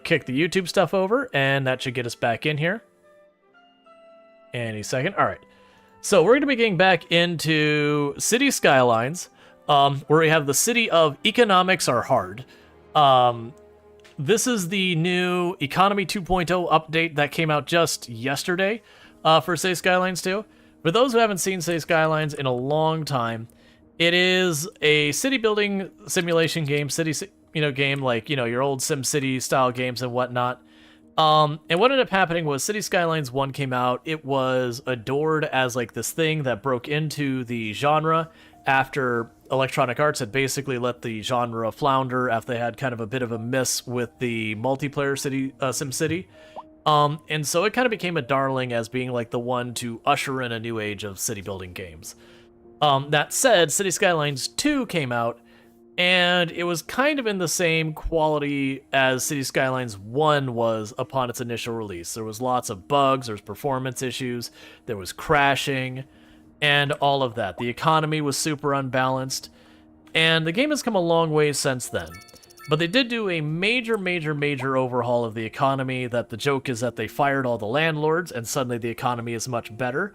Kick the YouTube stuff over, and that should get us back in here. Any second. All right. So we're going to be getting back into City Skylines, where we have the city of Economics Are Hard. This is the new Economy 2.0 update that came out just yesterday for City Skylines 2. For those who haven't seen City Skylines in a long time, it is a city building simulation game, game like, your old SimCity style games and whatnot. And what ended up happening was City Skylines 1 came out. It was adored as like this thing that broke into the genre after Electronic Arts had basically let the genre flounder after they had kind of a bit of a miss with the multiplayer SimCity. And so it kind of became a darling as being like the one to usher in a new age of city building games. That said, City Skylines 2 came out, and it was kind of in the same quality as City Skylines 1 was upon its initial release. There was lots of bugs, there was performance issues, there was crashing, and all of that. The economy was super unbalanced, and the game has come a long way since then. But they did do a major overhaul of the economy. That the joke is that they fired all the landlords, and suddenly the economy is much better.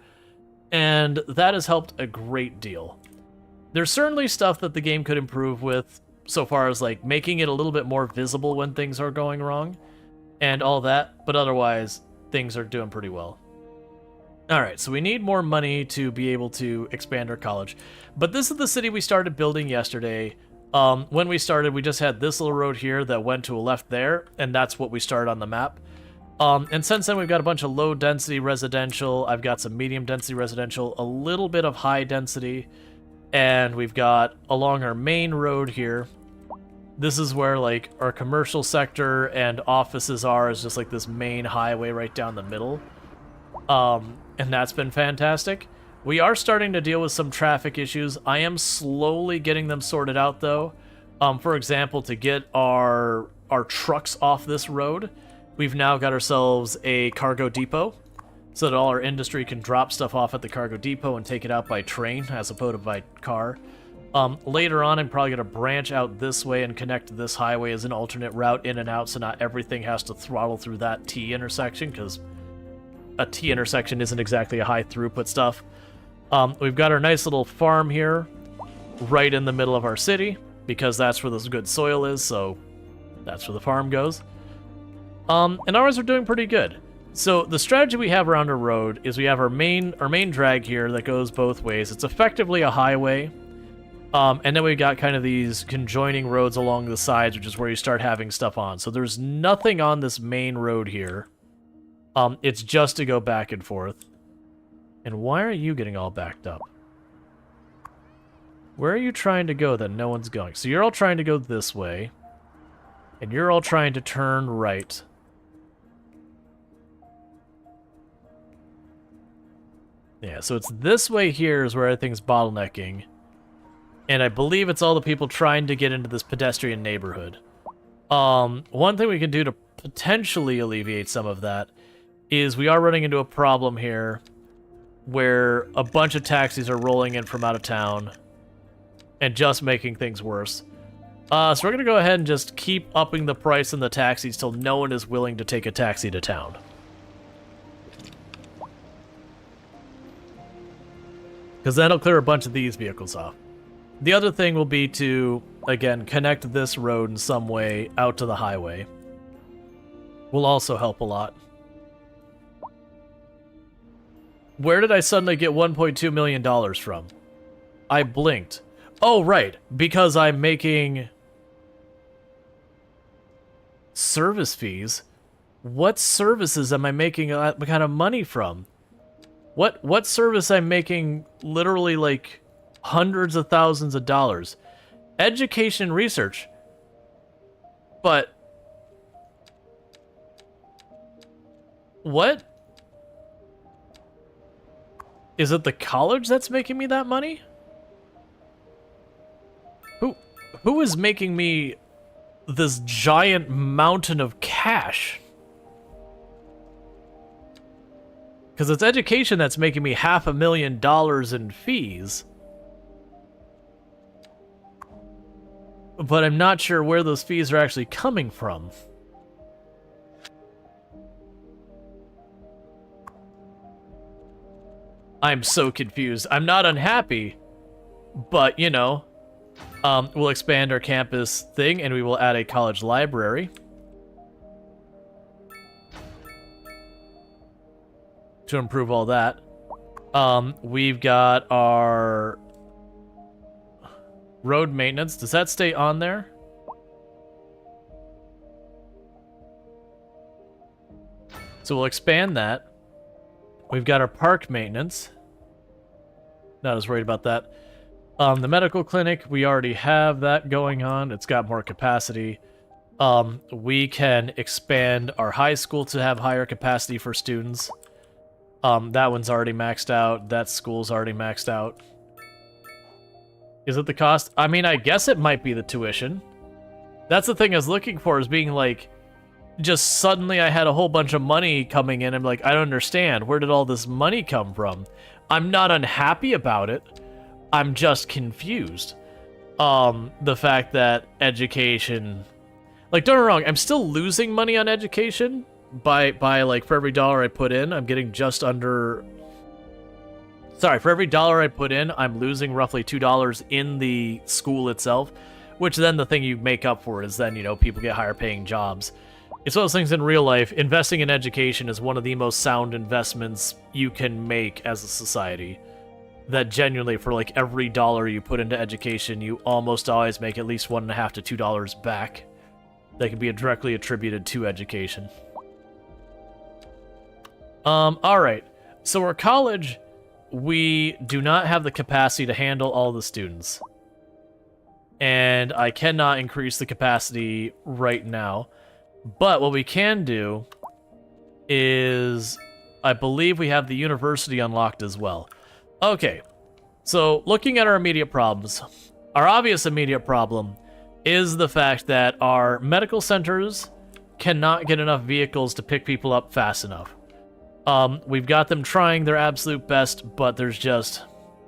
And that has helped a great deal. There's certainly stuff that the game could improve with, so far as like making it a little bit more visible when things are going wrong, and all that, but otherwise, things are doing pretty well. Alright, so we need more money to be able to expand our college. But this is the city we started building yesterday. When we started, we just had this little road here that went to a left there, and that's what we started on the map. And since then, we've got a bunch of low-density residential. I've got some medium-density residential, a little bit of high-density, and we've got along our main road here. This is where, like, our commercial sector and offices are, is just like this main highway right down the middle. And that's been fantastic. We are starting to deal with some traffic issues. I am slowly getting them sorted out, though. For example, to get our trucks off this road, we've now got ourselves a cargo depot, so that all our industry can drop stuff off at the cargo depot and take it out by train as opposed to by car. Later on, I'm probably going to branch out this way and connect this highway as an alternate route in and out, so not everything has to throttle through that T intersection, because a T intersection isn't exactly a high throughput stuff. We've got our nice little farm here, right in the middle of our city, because that's where this good soil is, so that's where the farm goes. And ours are doing pretty good. So the strategy we have around our road is we have our main drag here that goes both ways. It's effectively a highway. And then we've got kind of these conjoining roads along the sides, which is where you start having stuff on. So there's nothing on this main road here. It's just to go back and forth. And why are you getting all backed up? Where are you trying to go that no one's going? So you're all trying to go this way. And you're all trying to turn right. Yeah, so it's this way here is where everything's bottlenecking. And I believe it's all the people trying to get into this pedestrian neighborhood. One thing we can do to potentially alleviate some of that is we are running into a problem here where a bunch of taxis are rolling in from out of town and just making things worse. So we're going to go ahead and just keep upping the price on the taxis till no one is willing to take a taxi to town. Because that'll clear a bunch of these vehicles off. The other thing will be to, again, connect this road in some way out to the highway. Will also help a lot. Where did I suddenly get $1.2 million from? I blinked. Oh, right. Because I'm making service fees. What services am I making that kind of money from? What service I'm making literally like hundreds of thousands of dollars? Education and research. But what? Is it the college that's making me that money? Who is making me this giant mountain of cash? Because it's education that's making me $500,000 in fees. But I'm not sure where those fees are actually coming from. I'm so confused. I'm not unhappy, but, you know, we'll expand our campus thing, and we will add a college library to improve all that. We've got our road maintenance. Does that stay on there? So we'll expand that. We've got our park maintenance. Not as worried about that. The medical clinic, we already have that going on. It's got more capacity. We can expand our high school to have higher capacity for students. That one's already maxed out. That school's already maxed out. Is it the cost? I mean, I guess it might be the tuition. That's the thing I was looking for, is being like, just suddenly I had a whole bunch of money coming in. I'm like, I don't understand. Where did all this money come from? I'm not unhappy about it. I'm just confused. The fact that education... Like, don't get me wrong, I'm still losing money on education. By like, for every dollar I put in, I'm getting just under... Sorry, for every dollar I put in, I'm losing roughly $2 in the school itself. Which then the thing you make up for is then, you know, people get higher paying jobs. It's one of those things in real life. Investing in education is one of the most sound investments you can make as a society. That genuinely, for like every dollar you put into education, you almost always make at least $1.50 to $2 back. That can be directly attributed to education. Alright. So our college, we do not have the capacity to handle all the students. And I cannot increase the capacity right now. But what we can do is, I believe we have the university unlocked as well. Okay, so looking at our immediate problems, our obvious immediate problem is the fact that our medical centers cannot get enough vehicles to pick people up fast enough. We've got them trying their absolute best, but there's just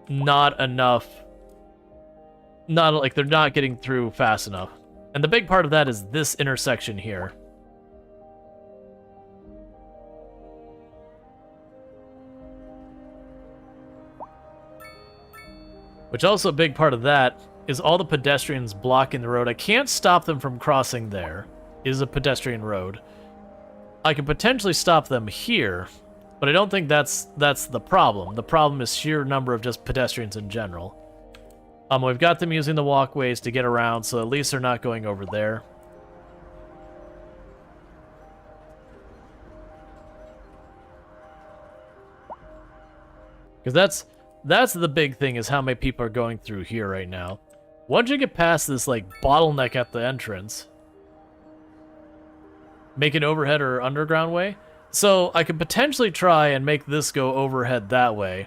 not enough. They're not getting through fast enough. And the big part of that is this intersection here. Which also a big part of that is all the pedestrians blocking the road. I can't stop them from crossing there. It is a pedestrian road. I can potentially stop them here, but I don't think that's the problem. The problem is sheer number of just pedestrians in general. We've got them using the walkways to get around, so at least they're not going over there. Because that's the big thing, is how many people are going through here right now. Once you get past this, like, bottleneck at the entrance, make an overhead or underground way. So I could potentially try and make this go overhead that way,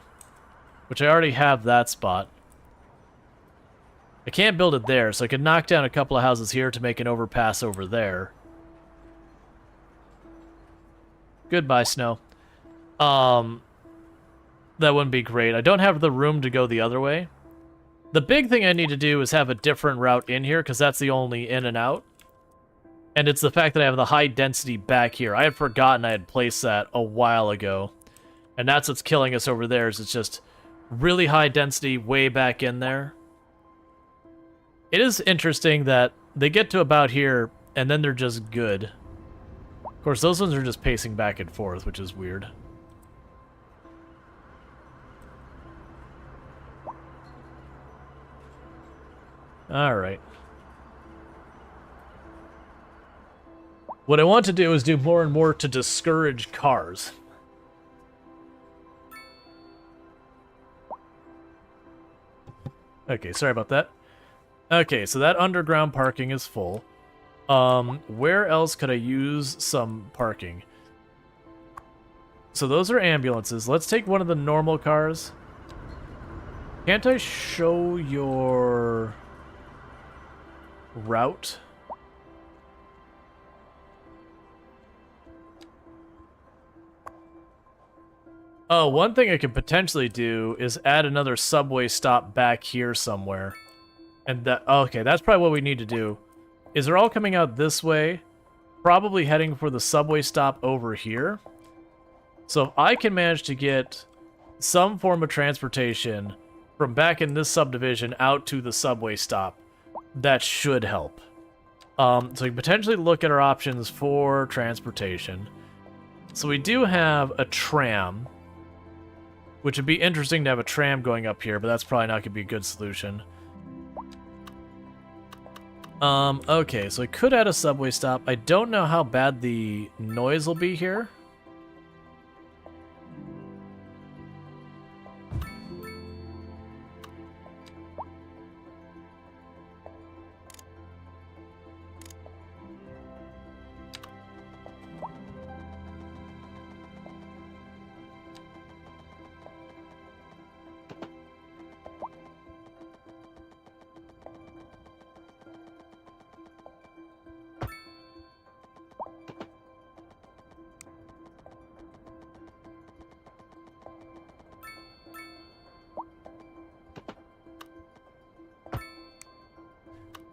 which I already have that spot. I can't build it there, so I could knock down a couple of houses here to make an overpass over there. Goodbye, snow. That wouldn't be great. I don't have the room to go the other way. The big thing I need to do is have a different route in here, because that's the only in and out. And it's the fact that I have the high density back here. I had forgotten I had placed that a while ago. And that's what's killing us over there, is it's just really high density way back in there. It is interesting that they get to about here, and then they're just good. Of course, those ones are just pacing back and forth, which is weird. Alright. What I want to do is do more and more to discourage cars. Okay, sorry about that. Okay, so that underground parking is full. Where else could I use some parking? So those are ambulances. Let's take one of the normal cars. Can't I show your route? Oh, one thing I could potentially do is add another subway stop back here somewhere. And that, okay, that's probably what we need to do. Is they're all coming out this way, probably heading for the subway stop over here. So if I can manage to get some form of transportation from back in this subdivision out to the subway stop, that should help. So we can potentially look at our options for transportation. So we do have a tram, which would be interesting to have a tram going up here, but that's probably not going to be a good solution. Okay, so I could add a subway stop. I don't know how bad the noise will be here.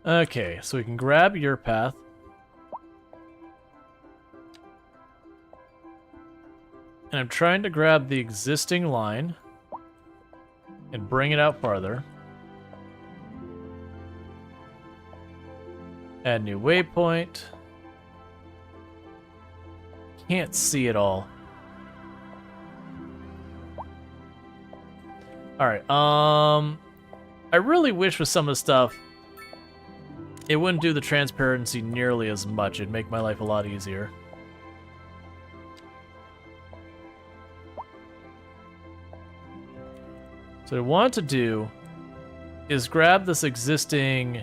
Okay, so we can grab your path. And I'm trying to grab the existing line and bring it out farther. Add new waypoint. Can't see it all. Alright, I really wish with some of the stuff it wouldn't do the transparency nearly as much. It'd make my life a lot easier. So what I want to do is grab this existing...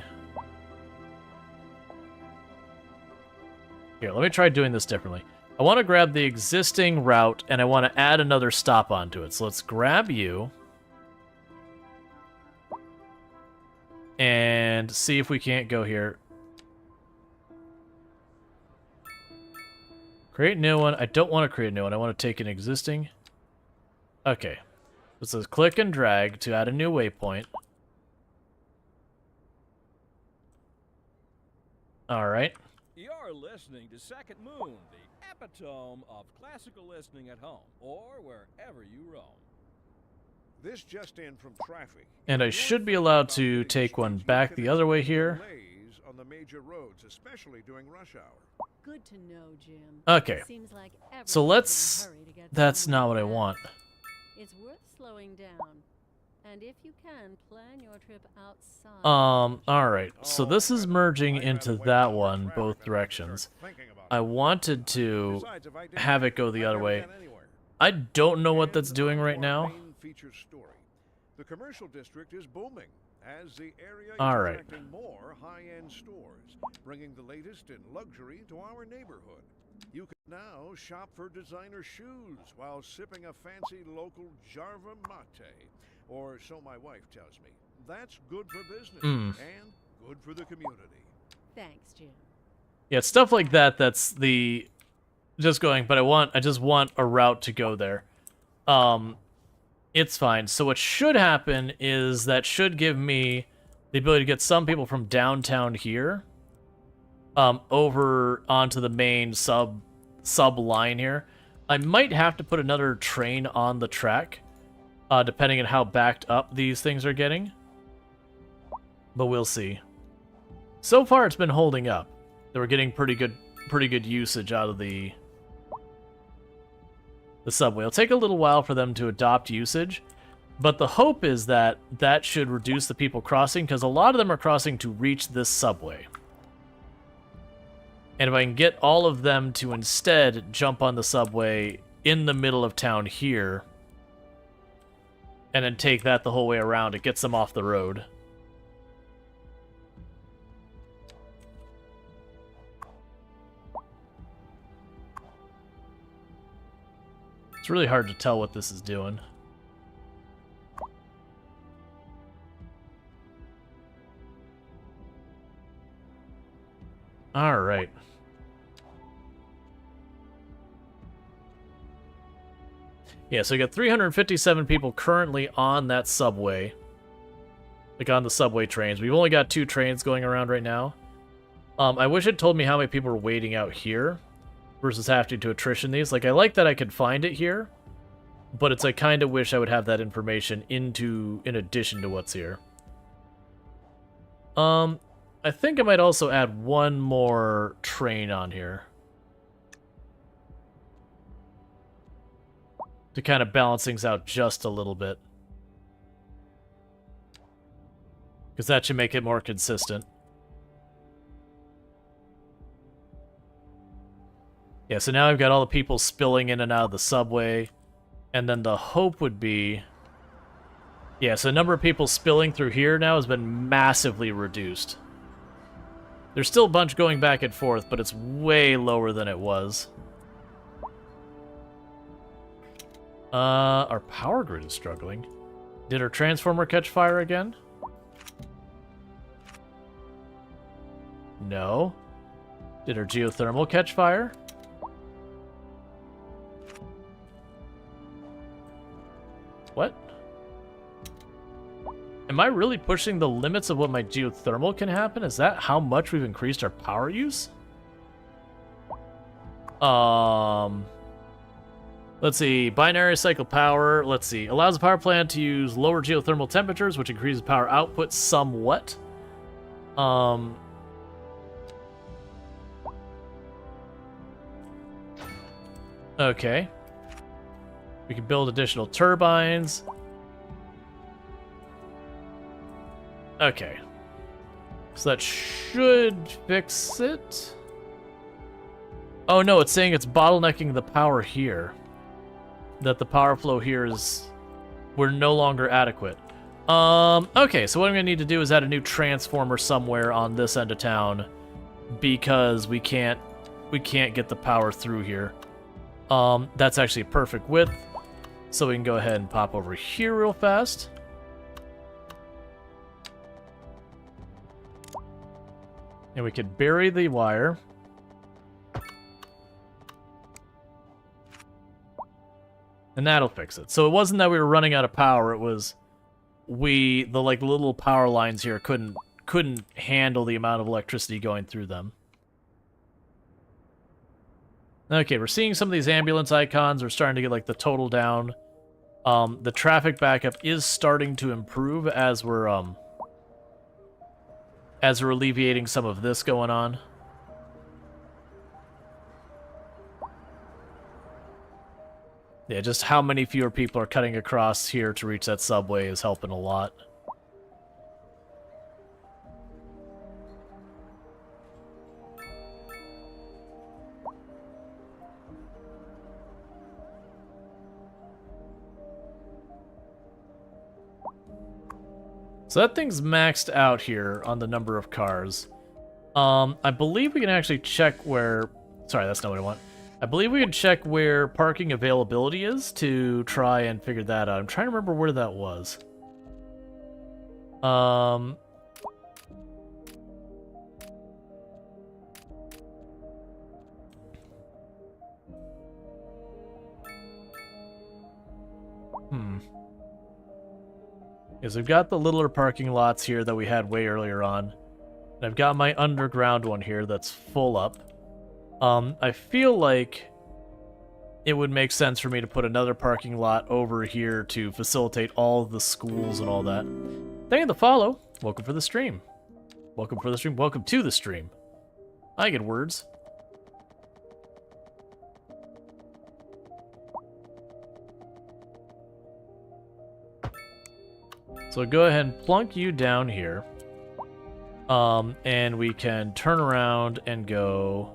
Here, let me try doing this differently. I want to grab the existing route, and I want to add another stop onto it. So let's grab you. And see if we can't go here. Create a new one. I don't want to create a new one. I want to take an existing. Okay. It says click and drag to add a new waypoint. Alright. You're listening to Second Moon, the epitome of classical listening at home or wherever you roam. This just in from traffic. And I should be allowed to take one back the other way here. On the major roads, especially during rush hour. Good to know, Jim. Okay. Seems like So let's... everyone's in a hurry to get That's somewhere not what I fast. want. It's worth slowing down. And if you can, plan your trip outside. Alright. So this is merging into that one, both directions. I wanted to have it go the other way. I don't know what that's doing right now. The commercial district is booming as the area is Alright. attracting more high-end stores, bringing the latest in luxury to our neighborhood. You can now shop for designer shoes while sipping a fancy local Jarva mate, or so my wife tells me. That's good for business and good for the community. Thanks, Jim. Yeah, stuff like that, that's the... Just going, but I just want a route to go there. It's fine. So what should happen is that should give me the ability to get some people from downtown here over onto the main sub line here. I might have to put another train on the track, depending on how backed up these things are getting. But we'll see. So far, it's been holding up. They were getting pretty good usage out of the subway. It'll take a little while for them to adopt usage, but the hope is that that should reduce the people crossing, because a lot of them are crossing to reach this subway. And if I can get all of them to instead jump on the subway in the middle of town here, and then take that the whole way around, it gets them off the road. It's really hard to tell what this is doing. All right. Yeah, so we got 357 people currently on that subway. Like on the subway trains. We've only got 2 trains going around right now. I wish it told me how many people were waiting out here versus having to attrition these. Like, I like that I could find it here, but it's I kind of wish I would have that information in addition to what's here. I think I might also add one more train on here to kind of balance things out just a little bit, because that should make it more consistent. Yeah, so now I've got all the people spilling in and out of the subway, and then the hope would be... Yeah, so the number of people spilling through here now has been massively reduced. There's still a bunch going back and forth, but it's way lower than it was. Our power grid is struggling. Did our transformer catch fire again? No. Did our geothermal catch fire? What? Am I really pushing the limits of what my geothermal can happen? Is that how much we've increased our power use? Let's see. Binary cycle power. Let's see. Allows the power plant to use lower geothermal temperatures, which increases power output somewhat. Okay. We can build additional turbines. Okay. So that should fix it. Oh no, it's saying it's bottlenecking the power here. That the power flow here is... We're no longer adequate. Okay, so what I'm going to need to do is add a new transformer somewhere on this end of town. Because we can't get the power through here. That's actually a perfect width. So we can go ahead and pop over here real fast. And we could bury the wire. And that'll fix it. So it wasn't that we were running out of power, it was the like little power lines here couldn't handle the amount of electricity going through them. Okay, we're seeing some of these ambulance icons. We're starting to get like the total down. The traffic backup is starting to improve as we're alleviating some of this going on. Yeah, just how many fewer people are cutting across here to reach that subway is helping a lot. So that thing's maxed out here on the number of cars. I believe we can actually check where... Sorry, that's not what I want. I believe we can check where parking availability is to try and figure that out. I'm trying to remember where that was. Because we've got the littler parking lots here that we had way earlier on. And I've got my underground one here that's full up. I feel like it would make sense for me to put another parking lot over here to facilitate all the schools and all that. Thank you for the follow. Welcome for the stream. Welcome for the stream. Welcome to the stream. I get words. So go ahead and plunk you down here. And we can turn around and go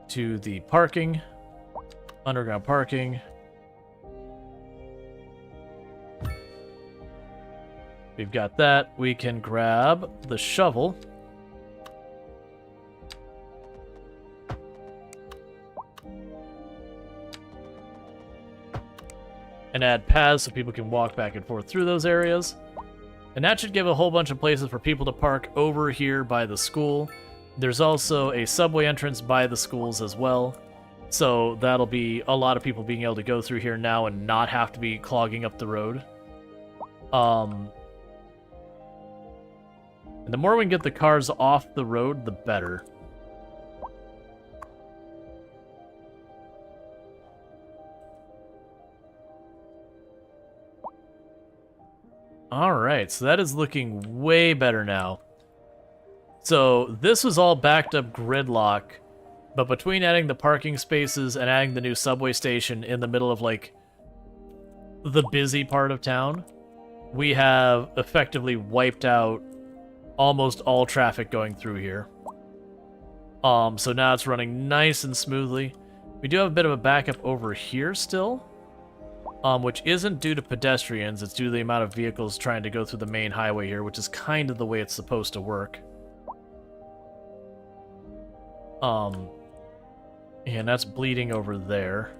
to the parking, underground parking. We've got that. We can grab the shovel. And add paths so people can walk back and forth through those areas. And that should give a whole bunch of places for people to park over here by the school. There's also a subway entrance by the schools as well. So that'll be a lot of people being able to go through here now and not have to be clogging up the road. And the more we can get the cars off the road, the better. Alright, so that is looking way better now. So this was all backed up gridlock, but between adding the parking spaces and adding the new subway station in the middle of, like, the busy part of town, we have effectively wiped out almost all traffic going through here. So now it's running nice and smoothly. We do have a bit of a backup over here still, which isn't due to pedestrians, it's due to the amount of vehicles trying to go through the main highway here, which is kind of the way it's supposed to work. And that's bleeding over there.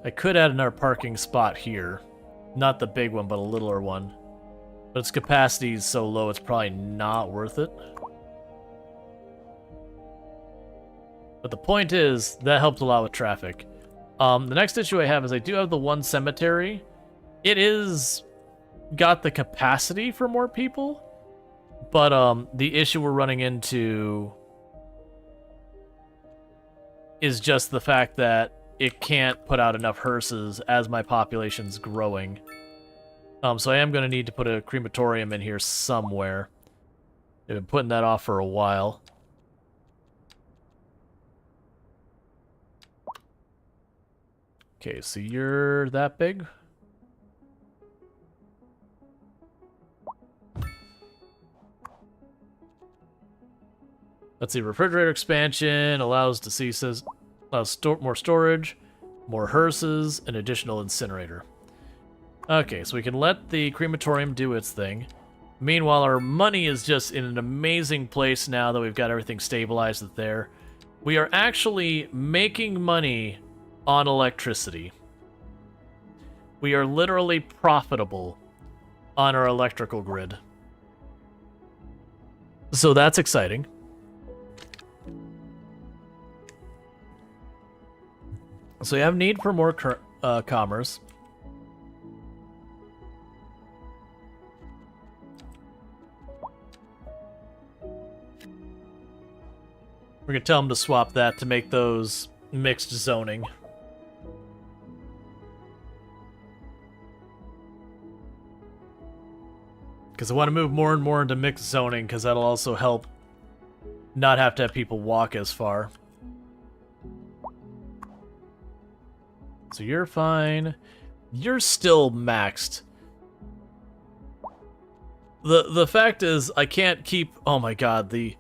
I could add another parking spot here. Not the big one, but a littler one. But its capacity is so low, it's probably not worth it. But the point is, that helped a lot with traffic. The next issue I have is I do have the one cemetery. It is got the capacity for more people, but the issue we're running into is just the fact that it can't put out enough hearses as my population's growing. So I am going to need to put a crematorium in here somewhere. I've been putting that off for a while. Okay, so you're that big? Let's see, refrigerator expansion allows more storage, more hearses, an additional incinerator. Okay, so we can let the crematorium do its thing. Meanwhile, our money is just in an amazing place now that we've got everything stabilized there. We are actually making money on electricity. We are literally profitable on our electrical grid. So that's exciting. So you have need for more commerce. We're going to tell them to swap that to make those mixed zoning. Because I want to move more and more into mixed zoning, because that'll also help not have to have people walk as far. So you're fine. You're still maxed. The fact is, I can't keep... Oh my god, the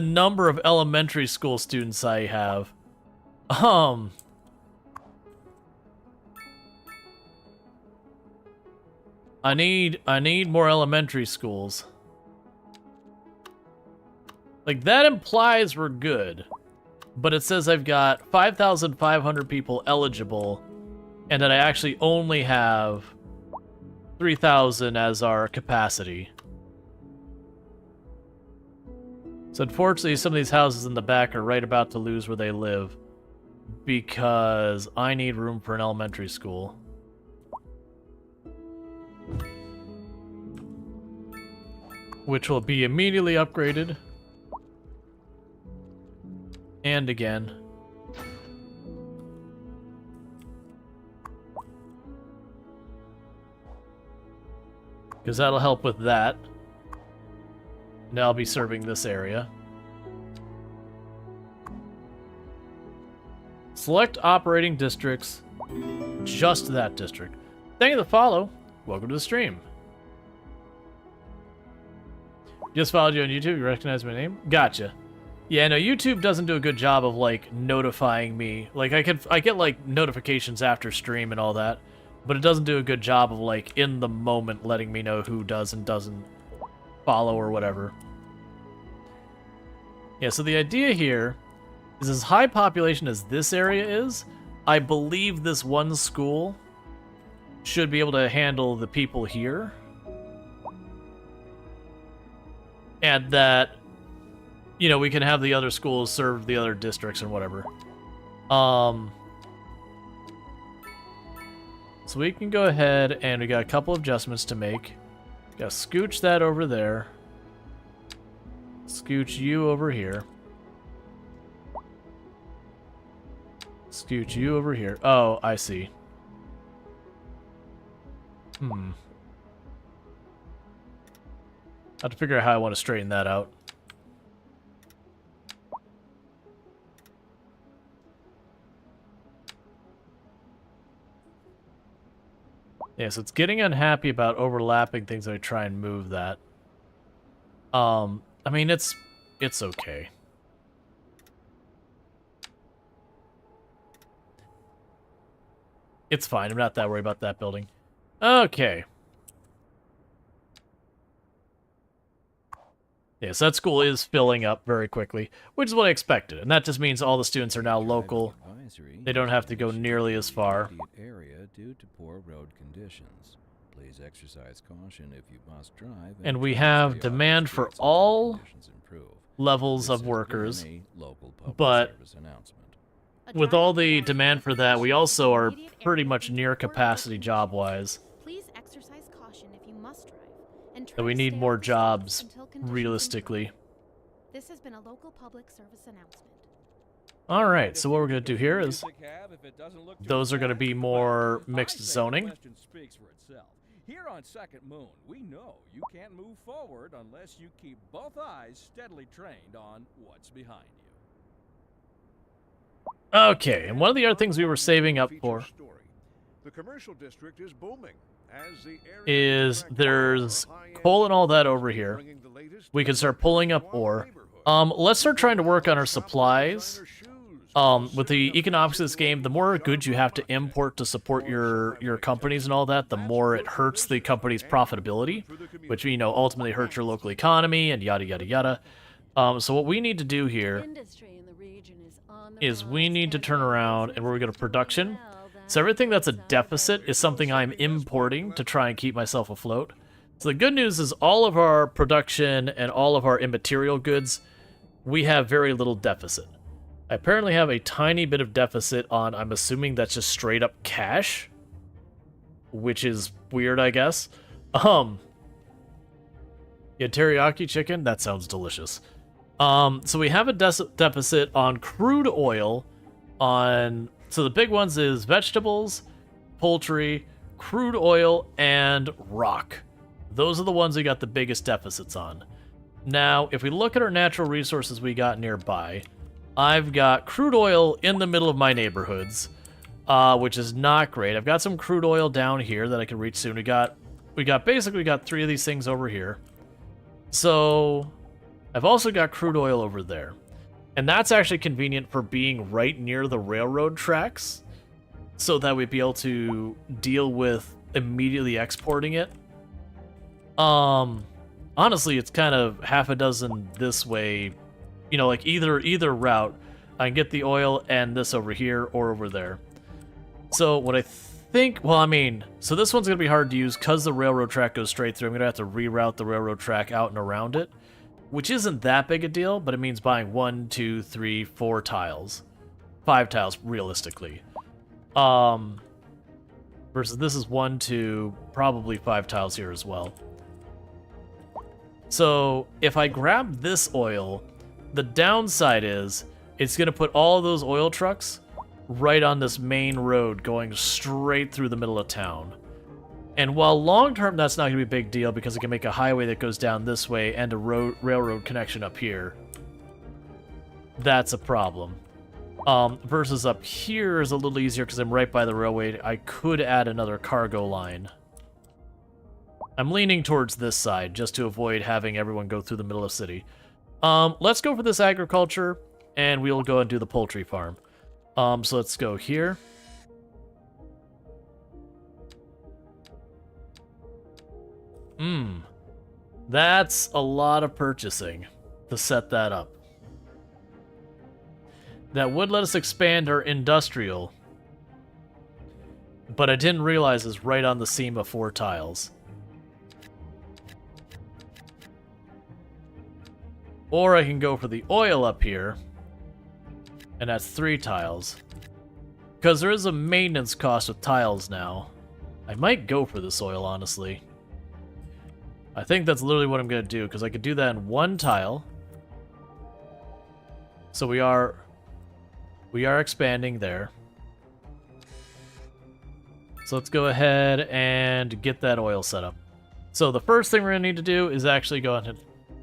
number of elementary school students I have. I need more elementary schools. Like, that implies we're good. But it says I've got 5,500 people eligible, and that I actually only have 3,000 as our capacity. So unfortunately, some of these houses in the back are right about to lose where they live, because I need room for an elementary school. Which will be immediately upgraded. And again. Because that'll help with that. Now I'll be serving this area. Select operating districts. Just that district. Thank you for the follow. Welcome to the stream. Just followed you on YouTube. You recognize my name? Gotcha. Yeah, no, YouTube doesn't do a good job of, like, notifying me. Like, I get, like, notifications after stream and all that, but it doesn't do a good job of, like, in the moment letting me know who does and doesn't follow or whatever. Yeah, so the idea here is as high population as this area is, I believe this one school should be able to handle the people here. And that... you know, we can have the other schools serve the other districts and whatever. So we can go ahead and we got a couple of adjustments to make. Gotta scooch that over there. Scooch you over here. Scoot you over here. Oh, I see. I have to figure out how I want to straighten that out. Yeah, so it's getting unhappy about overlapping things. I try and move that. I mean, it's okay. It's fine. I'm not that worried about that building. Okay. Yes, that school is filling up very quickly, which is what I expected. And that just means all the students are now local. They don't have to go nearly as far. Area due to poor road conditions. Please exercise caution if you must drive. And we have demand for all levels of workers, but with all the demand for that, we also are pretty much near capacity job-wise. Please exercise caution if you must drive, and try So we to need stay more off the streets jobs, until conditions realistically. improve. This has been a local public service announcement. Alright, so what we're going to do here is, those are going to be more mixed zoning. Here on Second Moon, we know you can't move forward unless you keep both eyes steadily trained on what's behind you. Okay, and one of the other things we were saving up for The commercial district is booming as the area is there's coal and all that over here. We can start pulling up ore. Let's start trying to work on our supplies. With the economics of this game, the more goods you have to import to support your companies and all that, the more it hurts the company's profitability, which, you know, ultimately hurts your local economy and yada, yada, yada. So what we need to do here Industry in the region is on the is we rise, need to and turn around and we're going to production. So everything that's a deficit is something I'm importing to try and keep myself afloat. So the good news is all of our production and all of our immaterial goods, we have very little deficit. I apparently have a tiny bit of deficit on, I'm assuming that's just straight up cash, which is weird, I guess. Yeah, teriyaki chicken, that sounds delicious. So we have a deficit on crude oil, so the big ones is vegetables, poultry, crude oil, and rock. Those are the ones we got the biggest deficits on. Now, if we look at our natural resources we got nearby, I've got crude oil in the middle of my neighborhoods, which is not great. I've got some crude oil down here that I can reach soon. We got basically 3 of these things over here. So I've also got crude oil over there. And that's actually convenient for being right near the railroad tracks, so that we'd be able to deal with immediately exporting it. Honestly, it's kind of half a dozen this way. You know, like either route, I can get the oil and this over here or over there. So what I think, well, I mean, so this one's going to be hard to use because the railroad track goes straight through. I'm going to have to reroute the railroad track out and around it, which isn't that big a deal, but it means buying 1, 2, 3, 4 tiles. 5 tiles, realistically. Versus this is 1, 2, probably 5 tiles here as well. So if I grab this oil, the downside is it's going to put all of those oil trucks right on this main road going straight through the middle of town. And while long-term that's not going to be a big deal because it can make a highway that goes down this way and a railroad connection up here, that's a problem. Versus up here is a little easier because I'm right by the railway. I could add another cargo line. I'm leaning towards this side just to avoid having everyone go through the middle of the city. Let's go for this agriculture, and we'll go and do the poultry farm. So let's go here. That's a lot of purchasing to set that up. That would let us expand our industrial, but I didn't realize it's right on the seam of 4 tiles. Or I can go for the oil up here, and that's 3 tiles. Because there is a maintenance cost with tiles now. I might go for this oil, honestly. I think that's literally what I'm going to do, because I could do that in 1 tile. So we are expanding there. So let's go ahead and get that oil set up. So the first thing we're going to need to do is actually go ahead.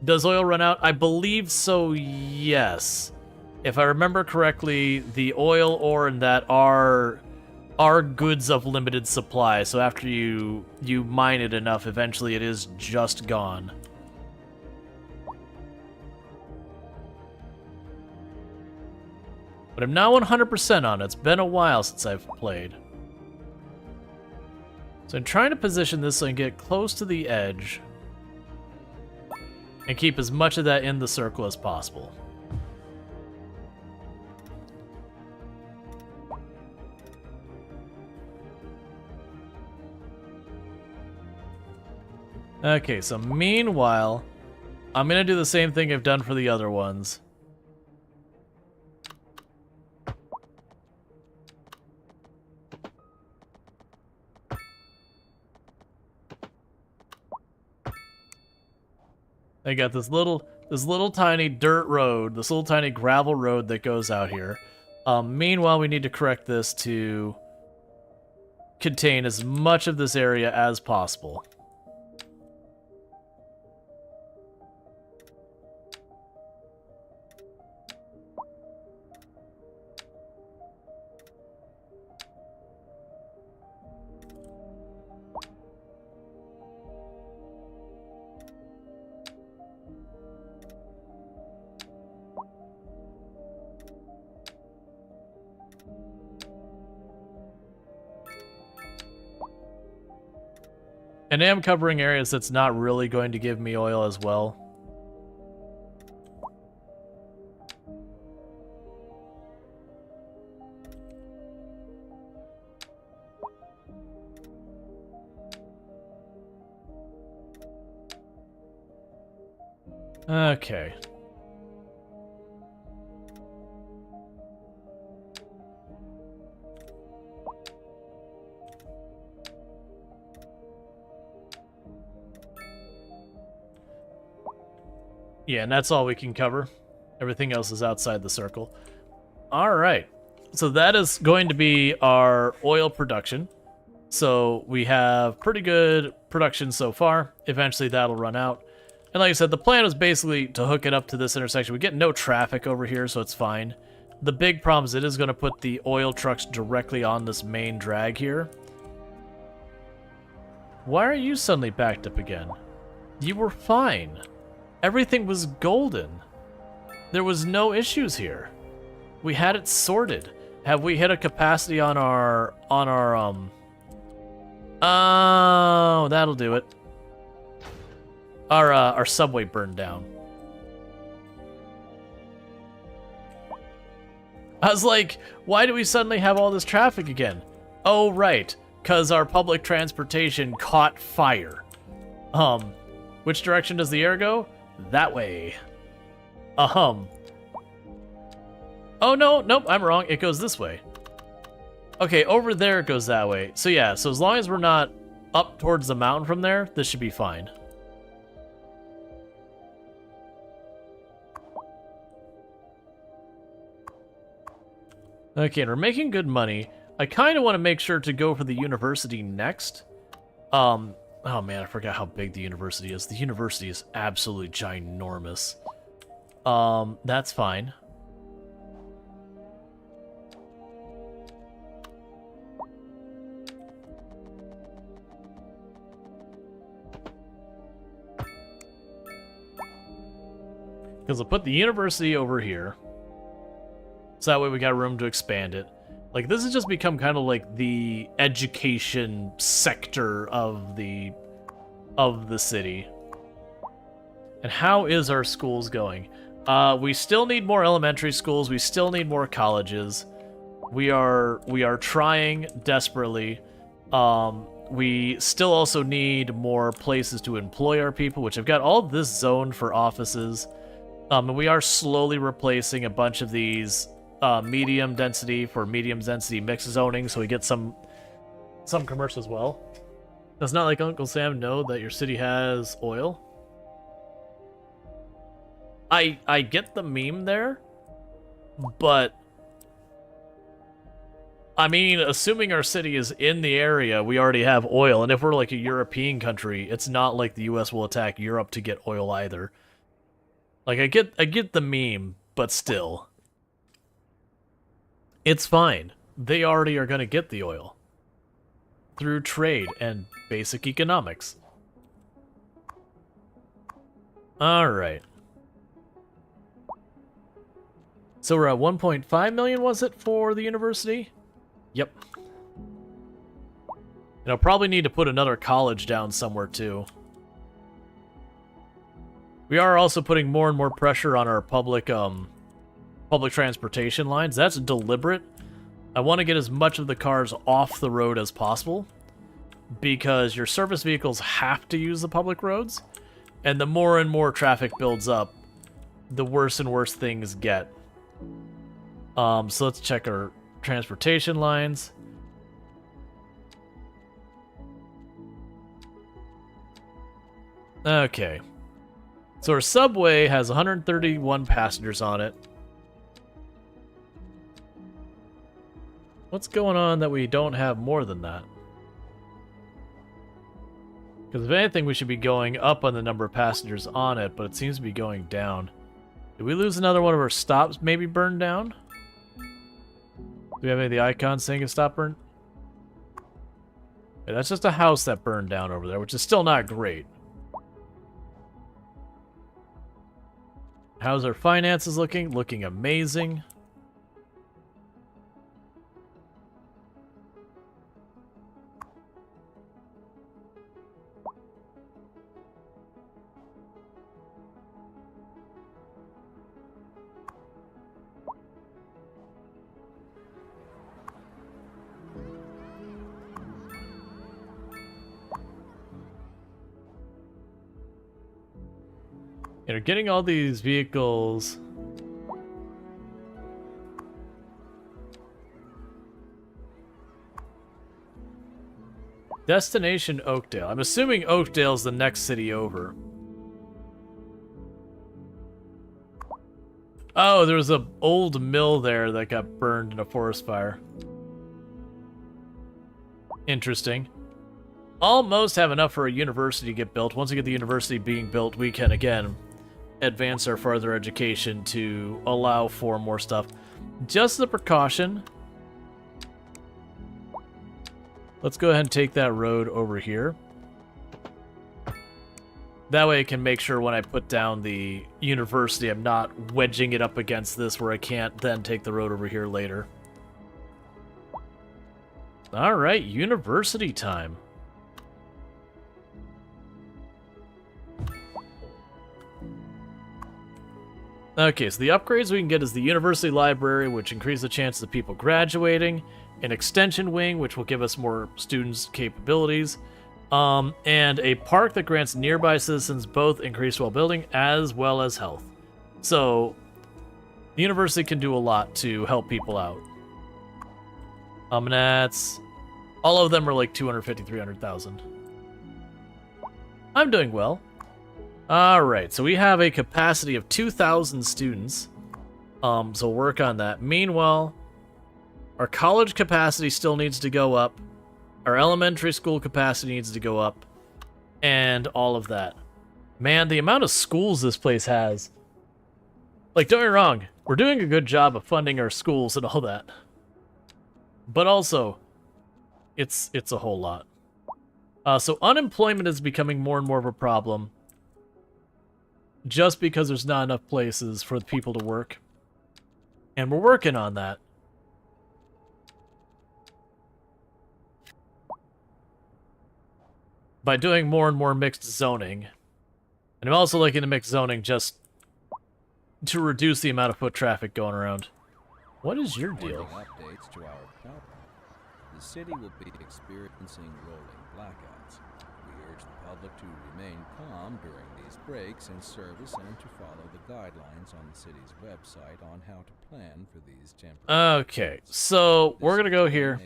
Does oil run out? I believe so, yes. If I remember correctly, the oil ore and that are goods of limited supply. So after you mine it enough, eventually it is just gone. But I'm now 100% on it. It's been a while since I've played. So I'm trying to position this so I can get close to the edge and keep as much of that in the circle as possible. Okay, so meanwhile, I'm going to do the same thing I've done for the other ones. I got this little tiny dirt road, this little tiny gravel road that goes out here. Meanwhile, we need to correct this to contain as much of this area as possible. And I am covering areas that's not really going to give me oil as well. Okay. Yeah, and that's all we can cover. Everything else is outside the circle. All right. So that is going to be our oil production. So we have pretty good production so far. Eventually that'll run out. And like I said, the plan was basically to hook it up to this intersection. We get no traffic over here, so it's fine. The big problem is it is going to put the oil trucks directly on this main drag here. Why are you suddenly backed up again? You were fine. Everything was golden. There was no issues here. We had it sorted. Have we hit a capacity on our oh, that'll do it. Our subway burned down. I was like, why do we suddenly have all this traffic again? Oh, right, because our public transportation caught fire. Which direction does the air go? That way. Oh, no, nope, I'm wrong. It goes this way. Okay, over there it goes that way. So yeah, so as long as we're not up towards the mountain from there, this should be fine. Okay, and we're making good money. I kind of want to make sure to go for the university next. Oh man, I forgot how big the university is. The university is absolutely ginormous. That's fine. Because I'll put the university over here. So that way we got room to expand it. Like, this has just become kind of like the education sector of the city. And how is our schools going? We still need more elementary schools. We still need more colleges. We are trying desperately. We still also need more places to employ our people, which I've got all this zoned for offices. And we are slowly replacing a bunch of these medium density for medium density mixed zoning, so we get some commercial as well. Does not like Uncle Sam know that your city has oil? I get the meme there, but I mean, assuming our city is in the area, we already have oil, and if we're like a European country, it's not like the US will attack Europe to get oil either. Like, I get the meme, but still. It's fine. They already are going to get the oil. Through trade and basic economics. Alright. So we're at 1.5 million, was it, for the university? Yep. And I'll probably need to put another college down somewhere, too. We are also putting more and more pressure on our public transportation lines. That's deliberate. I want to get as much of the cars off the road as possible, because your service vehicles have to use the public roads, and the more and more traffic builds up, the worse and worse things get. So let's check our transportation lines. Okay. So our subway has 131 passengers on it. What's going on that we don't have more than that? Because if anything, we should be going up on the number of passengers on it, but it seems to be going down. Did we lose another one of our stops maybe burned down? Do we have any of the icons saying a stop burn? Yeah, that's just a house that burned down over there, which is still not great. How's our finances looking? Looking amazing. You're getting all these vehicles. Destination Oakdale. I'm assuming Oakdale's the next city over. Oh, there was an old mill there that got burned in a forest fire. Interesting. Almost have enough for a university to get built. Once we get the university being built, we can, again, advance our further education to allow for more stuff. Just as a precaution, let's go ahead and take that road over here. That way I can make sure when I put down the university, I'm not wedging it up against this where I can't then take the road over here later. Alright, university time. Okay, so the upgrades we can get is the University Library, which increases the chances of people graduating, an extension wing, which will give us more students' capabilities, and a park that grants nearby citizens both increased well-being as well as health. So, the university can do a lot to help people out. And that's... all of them are like 250, 300,000. I'm doing well. Alright, so we have a capacity of 2,000 students. So work on that. Meanwhile, our college capacity still needs to go up. Our elementary school capacity needs to go up. And all of that. Man, the amount of schools this place has. Like, don't get me wrong, we're doing a good job of funding our schools and all that. But also, it's a whole lot. So unemployment is becoming more and more of a problem. Just because there's not enough places for the people to work. And we're working on that. By doing more and more mixed zoning. And I'm also looking to mix zoning just to reduce the amount of foot traffic going around. What is your deal? Updates to our problem. The city will be experiencing rolling blackouts. We urge the public to remain calm during these breaks in service and to follow the guidelines on the city's website on how to plan for these temporary... Okay, so we're gonna go here.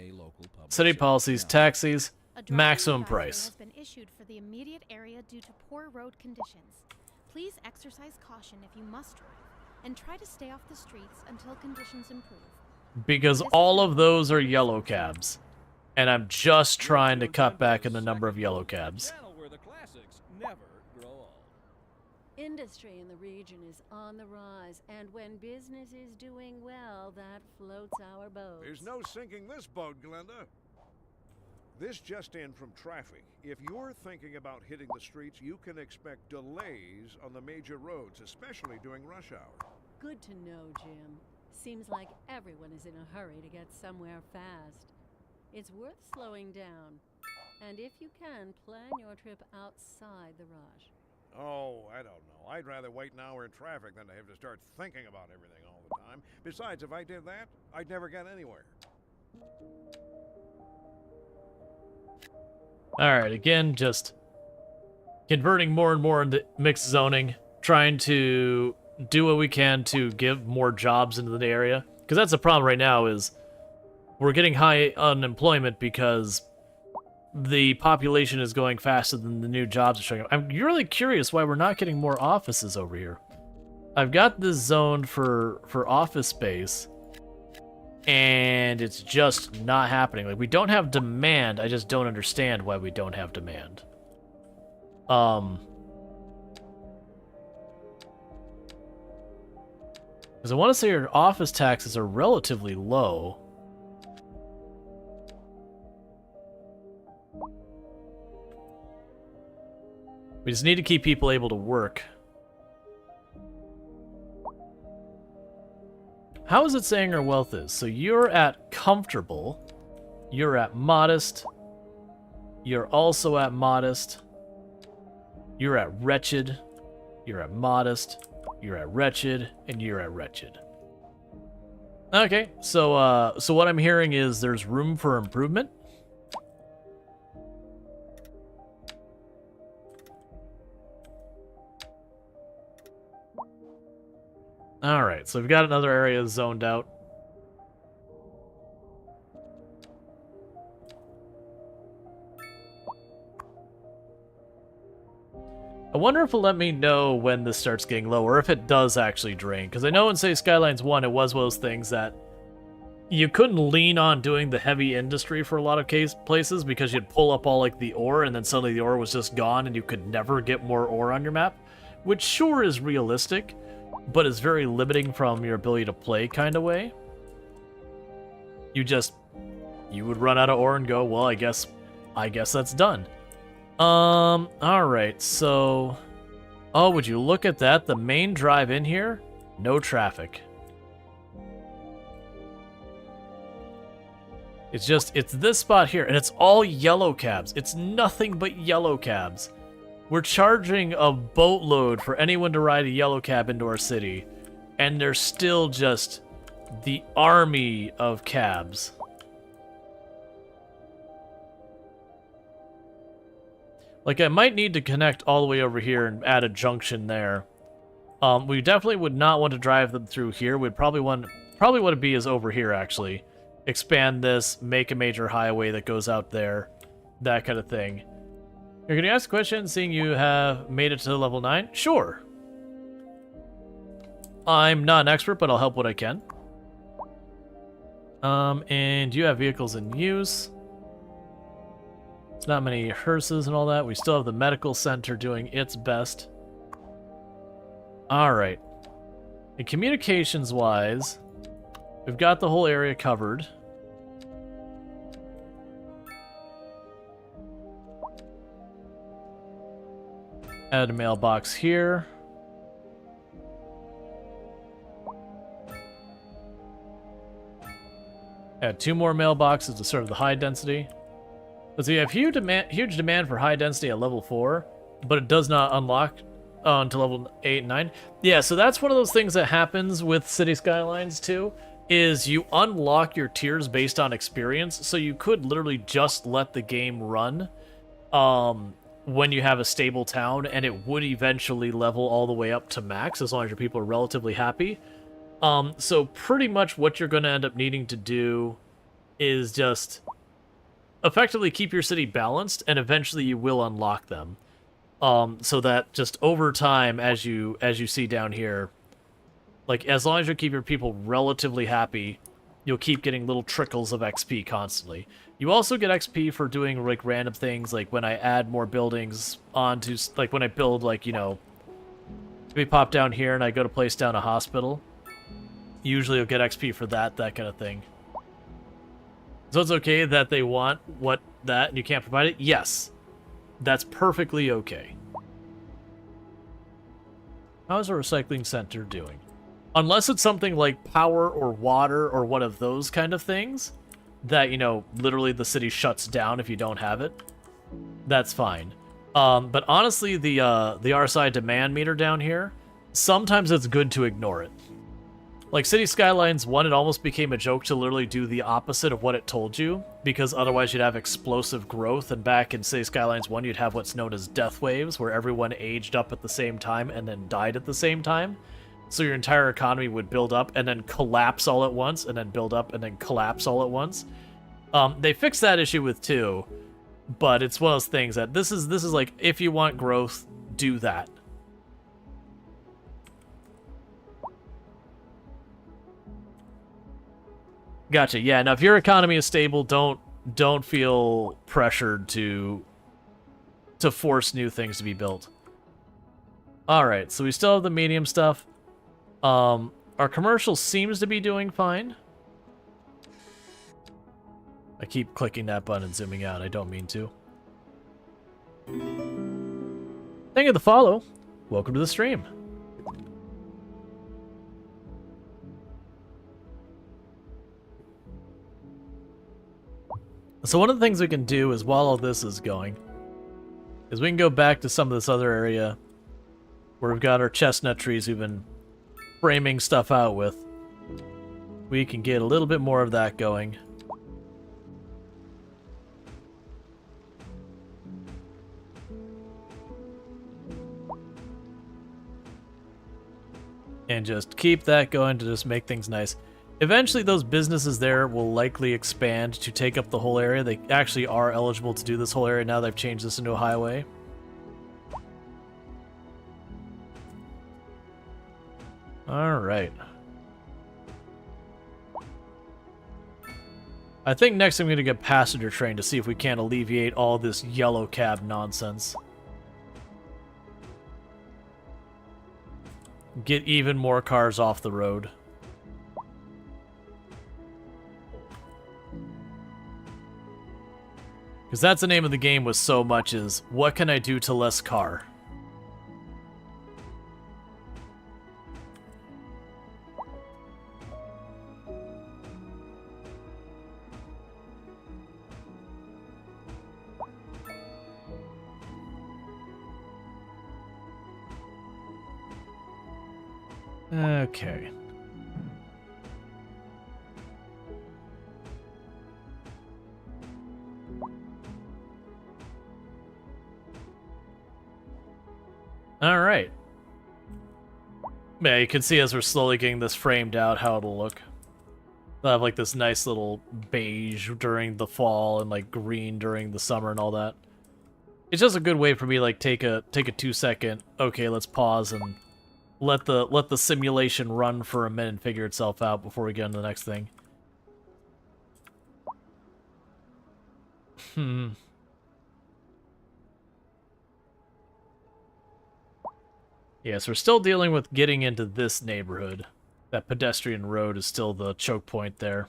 City policies, taxis, maximum price. Has been issued for the immediate area due to poor road conditions. Please exercise caution if you must drive, and try to stay off the streets until conditions improve. because all of those are yellow cabs. And I'm just trying to cut back in the number of yellow cabs. Where the classics never grow old. Industry in the region is on the rise, and when business is doing well, that floats our boat. There's no sinking this boat, Glenda. This just in from traffic. If you're thinking about hitting the streets, you can expect delays on the major roads, especially during rush hour. Good to know, Jim. Seems like everyone is in a hurry to get somewhere fast. It's worth slowing down. And if you can, plan your trip outside the rush. Oh, I don't know. I'd rather wait an hour in traffic than to have to start thinking about everything all the time. Besides, if I did that, I'd never get anywhere. Alright, again, just converting more and more into mixed zoning, trying to do what we can to give more jobs into the area. Because that's the problem right now is we're getting high unemployment because the population is going faster than the new jobs are showing up. I'm really curious why we're not getting more offices over here. I've got this zoned for office space, and it's just not happening. Like, we don't have demand, I just don't understand why we don't have demand. Because I want to say our office taxes are relatively low. We just need to keep people able to work. How is it saying our wealth is? So you're at comfortable, you're at modest, you're also at modest, you're at wretched, you're at modest, you're at wretched, and you're at wretched. Okay, so what I'm hearing is there's room for improvement. Alright, so we've got another area zoned out. I wonder if it'll let me know when this starts getting low, or if it does actually drain. Because I know in, say, Skylines 1, it was one of those things that you couldn't lean on doing the heavy industry for a lot of places because you'd pull up all, like, the ore, and then suddenly the ore was just gone, and you could never get more ore on your map. Which sure is realistic, but is very limiting from your ability to play kind of way. You would run out of ore and go, well, I guess that's done. Alright, so... Oh, would you look at that? The main drive in here, no traffic. It's this spot here, and it's all yellow cabs. It's nothing but yellow cabs. We're charging a boatload for anyone to ride a yellow cab into our city, and there's still just the army of cabs. Like, I might need to connect all the way over here and add a junction there. We definitely would not want to drive them through here. We'd probably what it'd be is over here, actually. Expand this, make a major highway that goes out there, that kind of thing. Can you ask a question, seeing you have made it to level 9? Sure. I'm not an expert, but I'll help what I can. And you have vehicles in use. It's not many hearses and all that. We still have the medical center doing its best. Alright. And communications-wise, we've got the whole area covered. Add a mailbox here. Add 2 more mailboxes to serve the high density. Let's see, we have huge demand for high density at level 4, but it does not unlock until level 8 and 9. Yeah, so that's one of those things that happens with City Skylines too, is you unlock your tiers based on experience, so you could literally just let the game run when you have a stable town, and it would eventually level all the way up to max as long as your people are relatively happy. So pretty much what you're going to end up needing to do is just effectively keep your city balanced, and eventually you will unlock them. So that just over time, as you see down here, like, as long as you keep your people relatively happy, you'll keep getting little trickles of XP constantly. You also get XP for doing like random things, like when I add more buildings onto, like when I build, like, you know, we pop down here and I go to place down a hospital. Usually you'll get XP for that kind of thing. So it's okay that they want that and you can't provide it? Yes. That's perfectly okay. How's a recycling center doing? Unless it's something like power or water or one of those kind of things that, you know, literally the city shuts down if you don't have it, that's fine. But honestly, the RSI demand meter down here, sometimes it's good to ignore it. Like City Skylines 1, it almost became a joke to literally do the opposite of what it told you, because otherwise you'd have explosive growth, and back in City Skylines 1 you'd have what's known as death waves, where everyone aged up at the same time and then died at the same time. So your entire economy would build up and then collapse all at once, and then build up and then collapse all at once. They fixed that issue with 2, but it's one of those things that this is like, if you want growth, do that. Gotcha. Yeah. Now, if your economy is stable, don't feel pressured to force new things to be built. All right. So we still have the medium stuff. Our commercial seems to be doing fine. I keep clicking that button and zooming out. I don't mean to. Thank you for the follow. Welcome to the stream. So one of the things we can do is, while all this is going, is we can go back to some of this other area where we've got our chestnut trees we've been framing stuff out with. We can get a little bit more of that going. And just keep that going to just make things nice. Eventually, those businesses there will likely expand to take up the whole area. They actually are eligible to do this whole area now they've changed this into a highway. Alright. I think next I'm going to get passenger train to see if we can't alleviate all this yellow cab nonsense. Get even more cars off the road. Because that's the name of the game with so much is, what can I do to less car? Okay. Alright. Yeah, you can see as we're slowly getting this framed out how it'll look. They'll have like this nice little beige during the fall and like green during the summer and all that. It's just a good way for me to like take a 2-second, okay, let's pause and let the simulation run for a minute and figure itself out before we get into the next thing. Yes, we're still dealing with getting into this neighborhood. That pedestrian road is still the choke point there.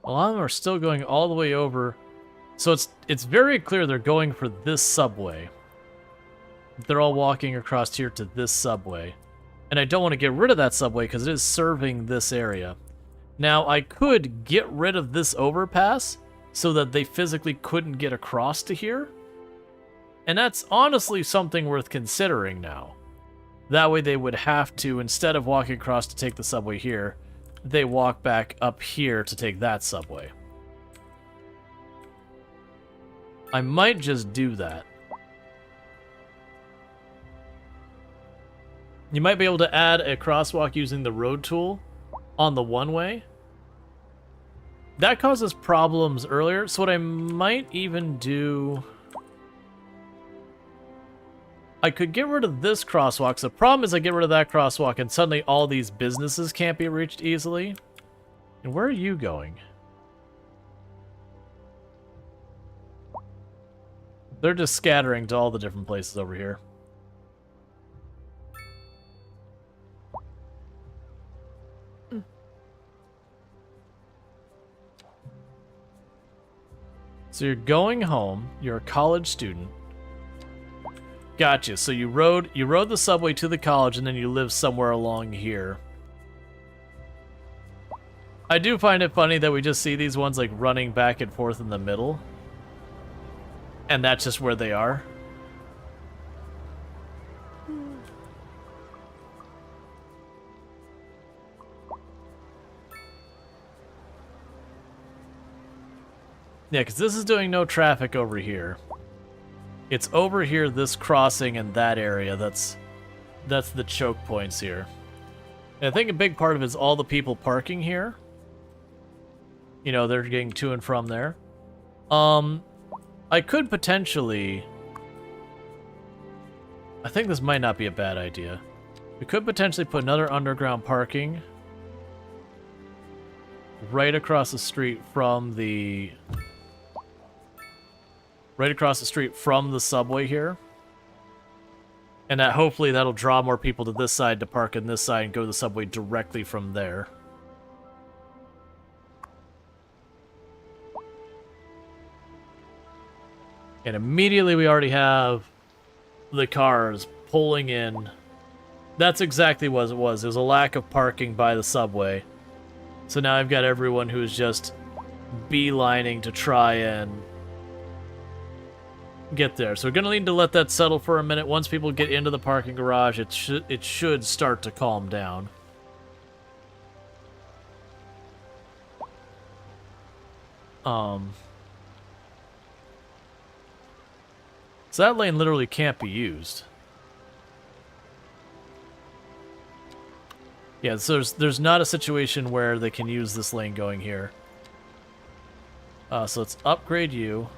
A lot of them are still going all the way over. So it's very clear they're going for this subway. They're all walking across here to this subway. And I don't want to get rid of that subway because it is serving this area. Now, I could get rid of this overpass so that they physically couldn't get across to here. And that's honestly something worth considering now. That way they would have to, instead of walking across to take the subway here, they walk back up here to take that subway. I might just do that. You might be able to add a crosswalk using the road tool on the one-way. That causes problems earlier, so what I might even do... I could get rid of this crosswalk. So the problem is I get rid of that crosswalk and suddenly all these businesses can't be reached easily. And where are you going? They're just scattering to all the different places over here. So you're going home, you're a college student. Gotcha. So you rode the subway to the college and then you live somewhere along here. I do find it funny that we just see these ones like running back and forth in the middle. And that's just where they are. Yeah, because this is doing no traffic over here. It's over here, this crossing and that area. That's the choke points here. And I think a big part of it is all the people parking here. You know, they're getting to and from there. I could potentially... I think this might not be a bad idea. We could potentially put another underground parking right across the street from the... right across the street from the subway here. And that hopefully that'll draw more people to this side to park on this side and go to the subway directly from there. And immediately we already have the cars pulling in. That's exactly what it was. There was a lack of parking by the subway. So now I've got everyone who's just beelining to try and get there. So we're going to need to let that settle for a minute. Once people get into the parking garage, it should start to calm down. So that lane literally can't be used. Yeah, so there's not a situation where they can use this lane going here. So let's upgrade you.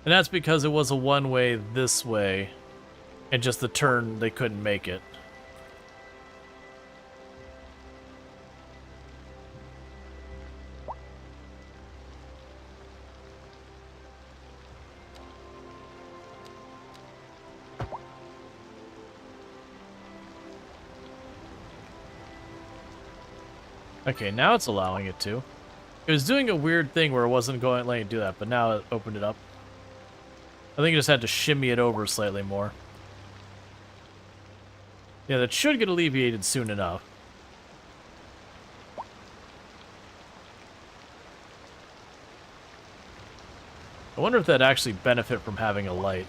And that's because it was a one-way this way, and just the turn, they couldn't make it. Okay, now it's allowing it to. It was doing a weird thing where it wasn't going letting it do that, but now it opened it up. I think you just had to shimmy it over slightly more. Yeah, that should get alleviated soon enough. I wonder if that'd actually benefit from having a light.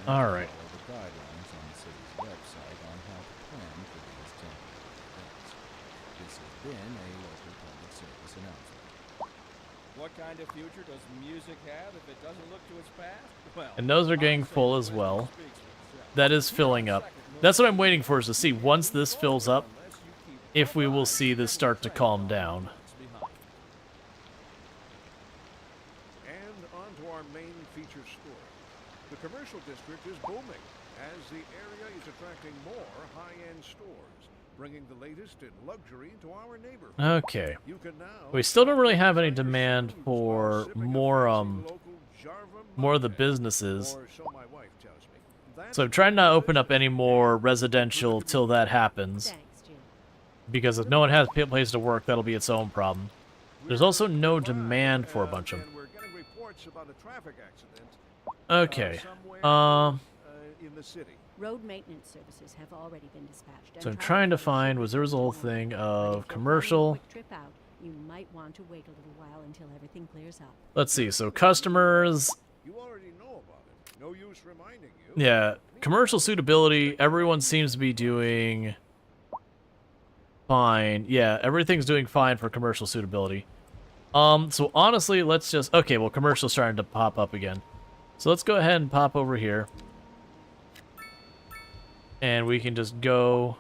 All right. The guidelines on the city's website on how to plan for these temporary events. This has been a local public service announcement. What kind of future does music have if it doesn't look to its past? Well, and those are getting full as well. That is filling up. That's what I'm waiting for, is to see once this fills up, if we will see this start to calm down. And on to our main feature story. The commercial district is booming as the area is attracting more high-end stores, bringing the latest in luxury to our neighborhood. Okay. You can now We still don't really have any demand for more of the businesses. or so my wife tells me. So I'm trying not to open up any more residential till that happens. Thanks, Jim. Because if no one has a place to work, that'll be its own problem. There's also no demand for a bunch of them. And we're reports about a traffic accident Okay. somewhere in the city. Road maintenance services have already been dispatched. and So I'm traffic trying to flow should find, be was there was a whole tomorrow. thing But of if you're planning a commercial. quick trip out, you might want to wait a little while until everything clears up. Let's see. So customers, You already know about it. No use reminding you. yeah, commercial suitability, everyone seems to be doing fine. Yeah, everything's doing fine for commercial suitability. So honestly, let's just, okay, well, commercial's starting to pop up again. So let's go ahead and pop over here. And we can just go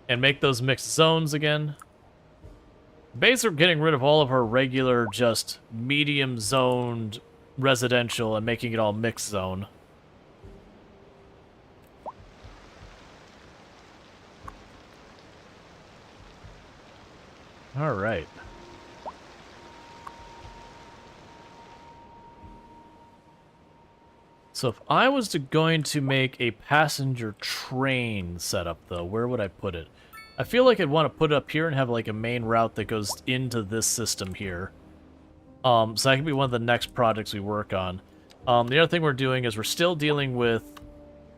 and make those mixed zones again. Basically getting rid of all of our regular, just medium zoned residential and making it all mixed zone. All right. So if I was going to make a passenger train setup, though, where would I put it? I feel like I'd want to put it up here and have like a main route that goes into this system here. So that can be one of the next projects we work on. The other thing we're doing is we're still dealing with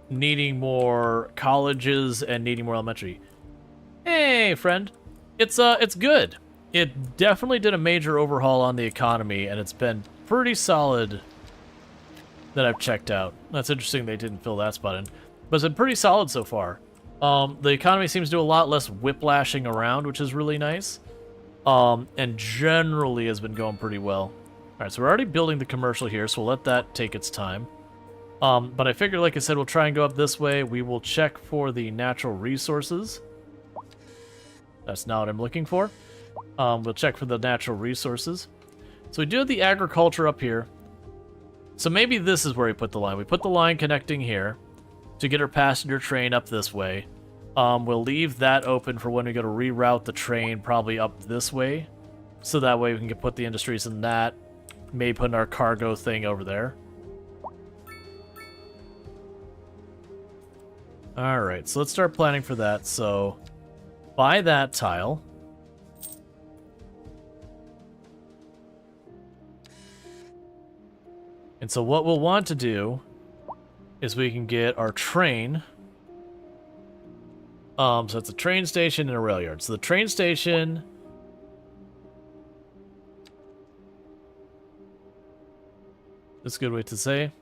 needing more colleges and needing more elementary. Hey, friend. It's good. It definitely did a major overhaul on the economy, and it's been pretty solid that I've checked out. That's interesting they didn't fill that spot in. But it's been pretty solid so far. The economy seems to do a lot less whiplashing around, which is really nice. And generally has been going pretty well. Alright, so we're already building the commercial here, so we'll let that take its time. But I figured, like I said, we'll try and go up this way. We will check for the natural resources. That's not what I'm looking for. We'll check for the natural resources. So we do have the agriculture up here. So maybe this is where we put the line. We put the line connecting here to get our passenger train up this way. We'll leave that open for when we go to reroute the train probably up this way. So that way we can put the industries in that. Maybe put our cargo thing over there. Alright, so let's start planning for that. So, buy that tile. And so what we'll want to do is we can get our train. So it's a train station and a rail yard. So the train station... That's a good way to say.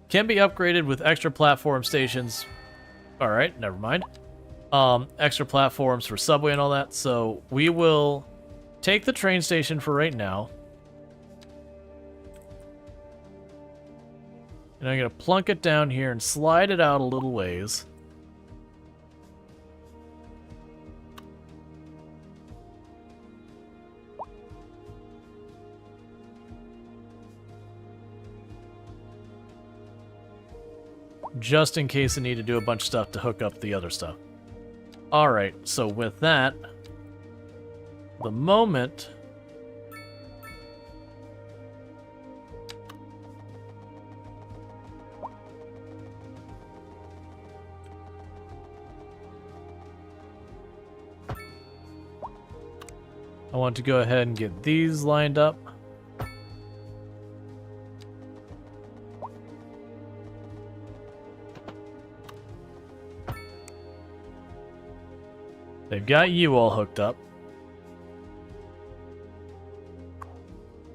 Can be upgraded with extra platform stations. Alright, never mind. Extra platforms for subway and all that. So we will take the train station for right now. And I'm going to plunk it down here and slide it out a little ways. Just in case I need to do a bunch of stuff to hook up the other stuff. Alright, so with that, the moment... I want to go ahead and get these lined up. They've got you all hooked up.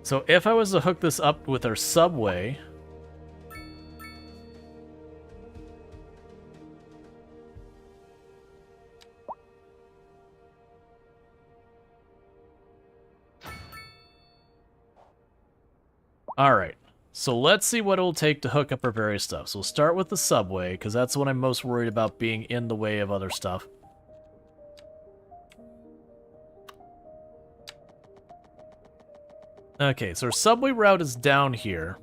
So if I was to hook this up with our subway... Alright, so let's see what it'll take to hook up our various stuff. So we'll start with the subway, because that's what I'm most worried about being in the way of other stuff. Okay, so our subway route is down here.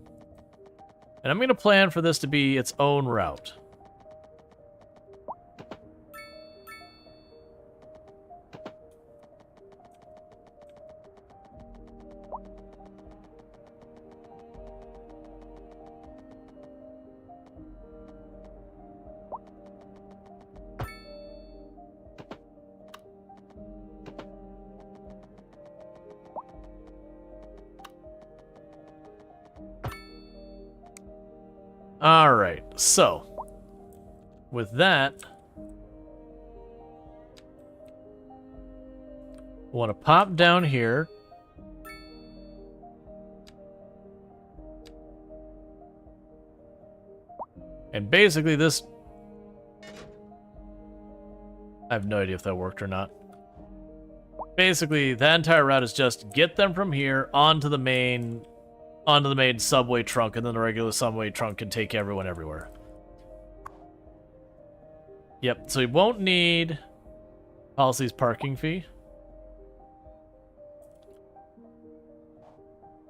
And I'm going to plan for this to be its own route. Alright, so with that, I want to pop down here. And basically this... I have no idea if that worked or not. Basically, that entire route is just get them from here onto the main subway trunk, and then the regular subway trunk can take everyone everywhere. Yep, so we won't need policy's parking fee.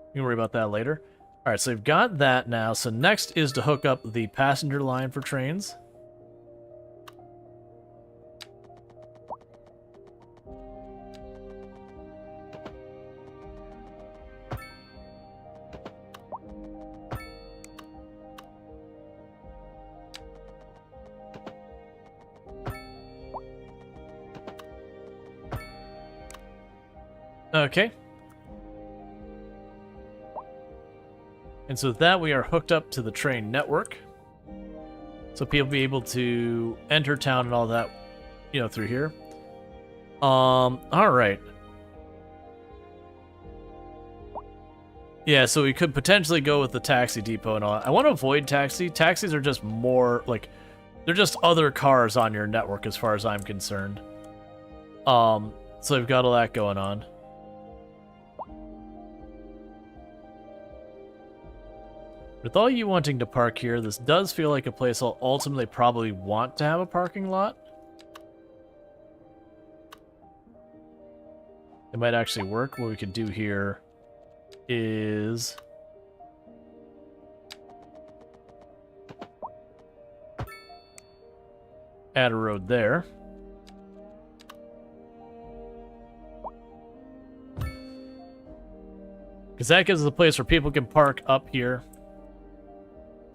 You can worry about that later. Alright, so we've got that now. So next is to hook up the passenger line for trains. Okay. And so with that, we are hooked up to the train network. So people will be able to enter town and all that, you know, through here. Alright. Yeah, so we could potentially go with the taxi depot and all that. I want to avoid taxi. Taxis are just more, like, they're just other cars on your network as far as I'm concerned. So we've got all that going on. With all you wanting to park here, this does feel like a place I'll ultimately probably want to have a parking lot. It might actually work. What we could do here is... add a road there. Because that gives us a place where people can park up here.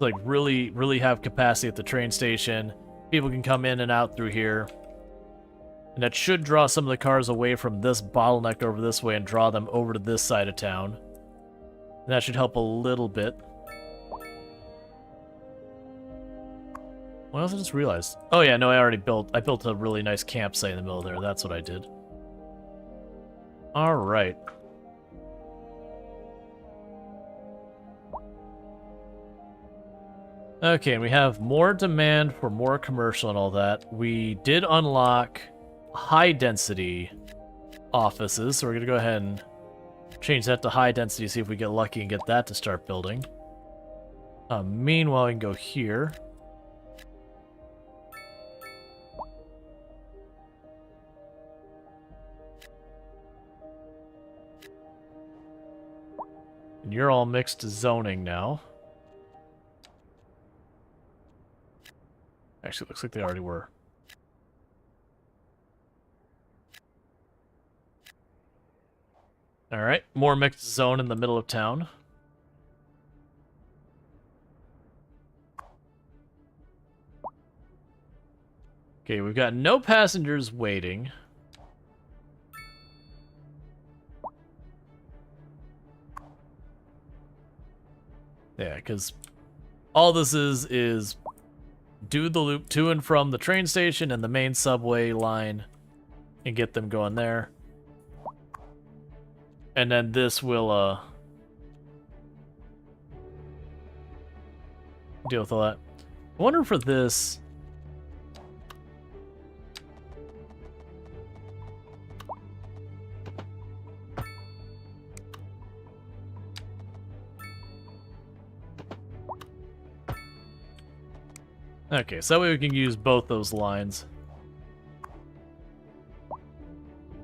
Like really have capacity at the train station. People can come in and out through here. And that should draw some of the cars away from this bottleneck over this way and draw them over to this side of town. And that should help a little bit. What else I just realized? Oh yeah, no, I built a really nice campsite in the middle there. That's what I did. Alright. Okay, and we have more demand for more commercial and all that. We did unlock high-density offices, so we're going to go ahead and change that to high-density, see if we get lucky and get that to start building. Meanwhile, we can go here. And you're all mixed zoning now. Actually, it looks like they already were. Alright, more mixed zone in the middle of town. Okay, we've got no passengers waiting. Yeah, because all this is do the loop to and from the train station and the main subway line and get them going there. And then this will deal with all that. I wonder for this... Okay, so that way we can use both those lines.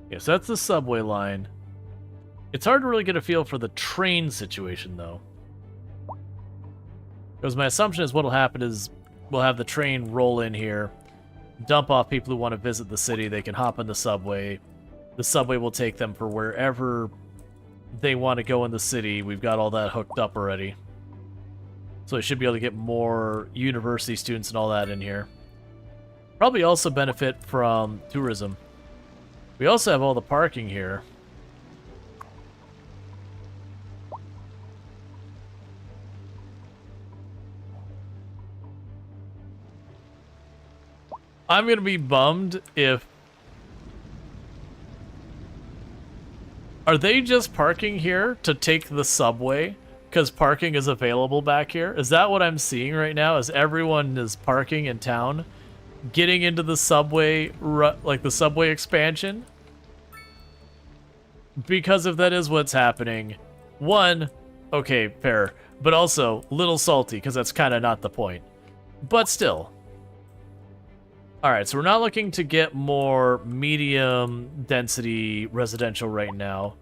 Okay, so that's the subway line. It's hard to really get a feel for the train situation, though. Because my assumption is what'll happen is we'll have the train roll in here, dump off people who want to visit the city, they can hop in the subway. The subway will take them for wherever they want to go in the city. We've got all that hooked up already. So we should be able to get more university students and all that in here. Probably also benefit from tourism. We also have all the parking here. I'm gonna be bummed if... Are they just parking here to take the subway? Because parking is available back here? Is that what I'm seeing right now? Is everyone is parking in town? Getting into the subway, like the subway expansion? Because if that is what's happening, one, okay, fair, but also a little salty because that's kind of not the point. But still. Alright, so we're not looking to get more medium density residential right now,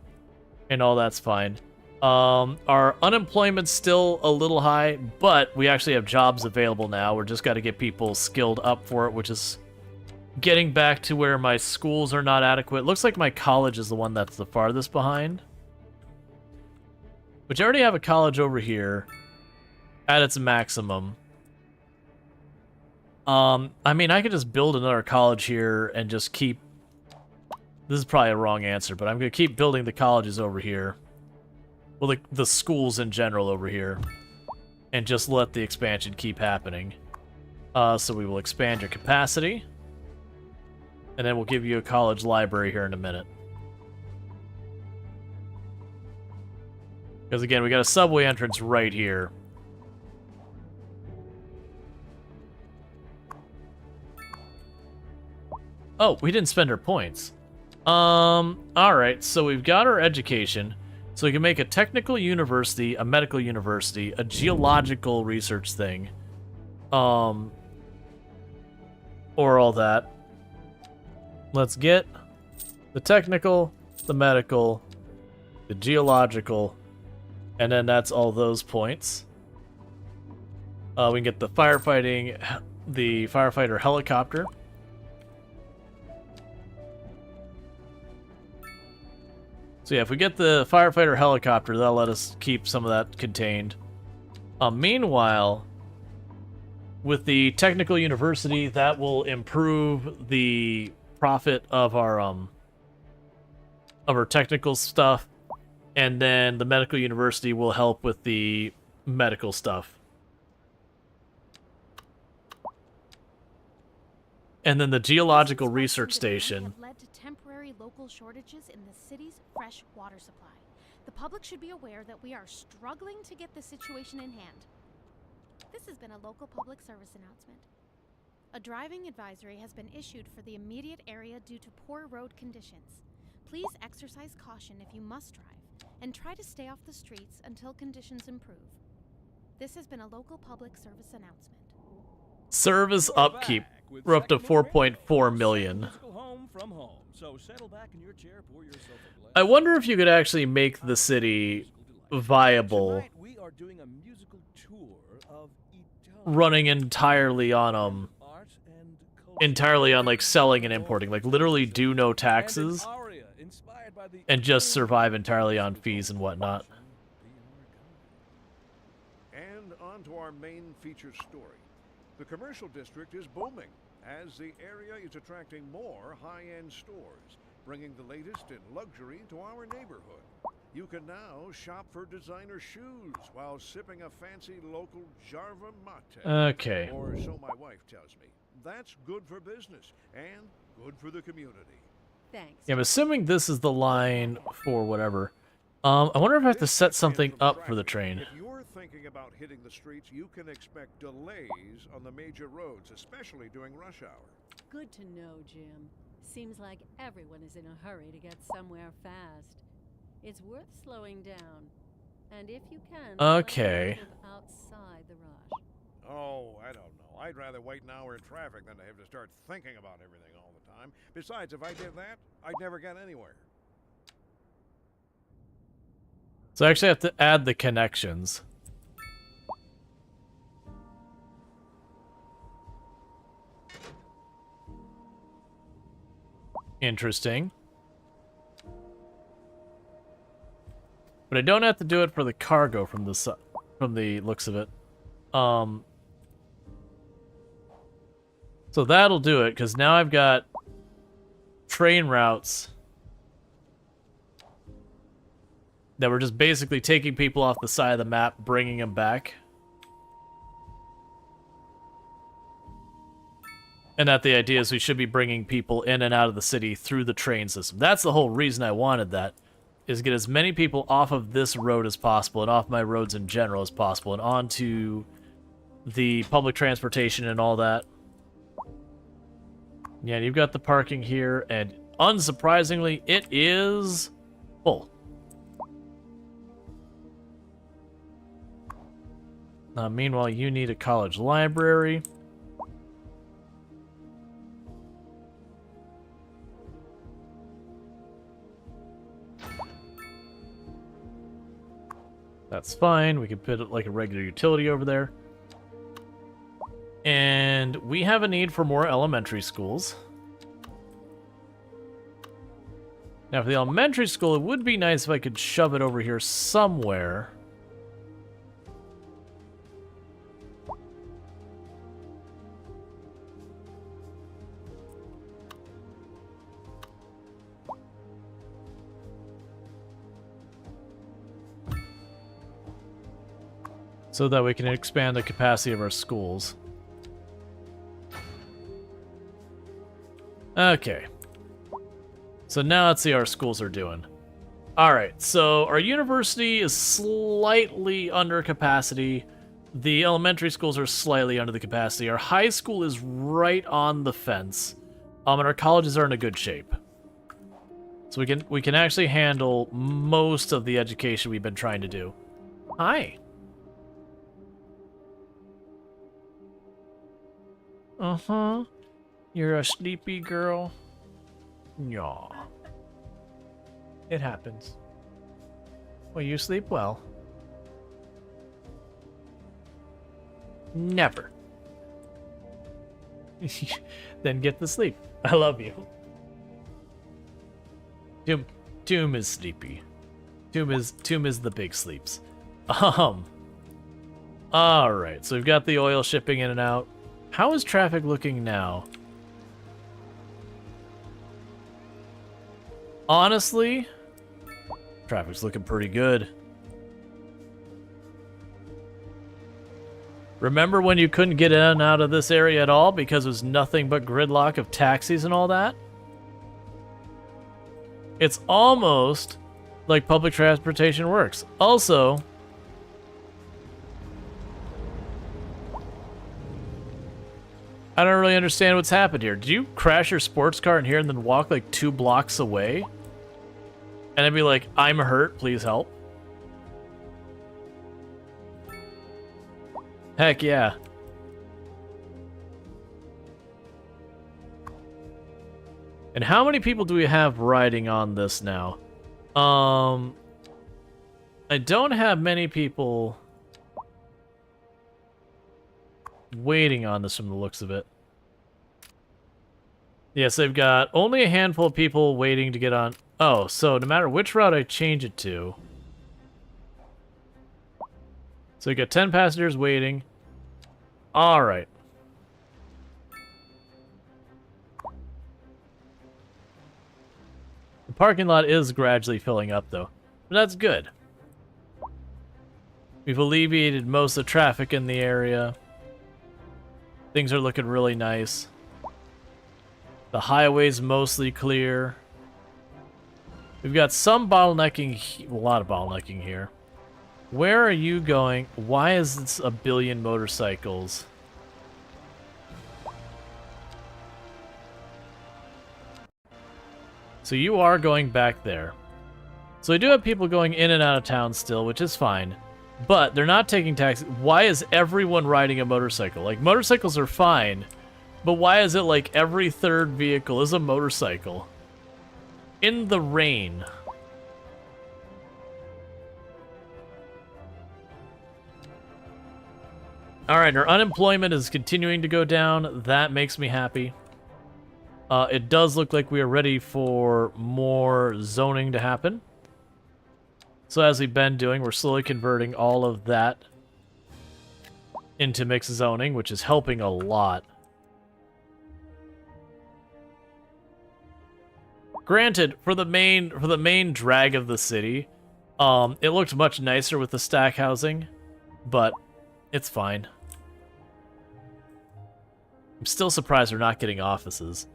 and all that's fine. Our unemployment's still a little high, but we actually have jobs available now. We're just got to get people skilled up for it, which is getting back to where my schools are not adequate. Looks like my college is the one that's the farthest behind. But you already have a college over here at its maximum. I mean, I could just build another college here and just keep... This is probably a wrong answer, but I'm going to keep building the colleges over here. Well, the schools in general over here. And just let the expansion keep happening. So we will expand your capacity. And then we'll give you a college library here in a minute. Because again, we got a subway entrance right here. Oh, we didn't spend our points. Alright, so we've got our education. So we can make a technical university, a medical university, a geological research thing. Or all that. Let's get the technical, the medical, the geological, and then that's all those points. We can get the firefighting, the firefighter helicopter. So yeah, if we get the firefighter helicopter, that'll let us keep some of that contained. Meanwhile, with the technical university, that will improve the profit of our technical stuff, and then the medical university will help with the medical stuff. And then the geological research station have led to temporary local shortages in the city's fresh water supply. The public should be aware that we are struggling to get the situation in hand. This has been a local public service announcement. A driving advisory has been issued for the immediate area due to poor road conditions. Please exercise caution if you must drive, and try to stay off the streets until conditions improve. This has been a local public service announcement. service upkeep. We're up to 4.4 million. I wonder if you could actually make the city viable running entirely on like selling and importing, like literally do no taxes and just survive entirely on fees and whatnot. And on to our main featured story. The commercial district is booming as the area is attracting more high-end stores, bringing the latest in luxury to our neighborhood. You can now shop for designer shoes while sipping a fancy local Jarva mate. Okay. Or so my wife tells me. That's good for business and good for the community. Thanks. Yeah, I'm assuming this is the line for whatever. I wonder if I have to set something up for the train. If you're thinking about hitting the streets, you can expect delays on the major roads, especially during rush hour. Good to know, Jim. Seems like everyone is in a hurry to get somewhere fast. It's worth slowing down. And if you can, Okay. outside the rush. Oh, I don't know. I'd rather wait an hour in traffic than to have to start thinking about everything all the time. Besides, if I did that, I'd never get anywhere. So I actually have to add the connections. Interesting. But I don't have to do it for the cargo from the looks of it. So that'll do it, because now I've got train routes that we're just basically taking people off the side of the map, bringing them back. And that the idea is we should be bringing people in and out of the city through the train system. That's the whole reason I wanted that, is get as many people off of this road as possible, and off my roads in general as possible, and onto the public transportation and all that. Yeah, you've got the parking here, and unsurprisingly, it is full. Meanwhile, you need a college library. That's fine. We can put it like a regular utility over there. And we have a need for more elementary schools. Now, for the elementary school, it would be nice if I could shove it over here somewhere. So that we can expand the capacity of our schools. Okay. So now let's see how our schools are doing. Alright, so our university is slightly under capacity. The elementary schools are slightly under the capacity. Our high school is right on the fence. And our colleges are in a good shape. So we can actually handle most of the education we've been trying to do. Hi. Uh-huh. You're a sleepy girl? Yaw. It happens. Well, you sleep well. Never. Then get to sleep. I love you. Tomb is sleepy. Tomb is the big sleeps. Alright, so we've got the oil shipping in and out. How is traffic looking now? Honestly, traffic's looking pretty good. Remember when you couldn't get in and out of this area at all because it was nothing but gridlock of taxis and all that? It's almost like public transportation works. Also, I don't really understand what's happened here. Did you crash your sports car in here and then walk like 2 blocks away? And then be like, I'm hurt, please help? Heck yeah. And how many people do we have riding on this now? I don't have many people waiting on this from the looks of it. Yes, they've got only a handful of people waiting to get on. Oh, so no matter which route I change it to. So you got 10 passengers waiting. Alright. The parking lot is gradually filling up though. But that's good. We've alleviated most of the traffic in the area. Things are looking really nice. The highway's mostly clear. We've got some bottlenecking, a lot of bottlenecking here. Where are you going? Why is this 1 billion motorcycles? So you are going back there. So we do have people going in and out of town still, which is fine. But they're not taking taxis. Why is everyone riding a motorcycle? Like, motorcycles are fine, but why is it like every 3rd vehicle is a motorcycle? In the rain. Alright, our unemployment is continuing to go down. That makes me happy. It does look like we are ready for more zoning to happen. So as we've been doing, we're slowly converting all of that into mixed zoning, which is helping a lot. Granted, for the main drag of the city, it looked much nicer with the stack housing, but it's fine. I'm still surprised we're not getting offices.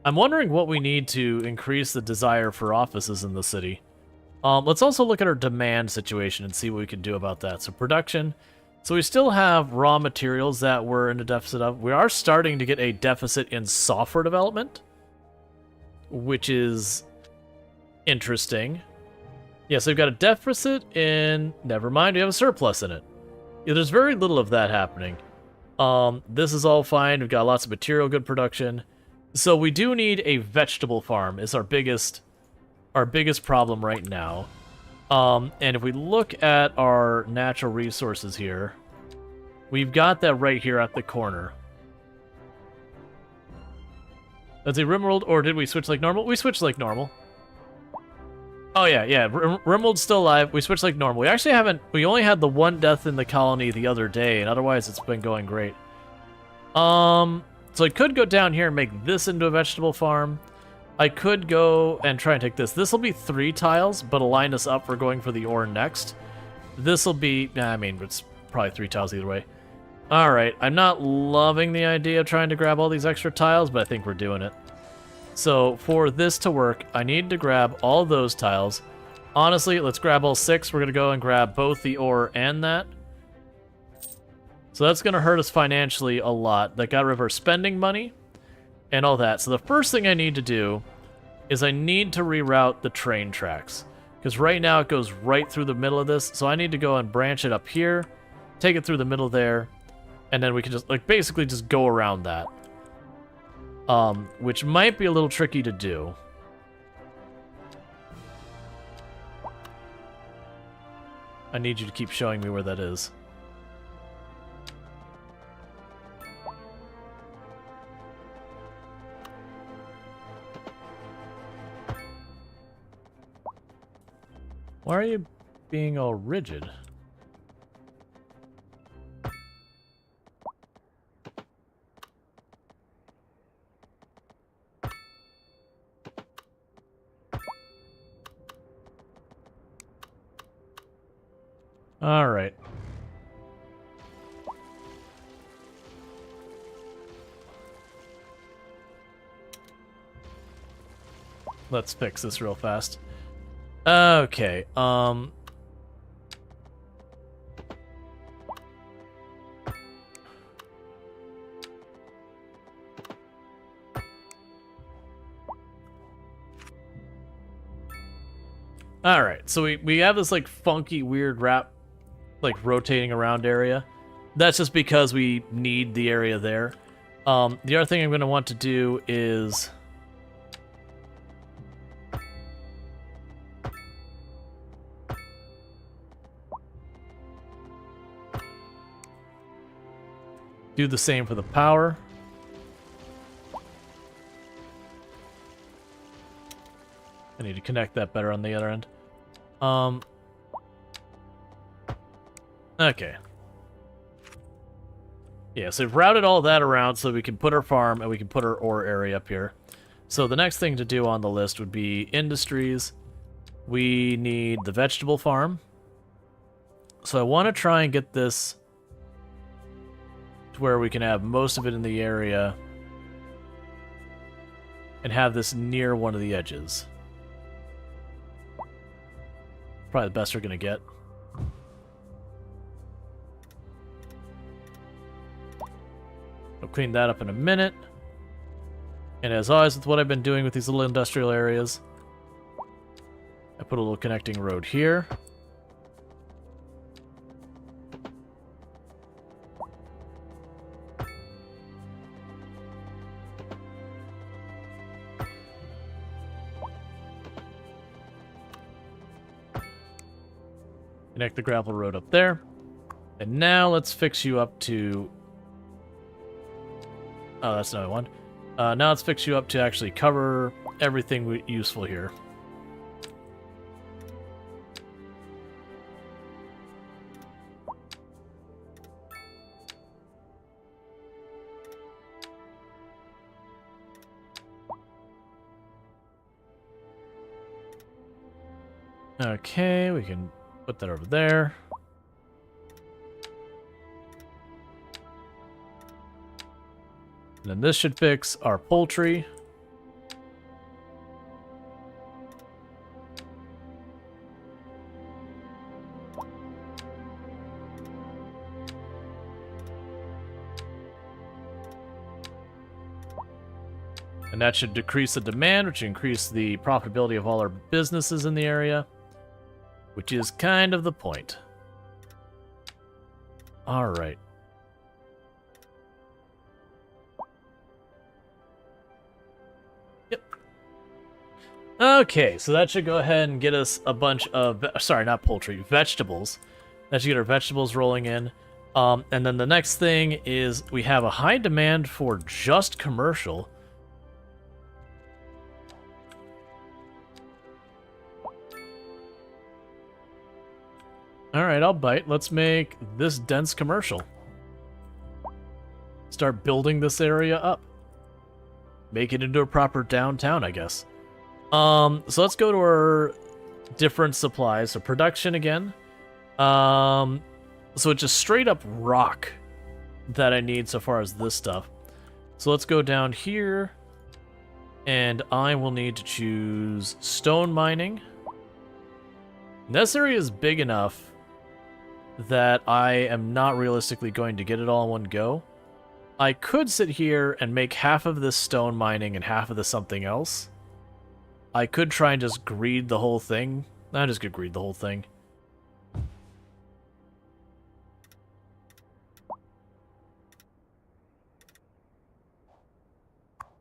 I'm wondering what we need to increase the desire for offices in the city. Let's also look at our demand situation and see what we can do about that. So production. So we still have raw materials that we're in a deficit of. We are starting to get a deficit in software development, which is interesting. Yeah, so we've got a deficit in... Never mind, we have a surplus in it. Yeah, there's very little of that happening. This is all fine. We've got lots of material good production. So we do need a vegetable farm. It's our biggest problem right now. And if we look at our natural resources here, we've got that right here at the corner. That's a Rimworld, or did we switch like normal? We switched like normal. Oh yeah. Rimworld's still alive. We switched like normal. We actually haven't... We only had the one death in the colony the other day, and otherwise it's been going great. So I could go down here and make this into a vegetable farm. I could go and try and take this. This will be 3 tiles, but align us up for going for the ore next. This will be... I mean, it's probably 3 tiles either way. Alright, I'm not loving the idea of trying to grab all these extra tiles, but I think we're doing it. So, for this to work, I need to grab all those tiles. Honestly, let's grab all 6. We're going to go and grab both the ore and that. So that's going to hurt us financially a lot. That got rid of our spending money and all that. So the first thing I need to do is I need to reroute the train tracks. Because right now it goes right through the middle of this. So I need to go and branch it up here, take it through the middle there, and then we can just, like, basically just go around that. Which might be a little tricky to do. I need you to keep showing me where that is. Why are you being all rigid? All right. Let's fix this real fast. Okay, Alright, so we have this, like, funky, weird wrap, like, rotating around area. That's just because we need the area there. The other thing I'm going to want to do is... do the same for the power. I need to connect that better on the other end. Okay. Yeah, so we've routed all that around so we can put our farm and we can put our ore area up here. So the next thing to do on the list would be industries. We need the vegetable farm. So I want to try and get this to where we can have most of it in the area and have this near one of the edges. Probably the best we're going to get. I'll clean that up in a minute. And as always with what I've been doing with these little industrial areas, I put a little connecting road here. Connect the gravel road up there. And now let's fix you up to... Oh, that's another one. Now let's fix you up to actually cover everything useful here. Okay, we can put that over there. And then this should fix our poultry. And that should decrease the demand, which increase the profitability of all our businesses in the area, which is kind of the point. All right. Yep. Okay, so that should go ahead and get us a bunch of, sorry, not poultry, vegetables. That should get our vegetables rolling in. And then the next thing is we have a high demand for just commercial. Alright, I'll bite. Let's make this dense commercial. Start building this area up. Make it into a proper downtown, I guess. So let's go to our different supplies. So production again. So it's just straight up rock that I need so far as this stuff. So let's go down here. And I will need to choose stone mining. This area is big enough that I am not realistically going to get it all in one go. I could sit here and make half of this stone mining and half of this something else. I could try and just greed the whole thing. I'm just gonna greed the whole thing.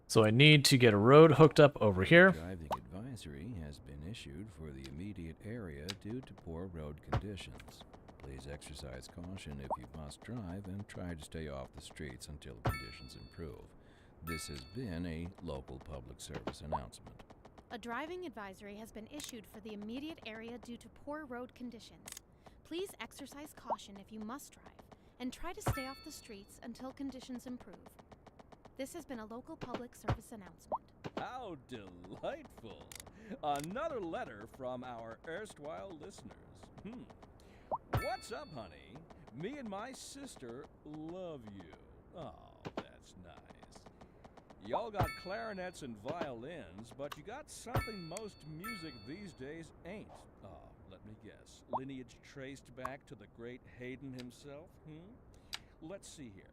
So I need to get a road hooked up over here. Driving advisory has been issued for the immediate area due to poor road conditions. Please exercise caution if you must drive and try to stay off the streets until conditions improve. This has been a local public service announcement. A driving advisory has been issued for the immediate area due to poor road conditions. Please exercise caution if you must drive, and try to stay off the streets until conditions improve. This has been a local public service announcement. How delightful! Another letter from our erstwhile listeners. What's up, honey? Me and my sister love you. Oh, that's nice. Y'all got clarinets and violins, but you got something most music these days ain't. Oh, let me guess. Lineage traced back to the great Haydn himself? Let's see here.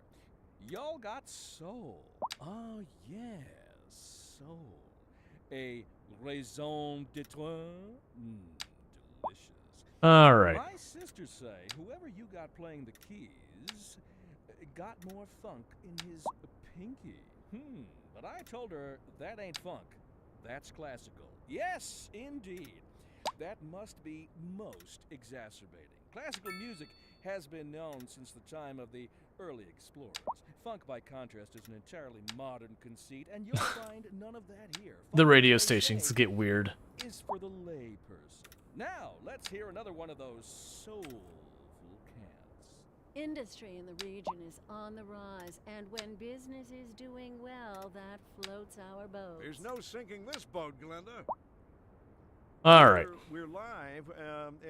Y'all got soul. Oh, yes, soul. A raison d'etre? Delicious. All right. My sisters say whoever you got playing the keys got more funk in his pinky. But I told her that ain't funk. That's classical. Yes, indeed. That must be most exacerbating. Classical music has been known since the time of the early explorers. Funk, by contrast, is an entirely modern conceit, and you'll find none of that here. The radio stations get weird. Is for the lay person. Now, let's hear another one of those soulful cants. Industry in the region is on the rise, and when business is doing well, that floats our boat. There's no sinking this boat, Glenda. All right. We're live,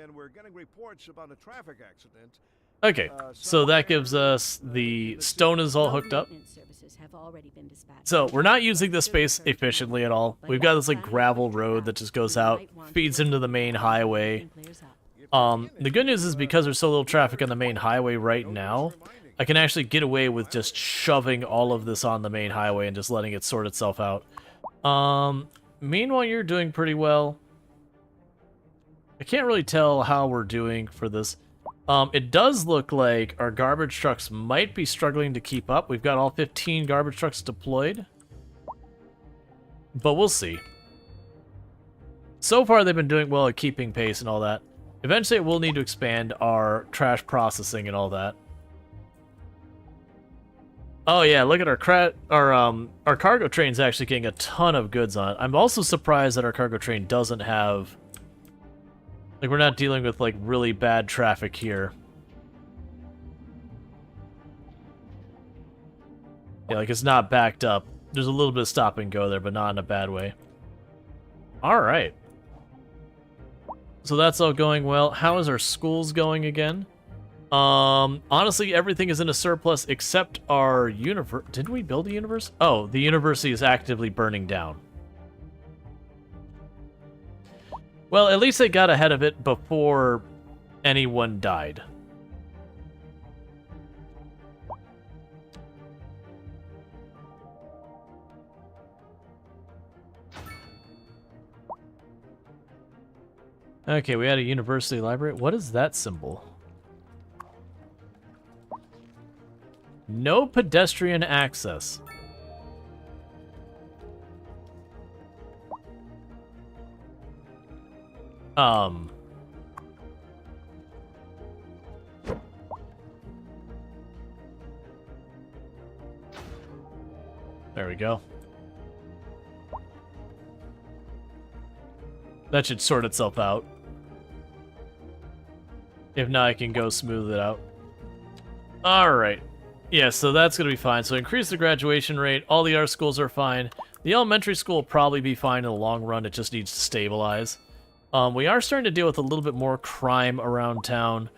and we're getting reports about a traffic accident. Okay, so that gives us the stone is all hooked up. Services have already been dispatched. So we're not using this space efficiently at all. We've got this like gravel road that just goes out, feeds into the main highway. The good news is because there's so little traffic on the main highway right now, I can actually get away with just shoving all of this on the main highway and just letting it sort itself out. Meanwhile, you're doing pretty well. I can't really tell how we're doing for this. It does look like our garbage trucks might be struggling to keep up. We've got all 15 garbage trucks deployed. But we'll see. So far, they've been doing well at keeping pace and all that. Eventually, we'll need to expand our trash processing and all that. Oh yeah, look at our cargo train's actually getting a ton of goods on it. I'm also surprised that our cargo train doesn't have... Like, we're not dealing with, like, really bad traffic here. Yeah, like, it's not backed up. There's a little bit of stop and go there, but not in a bad way. Alright. So that's all going well. How is our schools going again? Honestly, everything is in a surplus except our universe. Did we build a universe? Oh, the university is actively burning down. Well, at least they got ahead of it before anyone died. Okay, we had a university library. What is that symbol? No pedestrian access. There we go. That should sort itself out. If not, I can go smooth it out. Alright. Yeah, so that's going to be fine. So increase the graduation rate. All the art schools are fine. The elementary school will probably be fine in the long run. It just needs to stabilize. We are starting to deal with a little bit more crime around town,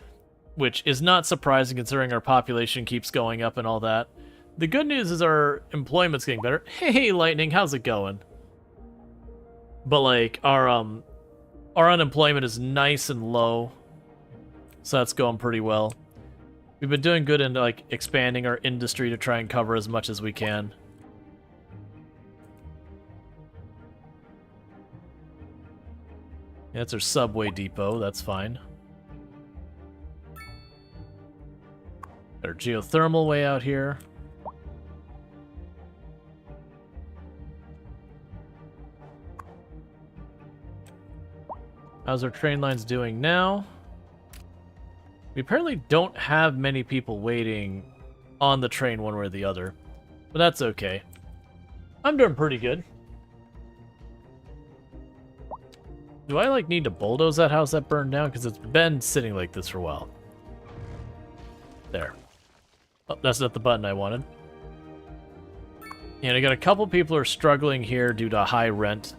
which is not surprising considering our population keeps going up and all that. The good news is our employment's getting better. Hey, Lightning, how's it going? But, like, our unemployment is nice and low. So that's going pretty well. We've been doing good in, like, expanding our industry to try and cover as much as we can. Yeah, that's our subway depot, that's fine. Got our geothermal way out here. How's our train lines doing now? We apparently don't have many people waiting on the train one way or the other, but that's okay. I'm doing pretty good. Do I, like, need to bulldoze that house that burned down? Because it's been sitting like this for a while. There. Oh, that's not the button I wanted. And I got a couple people who are struggling here due to high rent.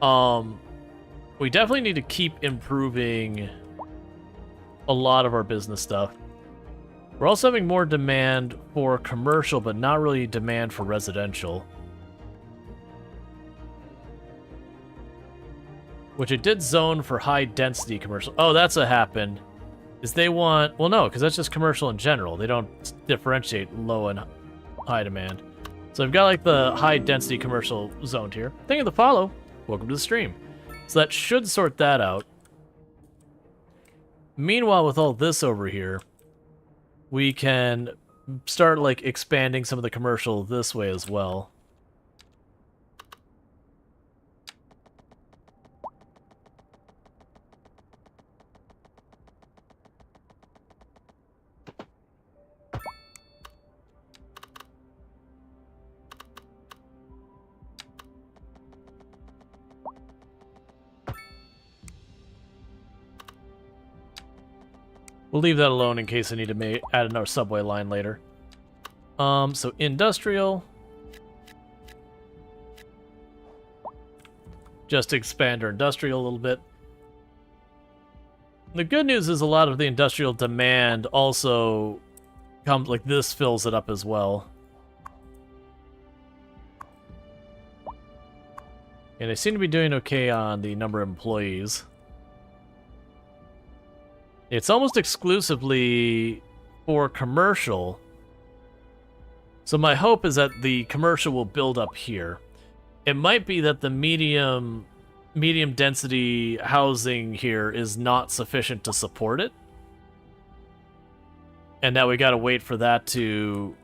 We definitely need to keep improving a lot of our business stuff. We're also having more demand for commercial, but not really demand for residential. Which it did zone for high density commercial. Oh, that's what happened. Is they want... Well, no, because that's just commercial in general. They don't differentiate low and high demand. So I've got, like, the high density commercial zoned here. Thank you for the follow. Welcome to the stream. So that should sort that out. Meanwhile, with all this over here, we can start, like, expanding some of the commercial this way as well. We'll leave that alone in case I need to add another subway line later. So industrial. Just to expand our industrial a little bit. The good news is a lot of the industrial demand also comes, like, this fills it up as well. And they seem to be doing okay on the number of employees. It's almost exclusively for commercial. So my hope is that the commercial will build up here. It might be that the medium density housing here is not sufficient to support it. And now we gotta wait for that to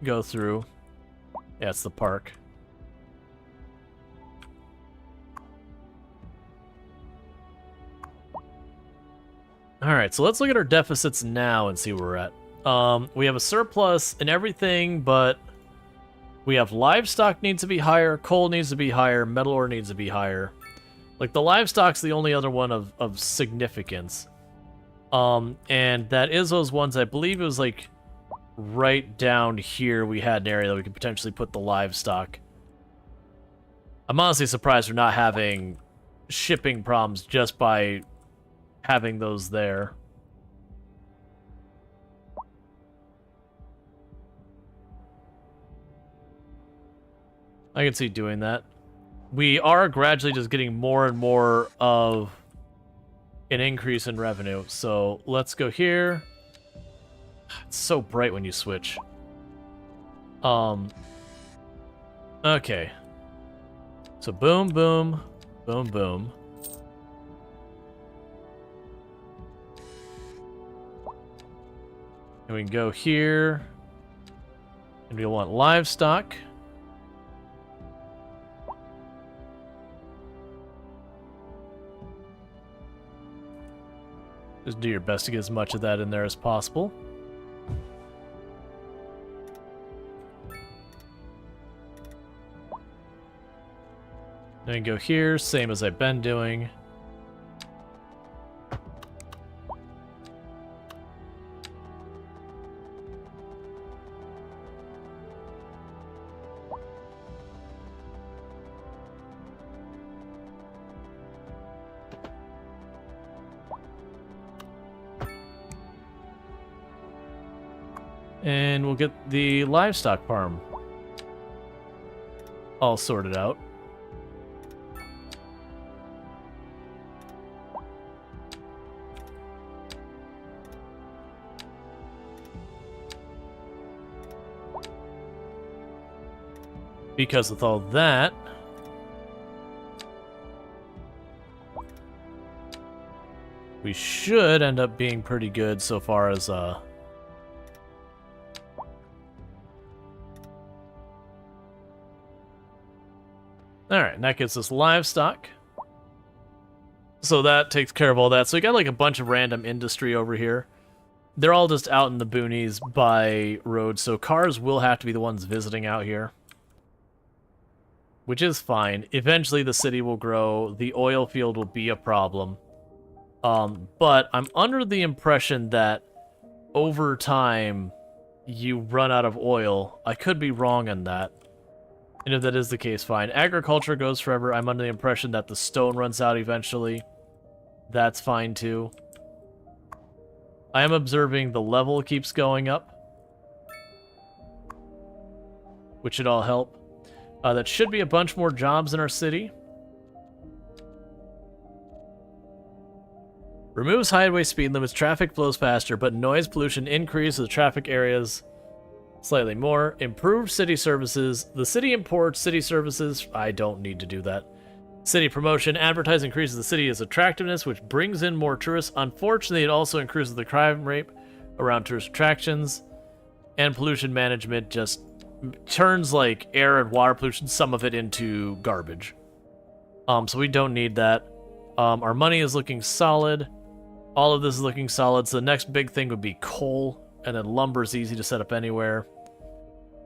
go through. Yeah, it's the park. Alright, so let's look at our deficits now and see where we're at. We have a surplus in everything, but we have livestock needs to be higher, coal needs to be higher, metal ore needs to be higher. Like, the livestock's the only other one of significance. And that is those ones, I believe it was, like, right down here we had an area that we could potentially put the livestock. I'm honestly surprised we're not having shipping problems just by having those there. I can see doing that. We are gradually just getting more and more of an increase in revenue. So let's go here. It's so bright when you switch. Okay. So boom, boom, boom, boom. And we can go here. And we'll want livestock. Just do your best to get as much of that in there as possible. Then go here, same as I've been doing. And we'll get the livestock farm all sorted out. Because with all that, we should end up being pretty good so far as Alright, and that gets us livestock. So that takes care of all that. So we got like a bunch of random industry over here. They're all just out in the boonies by road, so cars will have to be the ones visiting out here. Which is fine. Eventually the city will grow. The oil field will be a problem. But I'm under the impression that over time you run out of oil. I could be wrong on that. And if that is the case, fine. Agriculture goes forever. I'm under the impression that the stone runs out eventually. That's fine too. I am observing the level keeps going up, which should all help. That should be a bunch more jobs in our city. Removes highway speed limits, traffic flows faster, but noise pollution increases the traffic areas slightly more. Improved city services. The city imports city services. I don't need to do that. City promotion. Advertising increases the city's attractiveness, which brings in more tourists. Unfortunately, it also increases the crime rate around tourist attractions. And pollution management just turns like air and water pollution, some of it into garbage. So we don't need that. Our money is looking solid. All of this is looking solid. So the next big thing would be coal, and then lumber is easy to set up anywhere.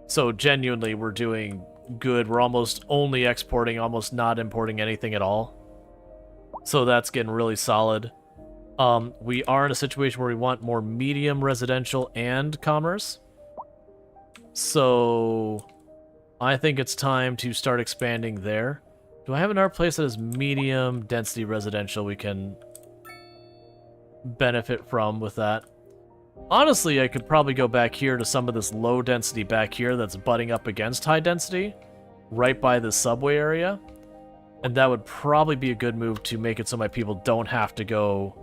So genuinely, we're doing good. We're almost only exporting, almost not importing anything at all. So that's getting really solid. We are in a situation where we want more medium residential and commerce. So I think it's time to start expanding there. Do I have another place that is medium density residential we can benefit from with that? Honestly, I could probably go back here to some of this low density back here that's butting up against high density, right by the subway area. And that would probably be a good move to make it so my people don't have to go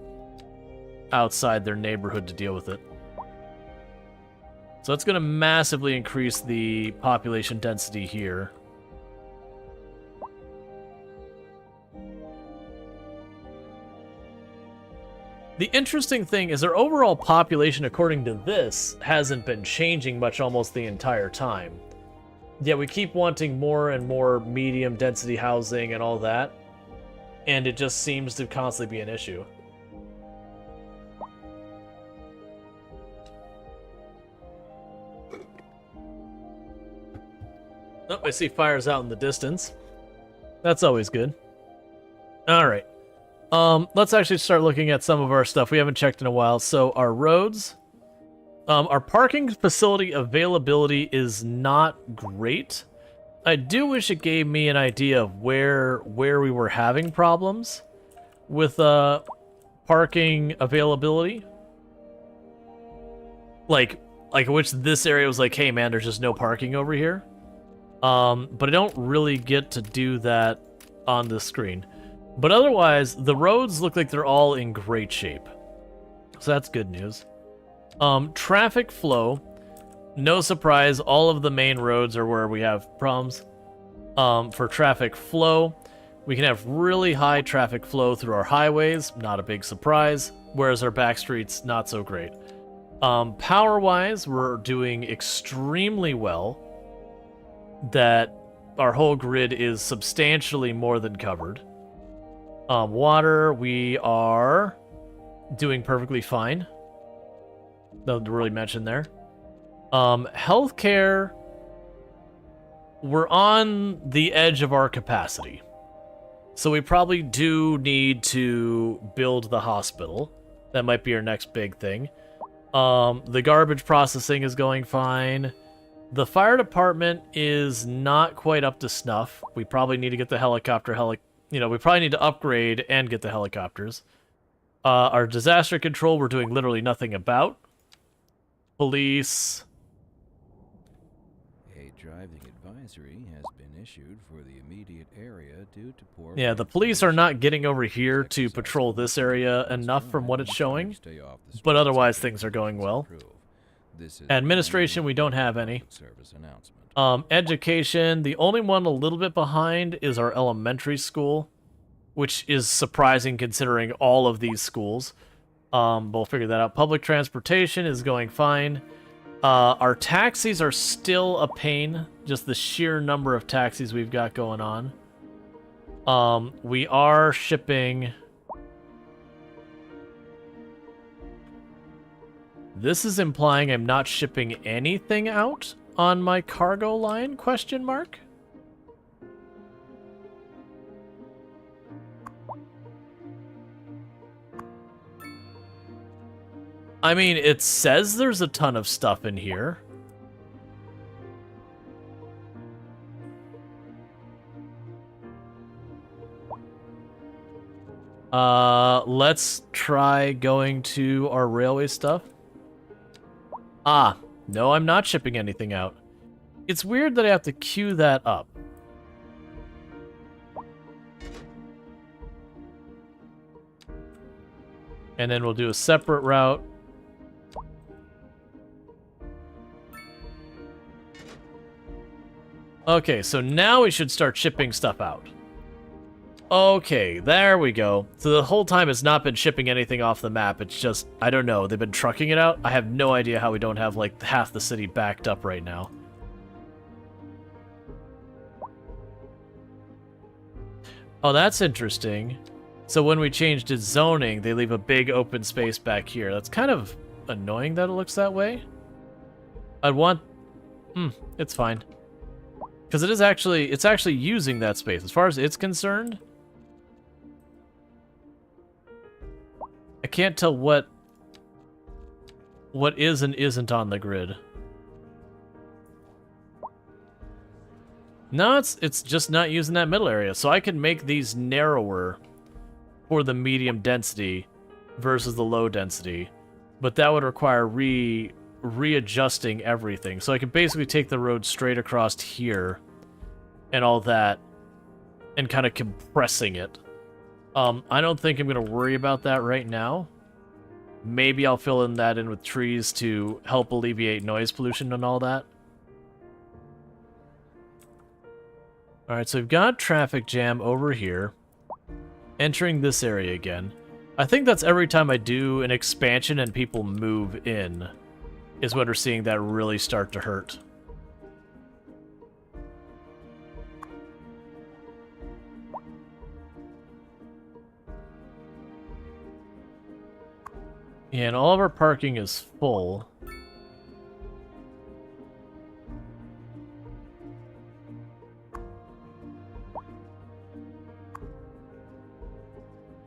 outside their neighborhood to deal with it. So it's going to massively increase the population density here. The interesting thing is their overall population, according to this, hasn't been changing much almost the entire time. Yet we keep wanting more and more medium density housing and all that, and it just seems to constantly be an issue. Oh, I see fires out in the distance. That's always good. Alright. Let's actually start looking at some of our stuff we haven't checked in a while. So our roads. Our parking facility availability is not great. I do wish it gave me an idea of where we were having problems with parking availability. Like which this area was like, hey man, there's just no parking over here. But I don't really get to do that on the screen. But otherwise, the roads look like they're all in great shape. So that's good news. Traffic flow. No surprise, all of the main roads are where we have problems. For traffic flow, we can have really high traffic flow through our highways, not a big surprise, whereas our back streets, not so great. Power-wise, we're doing extremely well. That our whole grid is substantially more than covered. Water, we are doing perfectly fine. Nothing to really mention there. Healthcare, we're on the edge of our capacity. So we probably do need to build the hospital. That might be our next big thing. The garbage processing is going fine. The fire department is not quite up to snuff. We probably need to get the helicopter we probably need to upgrade and get the helicopters. Our disaster control we're doing literally nothing about. Police. A driving advisory has been issued for the immediate area due to poor... Yeah, the police are not getting over here to patrol this area enough from what it's showing, but otherwise things are going well. Administration, we don't have any. Education, the only one a little bit behind is our elementary school, which is surprising considering all of these schools. We'll figure that out. Public transportation is going fine. Our taxis are still a pain, just the sheer number of taxis we've got going on. We are shipping... This is implying I'm not shipping anything out on my cargo line, question mark? I mean, it says there's a ton of stuff in here. Let's try going to our railway stuff. Ah, no, I'm not shipping anything out. It's weird that I have to queue that up. And then we'll do a separate route. Okay, so now we should start shipping stuff out. Okay, there we go. So the whole time it's not been shipping anything off the map. It's just, I don't know, they've been trucking it out. I have no idea how we don't have, like, half the city backed up right now. Oh, that's interesting. So when we changed its zoning, they leave a big open space back here. That's kind of annoying that it looks that way. I'd want... it's fine. Because it's actually using that space. As far as it's concerned, I can't tell what is and isn't on the grid. No, it's just not using that middle area. So I can make these narrower for the medium density versus the low density. But that would require readjusting everything. So I could basically take the road straight across here and all that and kind of compressing it. I don't think I'm going to worry about that right now. Maybe I'll fill that in with trees to help alleviate noise pollution and all that. Alright, so we've got traffic jam over here. Entering this area again. I think that's every time I do an expansion and people move in, is when we're seeing that really start to hurt. Yeah, and all of our parking is full.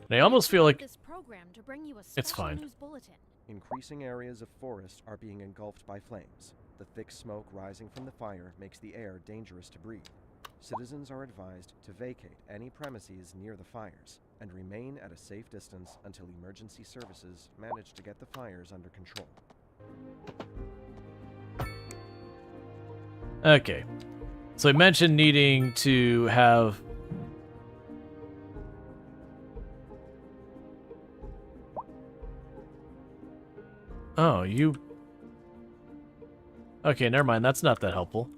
And I almost feel like This program to bring you a it's special fine. news bulletin. Increasing areas of forest are being engulfed by flames. The thick smoke rising from the fire makes the air dangerous to breathe. Citizens are advised to vacate any premises near the fires and remain at a safe distance until emergency services manage to get the fires under control. Okay. So I mentioned needing to have... Oh, you... Okay, never mind. That's not that helpful.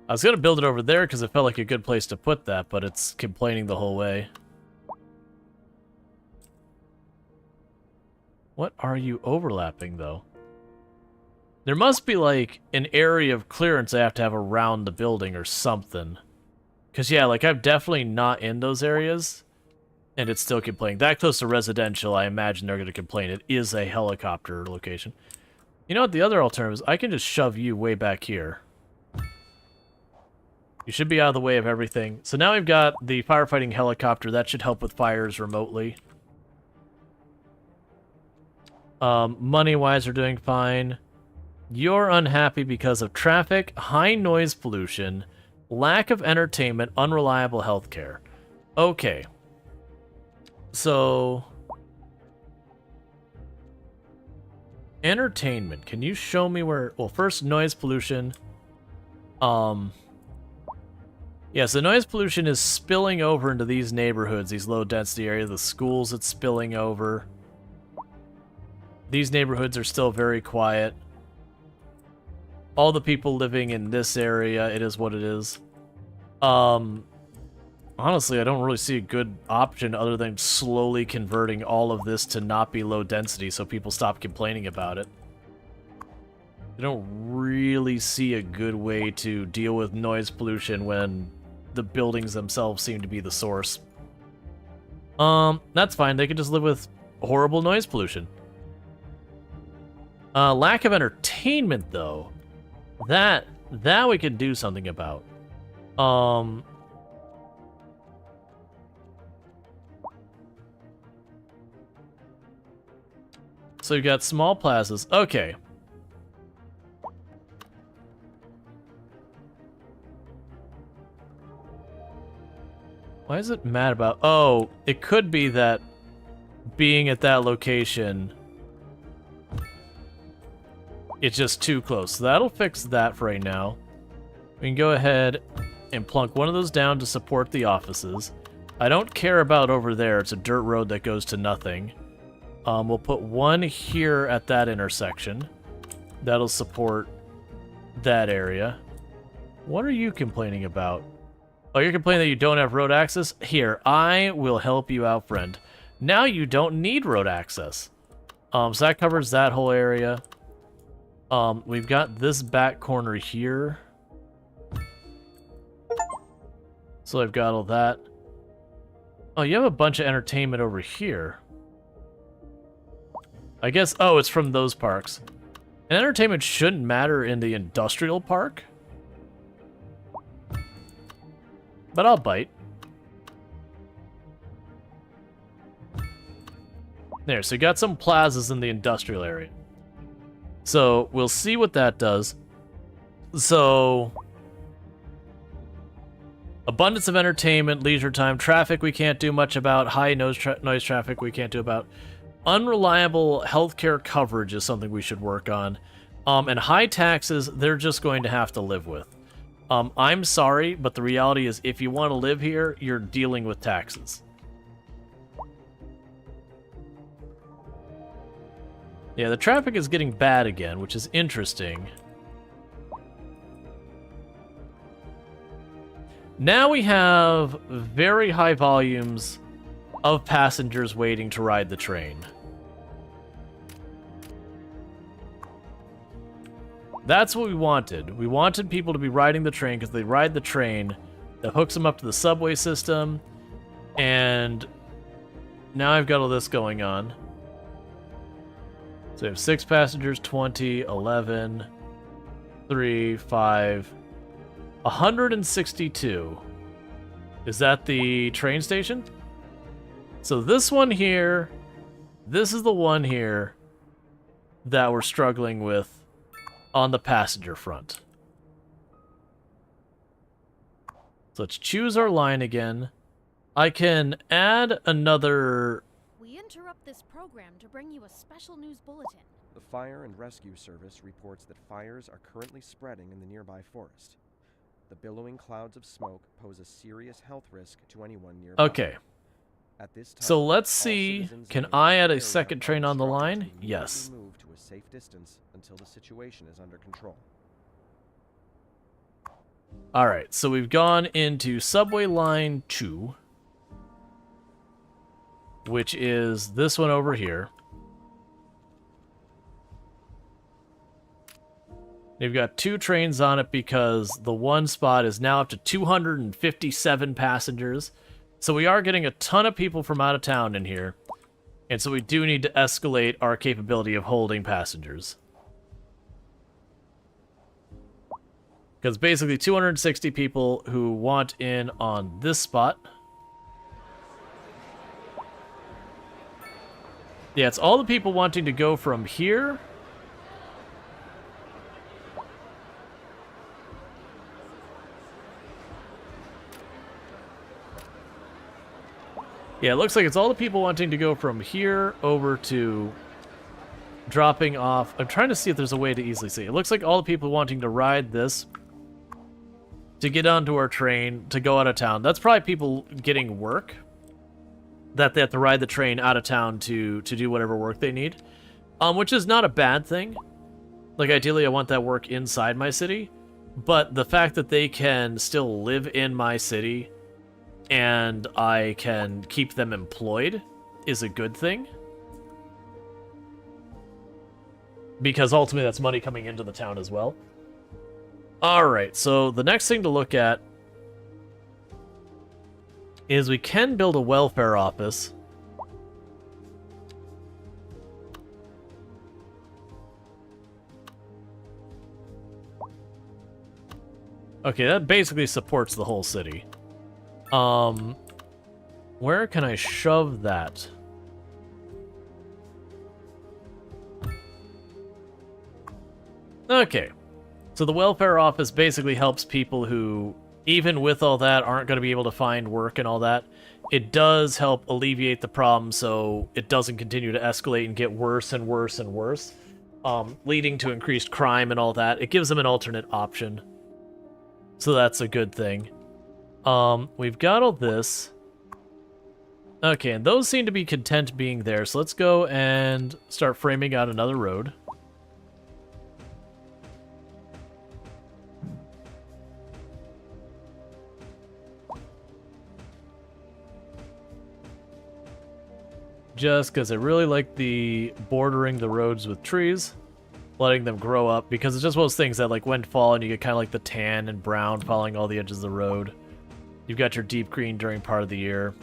I was going to build it over there because it felt like a good place to put that, but it's complaining the whole way. What are you overlapping, though? There must be, like, an area of clearance I have to have around the building or something. Because, yeah, like, I'm definitely not in those areas, and it's still complaining. That close to residential, I imagine they're going to complain. It is a helicopter location. You know what the other alternative is? I can just shove you way back here. You should be out of the way of everything. So now we've got the firefighting helicopter. That should help with fires remotely. Money-wise, we're doing fine. You're unhappy because of traffic, high noise pollution, lack of entertainment, unreliable healthcare. Okay. So... entertainment. Can you show me where... Well, first, noise pollution. Yeah, so noise pollution is spilling over into these neighborhoods, these low-density areas, the schools it's spilling over. These neighborhoods are still very quiet. All the people living in this area, it is what it is. Honestly, I don't really see a good option other than slowly converting all of this to not be low density so people stop complaining about it. I don't really see a good way to deal with noise pollution when the buildings themselves seem to be the source. That's fine. They could just live with horrible noise pollution. Lack of entertainment, though. That we could do something about. So you've got small plazas. Okay. Why is it mad about... Oh, it could be that being at that location... it's just too close. So that'll fix that for right now. We can go ahead and plunk one of those down to support the offices. I don't care about over there. It's a dirt road that goes to nothing. We'll put one here at that intersection. That'll support that area. What are you complaining about? Oh, you're complaining that you don't have road access? Here, I will help you out, friend. Now you don't need road access. So that covers that whole area. We've got this back corner here. So I've got all that. Oh, you have a bunch of entertainment over here. I guess, oh, it's from those parks. And entertainment shouldn't matter in the industrial park. But I'll bite. There, so you got some plazas in the industrial area. So, we'll see what that does. So... abundance of entertainment, leisure time, traffic we can't do much about, high noise traffic we can't do about. Unreliable healthcare coverage is something we should work on. And high taxes, they're just going to have to live with. I'm sorry, but the reality is if you want to live here, you're dealing with taxes. Yeah, the traffic is getting bad again, which is interesting. Now we have very high volumes of passengers waiting to ride the train. That's what we wanted. We wanted people to be riding the train because they ride the train that hooks them up to the subway system. And now I've got all this going on. So we have 6 passengers, 20, 11, 3, 5, 162. Is that the train station? So this one here, this is the one here that we're struggling with on the passenger front. So let's choose our line again. I can add another... We interrupt this program to bring you a special news bulletin. The Fire and Rescue Service reports that fires are currently spreading in the nearby forest. The billowing clouds of smoke pose a serious health risk to anyone nearby. Okay. At this time, So let's all see, citizens can in the I add a area second are train on the instructed line? to immediately Yes. move to a safe distance until the situation is under control. Alright, so we've gone into subway line 2, which is this one over here. They've got 2 trains on it because the one spot is now up to 257 passengers. So we are getting a ton of people from out of town in here. And so we do need to escalate our capability of holding passengers. Because basically 260 people who want in on this spot. Yeah, it's all the people wanting to go from here. Yeah, it looks like it's all the people wanting to go from here over to dropping off. I'm trying to see if there's a way to easily see. It looks like all the people wanting to ride this to get onto our train to go out of town. That's probably people getting work that they have to ride the train out of town to do whatever work they need, which is not a bad thing. Like, ideally, I want that work inside my city, but the fact that they can still live in my city and I can keep them employed is a good thing. Because ultimately that's money coming into the town as well. Alright, so the next thing to look at is we can build a welfare office. Okay, that basically supports the whole city. Where can I shove that? Okay. So the welfare office basically helps people who, even with all that, aren't going to be able to find work and all that. It does help alleviate the problem so it doesn't continue to escalate and get worse and worse and worse, leading to increased crime and all that. It gives them an alternate option. So that's a good thing. We've got all this. Okay, and those seem to be content being there, so let's go and start framing out another road. Just because I really like the bordering the roads with trees, letting them grow up, because it's just one of those things that, like, when fall and you get kind of like the tan and brown following all the edges of the road. You've got your deep green during part of the year.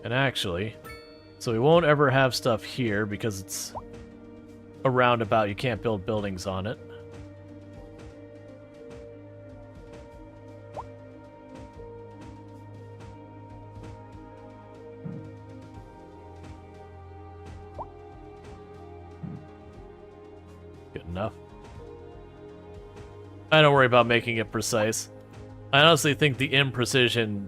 And actually, so we won't ever have stuff here because it's a roundabout. You can't build buildings on it. Good enough. I don't worry about making it precise. I honestly think the imprecision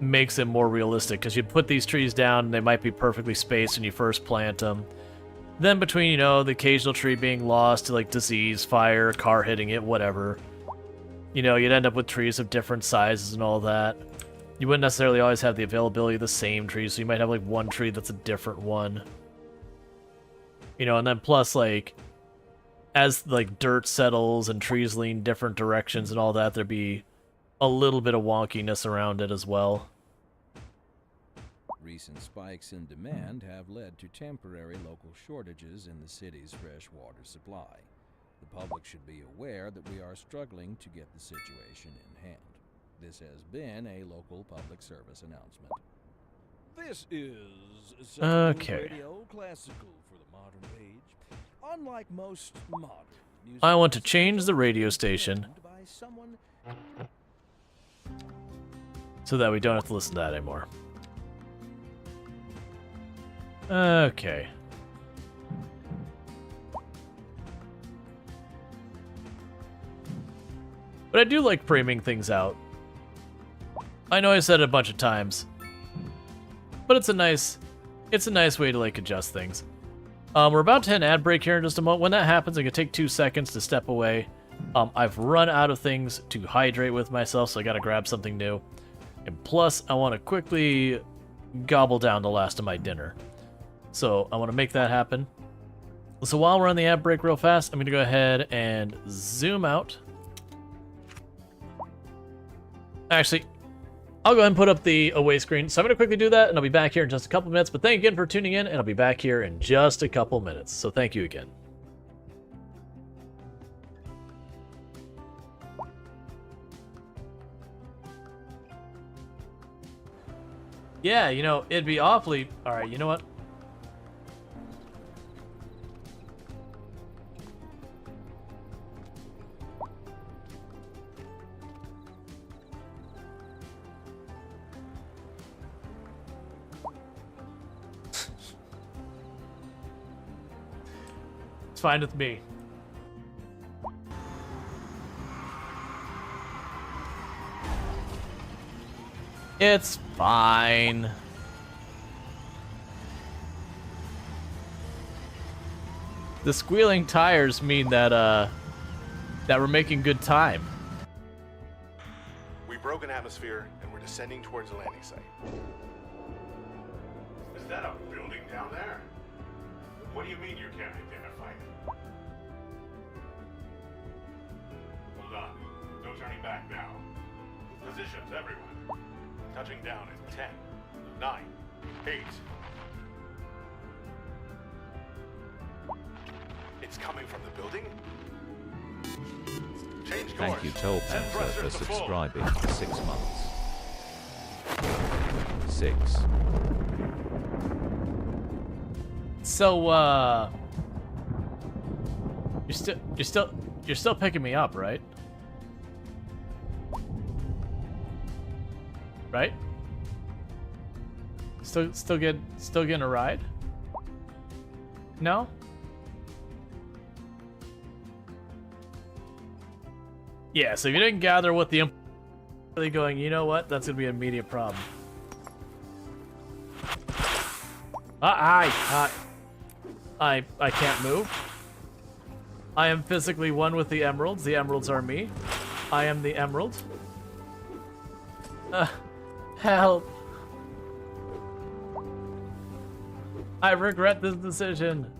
makes it more realistic, because you put these trees down and they might be perfectly spaced when you first plant them. Then between, you know, the occasional tree being lost to, like, disease, fire, car hitting it, whatever, you know, you'd end up with trees of different sizes and all that. You wouldn't necessarily always have the availability of the same tree, so you might have, like, one tree that's a different one. You know, and then plus, like, as, like, dirt settles and trees lean different directions and all that, there'd be a little bit of wonkiness around it as well. Recent spikes in demand have led to temporary local shortages in the city's fresh water supply. The public should be aware that we are struggling to get the situation in hand. This has been a local public service announcement. This is Okay. radio classical for the modern age. Unlike most modern music, I want to change the radio station by someone so that we don't have to listen to that anymore. Okay. But I do like framing things out. I know I said it a bunch of times, but it's a nice way to like adjust things. We're about to hit an ad break here in just a moment. When that happens, I can take 2 seconds to step away. I've run out of things to hydrate with myself, so I gotta grab something new. And plus, I want to quickly gobble down the last of my dinner. So I want to make that happen. So while we're on the ad break real fast, I'm gonna go ahead and zoom out. Actually, I'll go ahead and put up the away screen. So I'm going to quickly do that, and I'll be back here in just a couple minutes. But thank you again for tuning in, and I'll be back here in just a couple minutes. So thank you again. Yeah, you know, it'd be awfully... Alright, you know what? It's fine with me. It's fine. The squealing tires mean that that we're making good time. We broke an atmosphere and we're descending towards the landing site. Is that a building down there? What do you mean you can't identify it? Hold on. No turning back now. Positions, everyone. Touching down in 10, 9, 8. It's coming from the building? Change course. Thank you, Toll Send Panzer, thrusters for to full. subscribing for 6 months. 6. So, you're still picking me up, right? Right? Still getting a ride? No? Yeah, so if you didn't gather what the really going, you know what? That's gonna be an immediate problem. I can't move. I am physically one with the emeralds. The emeralds are me. I am the emerald. Help. I regret this decision.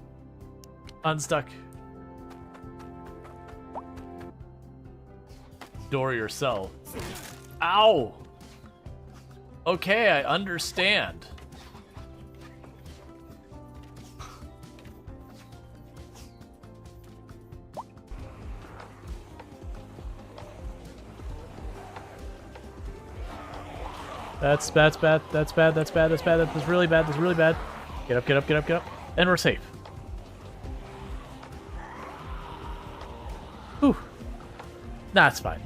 Unstuck. Door yourself. Ow! Okay, I understand. That's bad, that's bad, that's bad, that's bad, that's really bad, that's really bad. Get up, get up, get up, get up. And we're safe. Whew. Nah, it's fine.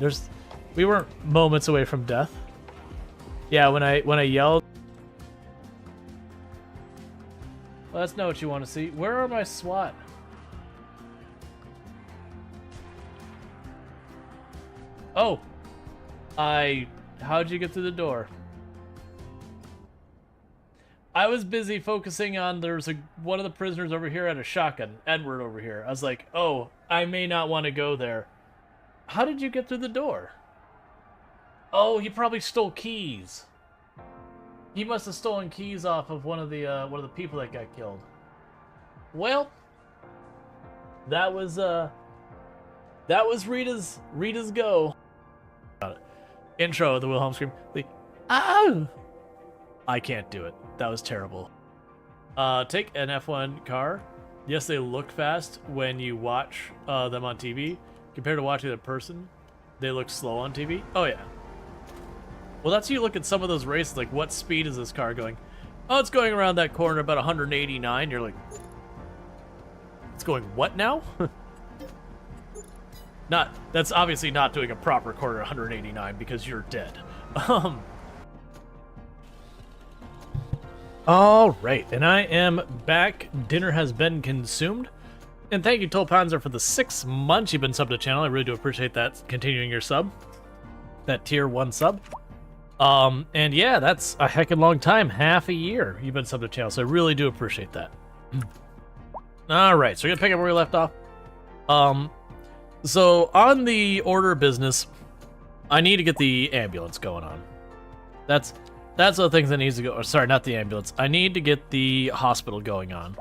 We weren't moments away from death. Yeah, when I yelled. Well, that's not what you want to see. Where are my SWAT? Oh. How'd you get through the door? I was busy focusing on there's one of the prisoners over here had a shotgun. Edward over here. I was like, oh, I may not want to go there. How did you get through the door? Oh, he probably stole keys. He must have stolen keys off of one of the people that got killed. Well, that was Rita's go. Got it. Intro of the Wilhelm scream. Oh! I can't do it. That was terrible. Take an F1 car. Yes, they look fast when you watch them on TV. Compared to watching a person, they look slow on TV. Oh, yeah. Well, that's how you look at some of those races. Like, what speed is this car going? Oh, it's going around that corner about 189. You're like, it's going what now? That's obviously not doing a proper corner 189 because you're dead. All right, and I am back. Dinner has been consumed. And thank you, Tolpanzer, for the 6 months you've been subbed to the channel. I really do appreciate that, continuing your sub. That tier 1 sub. And yeah, that's a heckin' long time. Half a year you've been subbed to the channel, so I really do appreciate that. Alright, so we're gonna pick up where we left off. So on the order of business, I need to get the ambulance going on. That's the things that needs to go. Or sorry, not the ambulance. I need to get the hospital going on.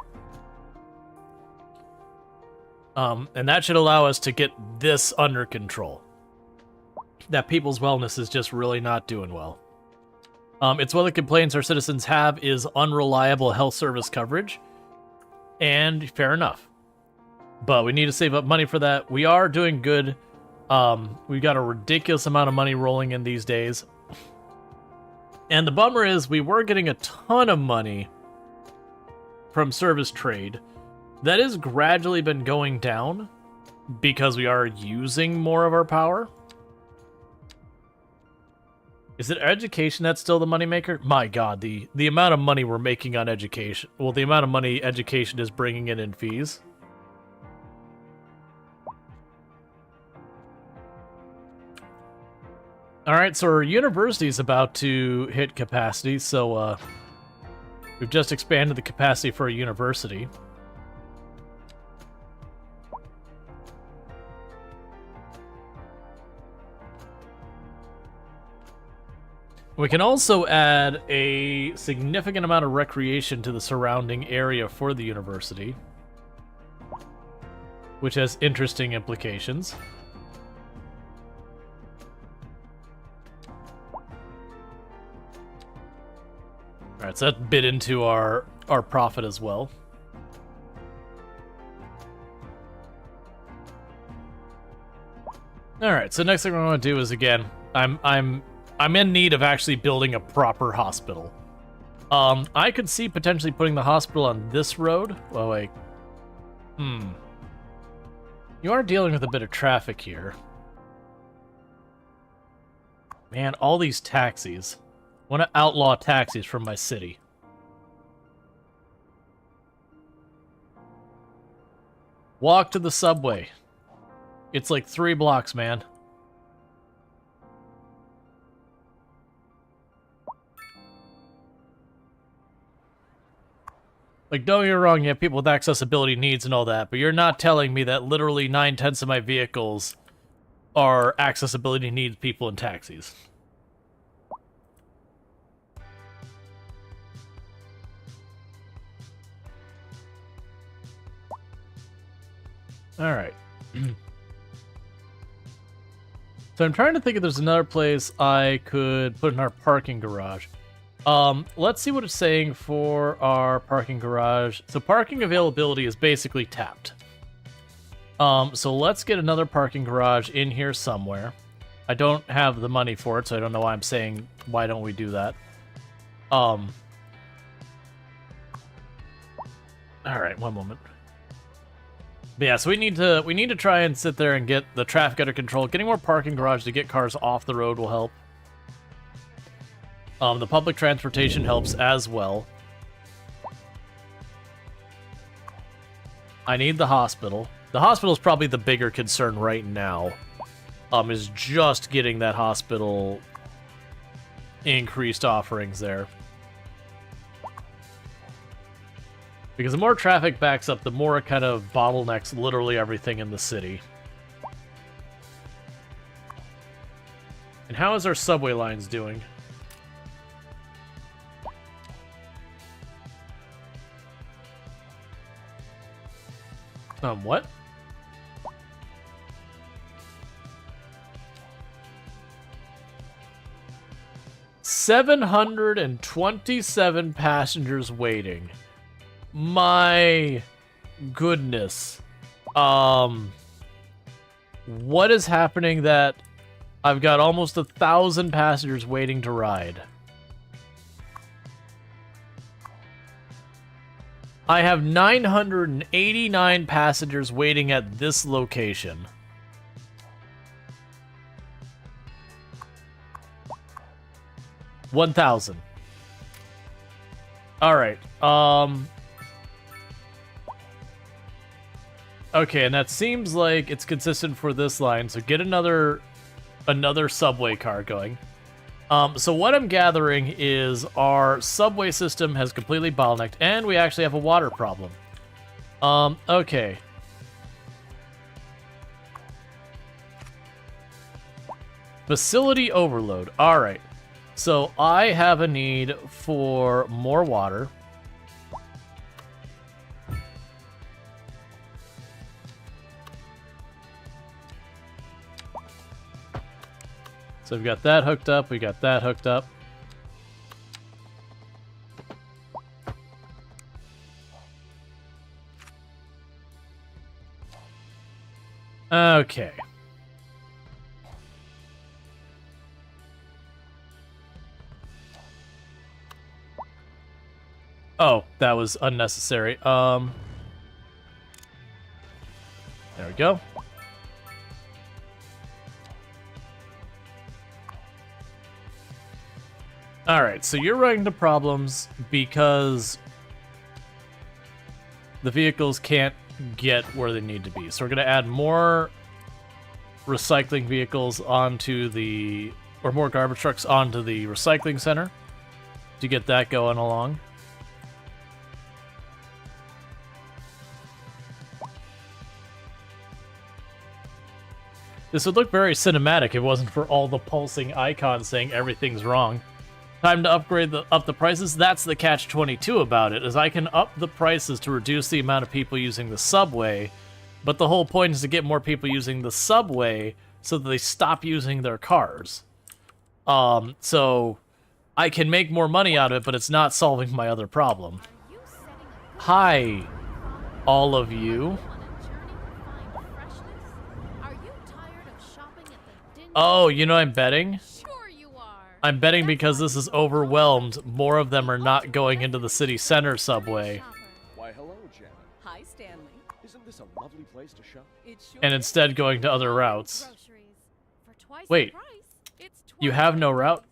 And that should allow us to get this under control. That people's wellness is just really not doing well. It's one of the complaints our citizens have is unreliable health service coverage. And fair enough. But we need to save up money for that. We are doing good. We've got a ridiculous amount of money rolling in these days. And the bummer is we were getting a ton of money from service trade. That has gradually been going down because we are using more of our power. Is it education that's still the moneymaker? My god, the amount of money we're making on education. Well, the amount of money education is bringing in fees. Alright, so our university's about to hit capacity, so we've just expanded the capacity for a university. We can also add a significant amount of recreation to the surrounding area for the university, which has interesting implications. Alright, so that bit into our profit as well. Alright, so next thing I want to do is, again, I'm in need of actually building a proper hospital. I could see potentially putting the hospital on this road. Oh, wait. You are dealing with a bit of traffic here. Man, all these taxis. I want to outlaw taxis from my city. Walk to the subway. It's like 3 blocks, man. Like, don't get me wrong, you have people with accessibility needs and all that, but you're not telling me that literally 9/10 of my vehicles are accessibility needs people in taxis. Alright. So I'm trying to think if there's another place I could put in our parking garage. Let's see what it's saying for our parking garage. So parking availability is basically tapped. So let's get another parking garage in here somewhere. I don't have the money for it, so I don't know why I'm saying, why don't we do that? Alright, one moment. But yeah, so we need to try and sit there and get the traffic under control. Getting more parking garage to get cars off the road will help. The public transportation helps as well. I need the hospital. The hospital is probably the bigger concern right now. Is just getting that hospital increased offerings there. Because the more traffic backs up, the more it kind of bottlenecks literally everything in the city. And how is our subway lines doing? What? $727 passengers waiting. My goodness. What is happening that I've got almost 1,000 passengers waiting to ride? I have 989 passengers waiting at this location. $1,000. Alright, okay, and that seems like it's consistent for this line, so get another subway car going. So what I'm gathering is our subway system has completely bottlenecked, and we actually have a water problem. Okay. Facility overload. Alright. So I have a need for more water. So we've got that hooked up, we got that hooked up. Okay. Oh, that was unnecessary. There we go. Alright, so you're running into problems because the vehicles can't get where they need to be. So we're going to add more recycling vehicles onto the... or more garbage trucks onto the recycling center to get that going along. This would look very cinematic if it wasn't for all the pulsing icons saying everything's wrong. Time to upgrade up the prices. That's the catch-22 about it, is I can up the prices to reduce the amount of people using the subway, but the whole point is to get more people using the subway so that they stop using their cars. So I can make more money out of it, but it's not solving my other problem. Hi, all of you. Oh, you know I'm betting? I'm betting because this is overwhelmed, more of them are not going into the city center subway. Why, hello, Janet. Hi, Stanley. Isn't this a lovely place to shop? And instead going to other routes. Wait, you have no route?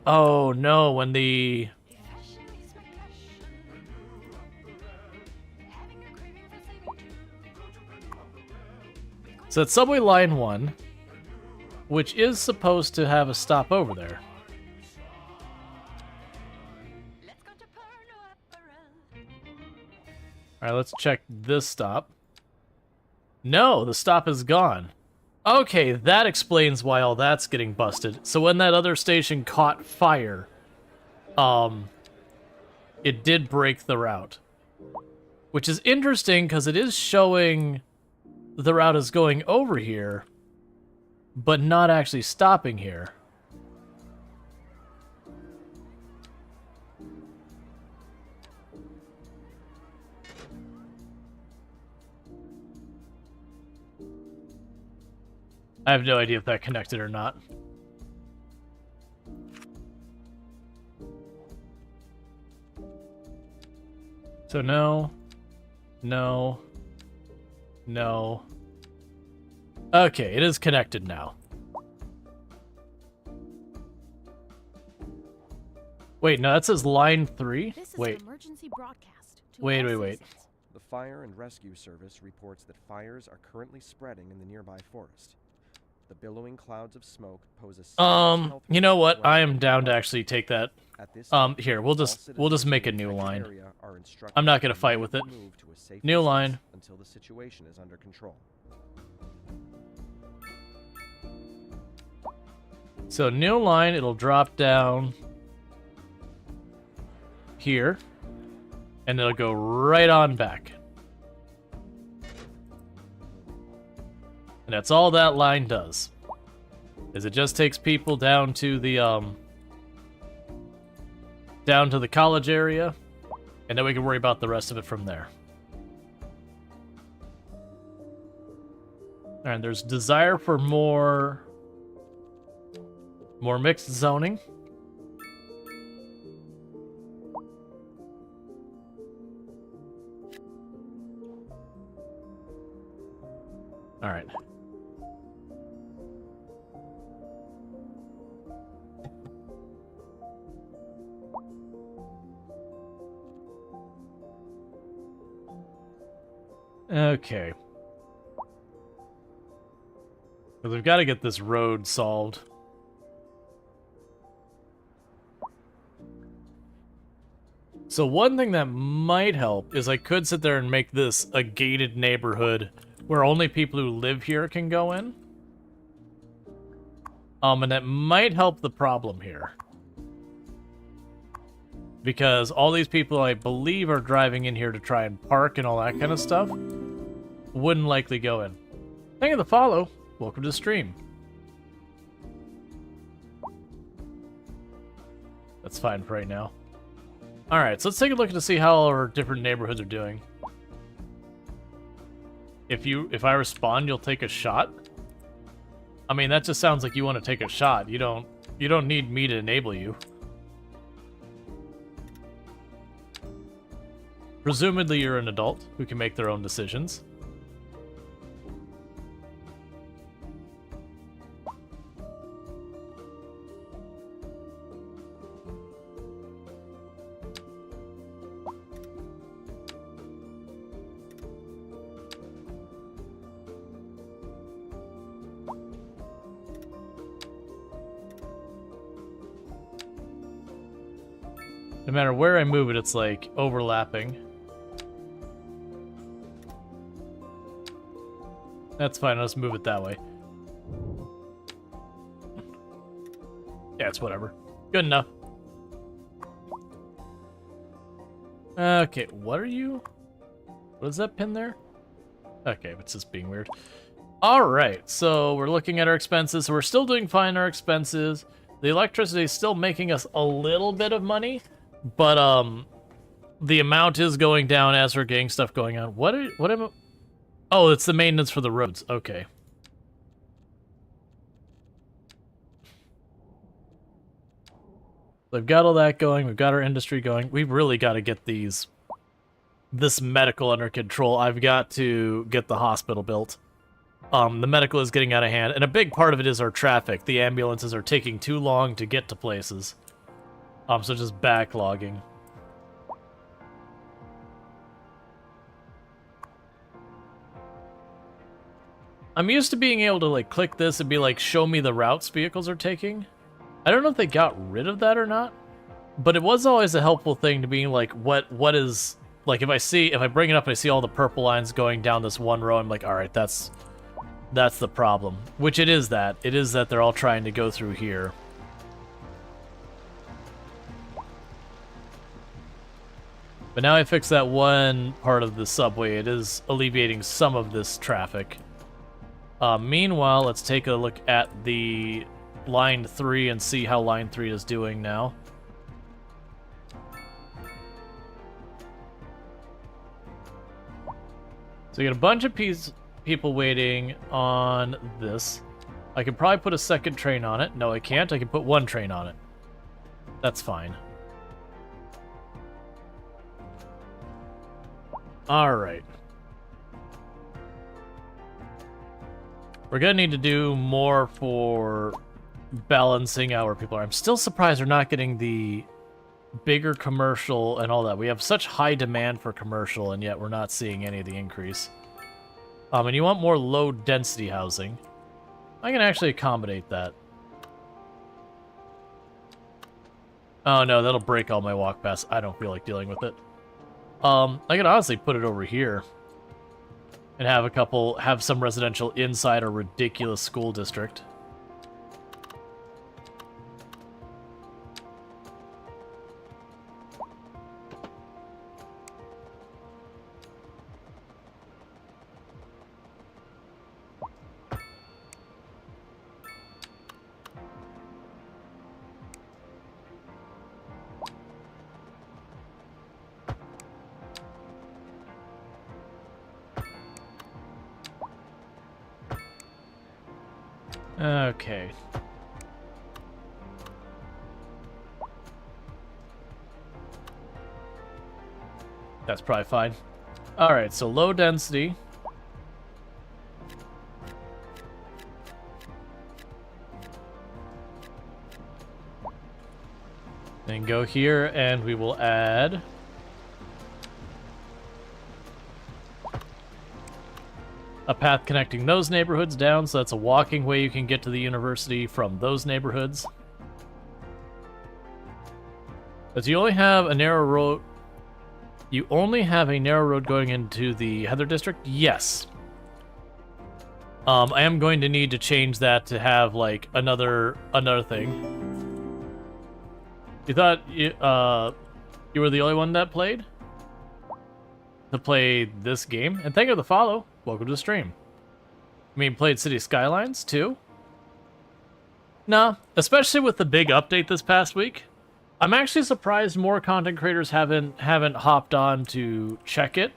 Oh no, when the... So it's subway line 1, which is supposed to have a stop over there. Alright, let's check this stop. No, the stop is gone. Okay, that explains why all that's getting busted. So when that other station caught fire, it did break the route. Which is interesting, because it is showing the route is going over here, but not actually stopping here. I have no idea if that connected or not. So no, no, no. Okay, it is connected now. Wait, no, that says line 3? Wait. Wait. The Fire and Rescue Service reports that fires are currently spreading in the nearby forest. The billowing clouds of smoke pose a serious health you know risk what? I am down to actually take that. Here, we'll just make a new line. I'm not gonna fight with it. New line. Until the situation is under control. So new line, it'll drop down here, and it'll go right on back. And that's all that line does. Is it just takes people down to the college area, and then we can worry about the rest of it from there. Alright, there's desire for more mixed zoning. Alright. Okay. Because we've got to get this road solved. So one thing that might help is I could sit there and make this a gated neighborhood where only people who live here can go in. And that might help the problem here. Because all these people, I believe, are driving in here to try and park and all that kind of stuff. Wouldn't likely go in. Thank you for the follow. Welcome to the stream. That's fine for right now. Alright, so let's take a look to see how our different neighborhoods are doing. If I respond, you'll take a shot? I mean, that just sounds like you want to take a shot. You don't need me to enable you. Presumably you're an adult who can make their own decisions. No matter where I move it, it's like overlapping. That's fine, I'll just move it that way. Yeah, it's whatever. Good enough. Okay, what are you? What is that pin there? Okay, it's just being weird. Alright, so we're looking at our expenses. So we're still doing fine on our expenses. The electricity is still making us a little bit of money, but the amount is going down as we're getting stuff going on. What am I... Oh, it's the maintenance for the roads. Okay. We've got all that going. We've got our industry going. We've really got to get this medical under control. I've got to get the hospital built. The medical is getting out of hand, and a big part of it is our traffic. The ambulances are taking too long to get to places. So just backlogging. I'm used to being able to, like, click this and be like, show me the routes vehicles are taking. I don't know if they got rid of that or not, but it was always a helpful thing to being like, what is, like, if I bring it up and I see all the purple lines going down this one row, I'm like, all right, that's the problem. Which it is that. It is that they're all trying to go through here. But now I fixed that one part of the subway. It is alleviating some of this traffic. Meanwhile, let's take a look at the Line 3 and see how Line 3 is doing now. So you got a bunch of people waiting on this. I could probably put a second train on it. No, I can't. I can put one train on it. That's fine. Alright. We're gonna need to do more for balancing out where people are. I'm still surprised we're not getting the bigger commercial and all that. We have such high demand for commercial, and yet we're not seeing any of the increase. And you want more low-density housing. I can actually accommodate that. Oh no, that'll break all my walk paths. I don't feel like dealing with it. I could honestly put it over here. And have some residential inside a ridiculous school district. Okay. That's probably fine. Alright, so low density. Then go here and we will add a path connecting those neighborhoods down, so that's a walking way you can get to the university from those neighborhoods. But you only have a narrow road You only have a narrow road going into the Heather District? Yes. I am going to need to change that to have, like, another thing. You thought you were the only one that played? To play this game? And thank you for the follow. Welcome to the stream. I mean, played City Skylines, too? Nah, especially with the big update this past week. I'm actually surprised more content creators haven't hopped on to check it.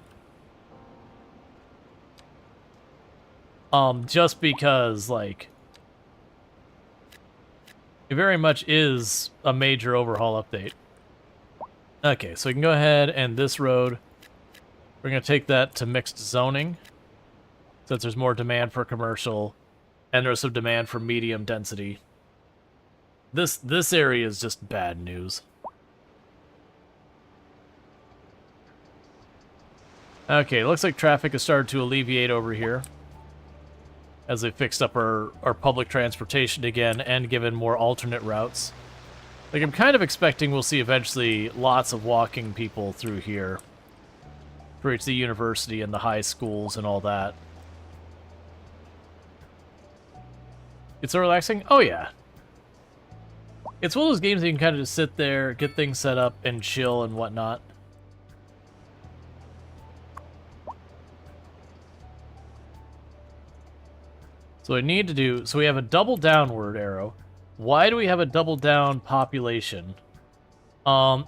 Just because, like, it very much is a major overhaul update. Okay, so we can go ahead and this road, we're going to take that to mixed zoning, since there's more demand for commercial, and there's some demand for medium density. This area is just bad news. Okay, looks like traffic has started to alleviate over here, as they fixed up our public transportation again and given more alternate routes. Like, I'm kind of expecting we'll see eventually lots of walking people through here to reach the university and the high schools and all that. It's so relaxing? Oh, yeah. It's one of those games that you can kind of just sit there, get things set up, and chill and whatnot. So I need to do... So we have a double downward arrow. Why do we have a double down population?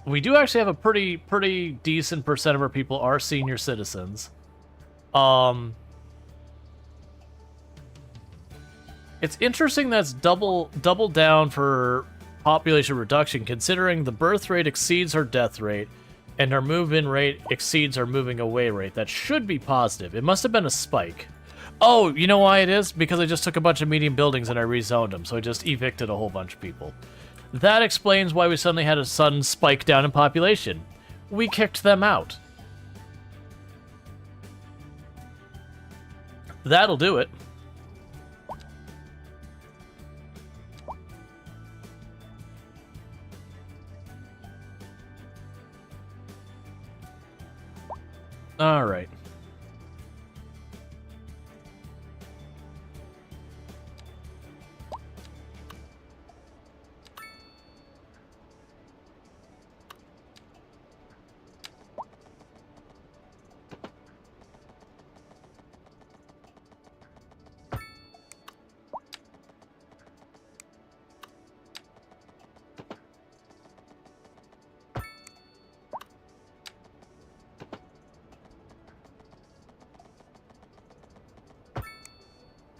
We do actually have a pretty decent percent of our people are senior citizens. It's interesting that's double down for population reduction, considering the birth rate exceeds our death rate, and our move-in rate exceeds our moving away rate. That should be positive. It must have been a spike. Oh, you know why it is? Because I just took a bunch of medium buildings and I rezoned them, so I just evicted a whole bunch of people. That explains why we suddenly had a sudden spike down in population. We kicked them out. That'll do it. All right.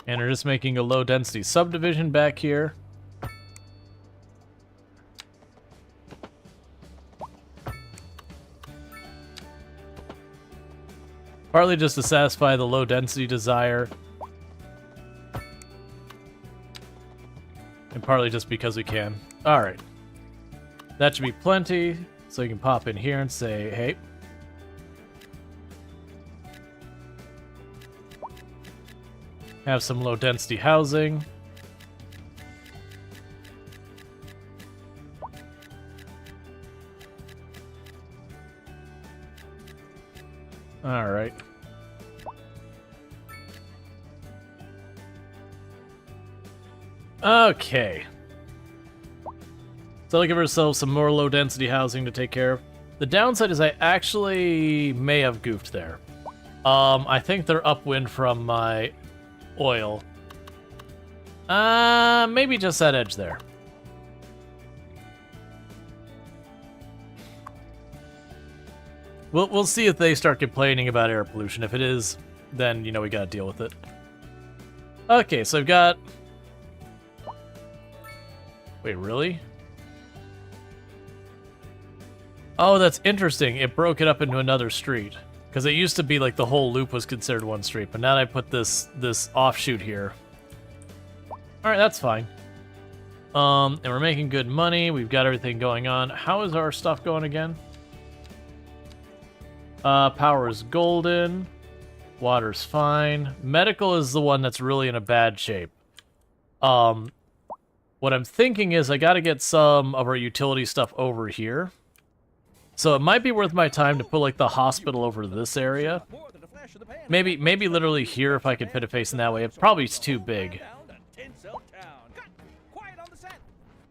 And we're just making a low-density subdivision back here. Partly just to satisfy the low-density desire. And partly just because we can. Alright. That should be plenty, so you can pop in here and say, hey. Have some low-density housing. All right. Okay. So let's give ourselves some more low-density housing to take care of. The downside is I actually may have goofed there. I think they're upwind from my oil. Maybe just that edge there. We'll see if they start complaining about air pollution. If it is, then, you know, we gotta deal with it. Okay, so I've got... Wait, really? Oh, that's interesting. It broke it up into another street. Because it used to be like the whole loop was considered one street, but now that I put this offshoot here. Alright, that's fine. And we're making good money. We've got everything going on. How is our stuff going again? Power is golden. Water's fine. Medical is the one that's really in a bad shape. What I'm thinking is I gotta get some of our utility stuff over here. So it might be worth my time to put like the hospital over this area. Maybe literally here if I could fit it facing that way. It probably is too big.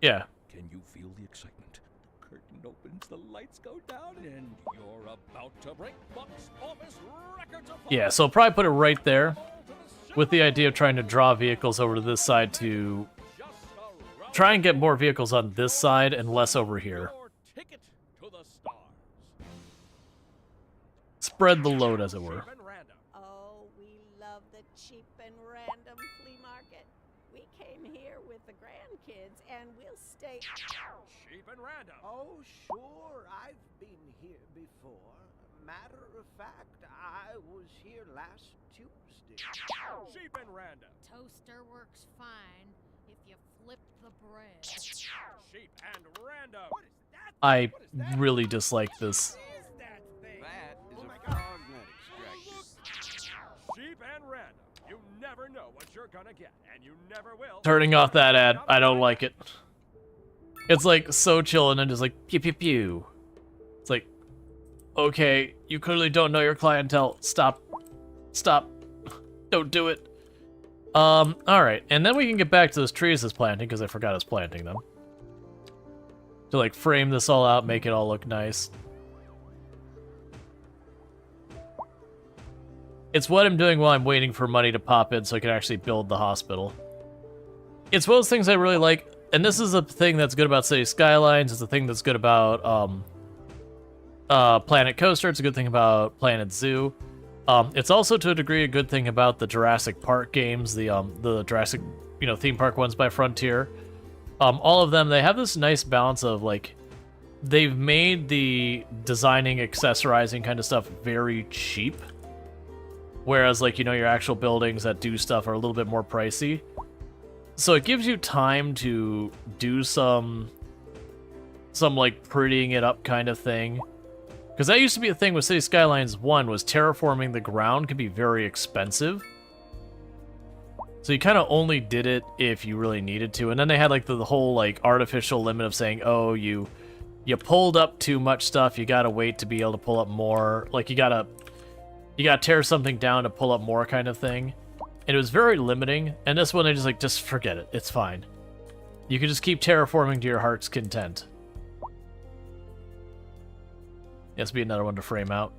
Yeah. Can you feel the excitement? The curtain opens, the lights go down, and you're about to break box office records of Yeah, so I'll probably put it right there with the idea of trying to draw vehicles over to this side to try and get more vehicles on this side and less over here. ticket to the stars. Spread the load, as it were. Oh, we love the cheap and random flea market. We came here with the grandkids, and we'll stay. Cheap and random. Oh, sure, I've been here before. Matter of fact, I was here last Tuesday. Cheap and random. Toaster works fine if you flip the bread. Cheap and random. What is that? I really dislike this. That thing? That is a cognet extraction. Cheap and random. You never know what you're gonna get, and you never will. Turning off that ad. I don't like it. It's like so chill and then just like pew pew pew. It's like, okay, you clearly don't know your clientele. Stop. Stop. Don't do it. Alright. And then we can get back to those trees that's planting, because I forgot I was planting them. To like frame this all out, make it all look nice. It's what I'm doing while I'm waiting for money to pop in so I can actually build the hospital. It's one of those things I really like, and this is a thing that's good about City Skylines. It's a thing that's good about Planet Coaster. It's a good thing about Planet Zoo. It's also to a degree a good thing about the Jurassic Park games, the Jurassic, theme park ones by Frontier. All of them, they have this nice balance of like, they've made the designing, accessorizing kind of stuff very cheap. Whereas like, your actual buildings that do stuff are a little bit more pricey. So it gives you time to do some like prettying it up kind of thing. Because that used to be a thing with City Skylines 1, was terraforming the ground could be very expensive. So you kind of only did it if you really needed to. And then they had like the whole like artificial limit of saying, oh, you pulled up too much stuff, you gotta wait to be able to pull up more. Like you gotta tear something down to pull up more kind of thing. And it was very limiting. And this one, they just forget it. It's fine. You can just keep terraforming to your heart's content. This will be another one to frame out.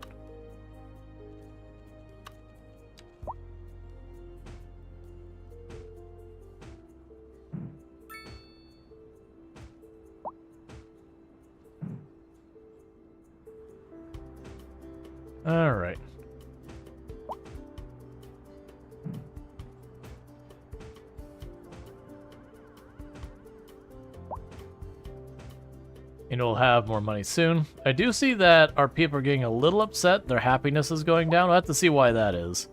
All right. And we'll have more money soon. I do see that our people are getting a little upset. Their happiness is going down. We'll have to see why that is.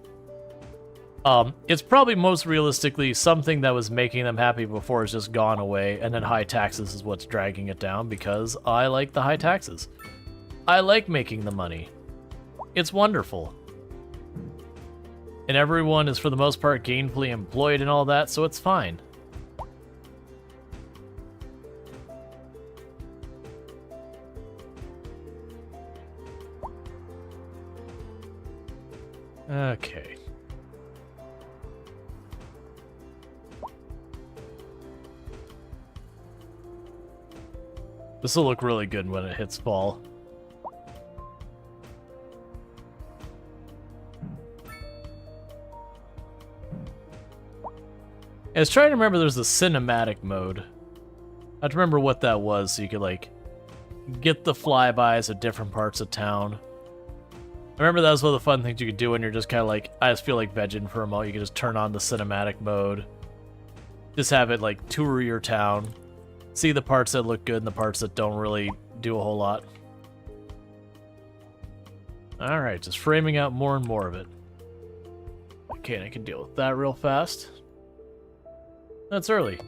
It's probably most realistically something that was making them happy before has just gone away, and then high taxes is what's dragging it down, because I like the high taxes. I like making the money. It's wonderful. And everyone is, for the most part, gainfully employed and all that, so it's fine. Okay. This will look really good when it hits fall. I was trying to remember there's a cinematic mode. I have to remember what that was so you could, like, get the flybys of different parts of town. I remember that was one of the fun things you could do when you're just kind of like, I just feel like vegging for a moment. You could just turn on the cinematic mode. Just have it, like, tour your town. See the parts that look good and the parts that don't really do a whole lot. Alright, just framing out more and more of it. Okay, I can deal with that real fast. That's early.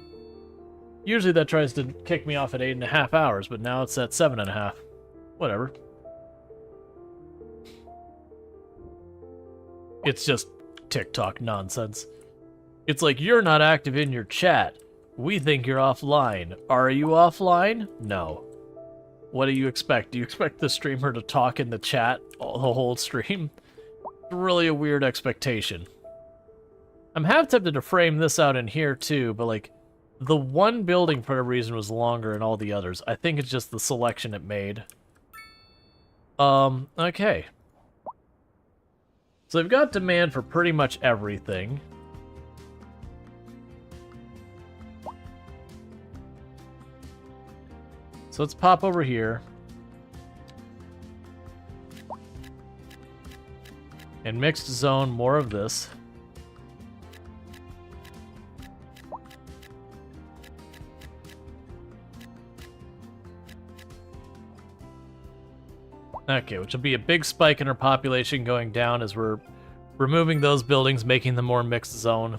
Usually that tries to kick me off at 8.5 hours, but now it's at 7.5. Whatever. It's just TikTok nonsense. It's like, you're not active in your chat. We think you're offline. Are you offline? No. What do you expect? Do you expect the streamer to talk in the chat the whole stream? Really a weird expectation. I'm half tempted to frame this out in here too, but like, the one building for a reason was longer than all the others. I think it's just the selection it made. Okay. So we've got demand for pretty much everything. So let's pop over here. And mixed zone more of this. Okay, which will be a big spike in our population going down as we're removing those buildings, making them more mixed zone.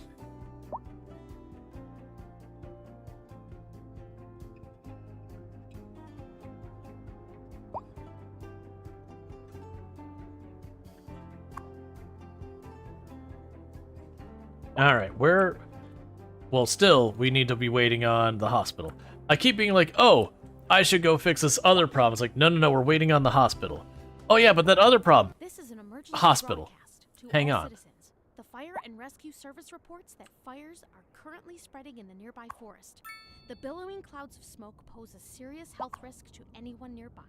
Alright, well, still, we need to be waiting on the hospital. I keep being like, oh, I should go fix this other problem. It's like, no, we're waiting on the hospital. Oh yeah, but that other problem. This is an emergency Hospital. broadcast to Hang all on. citizens. The Fire and Rescue Service reports that fires are currently spreading in the nearby forest. The billowing clouds of smoke pose a serious health risk to anyone nearby.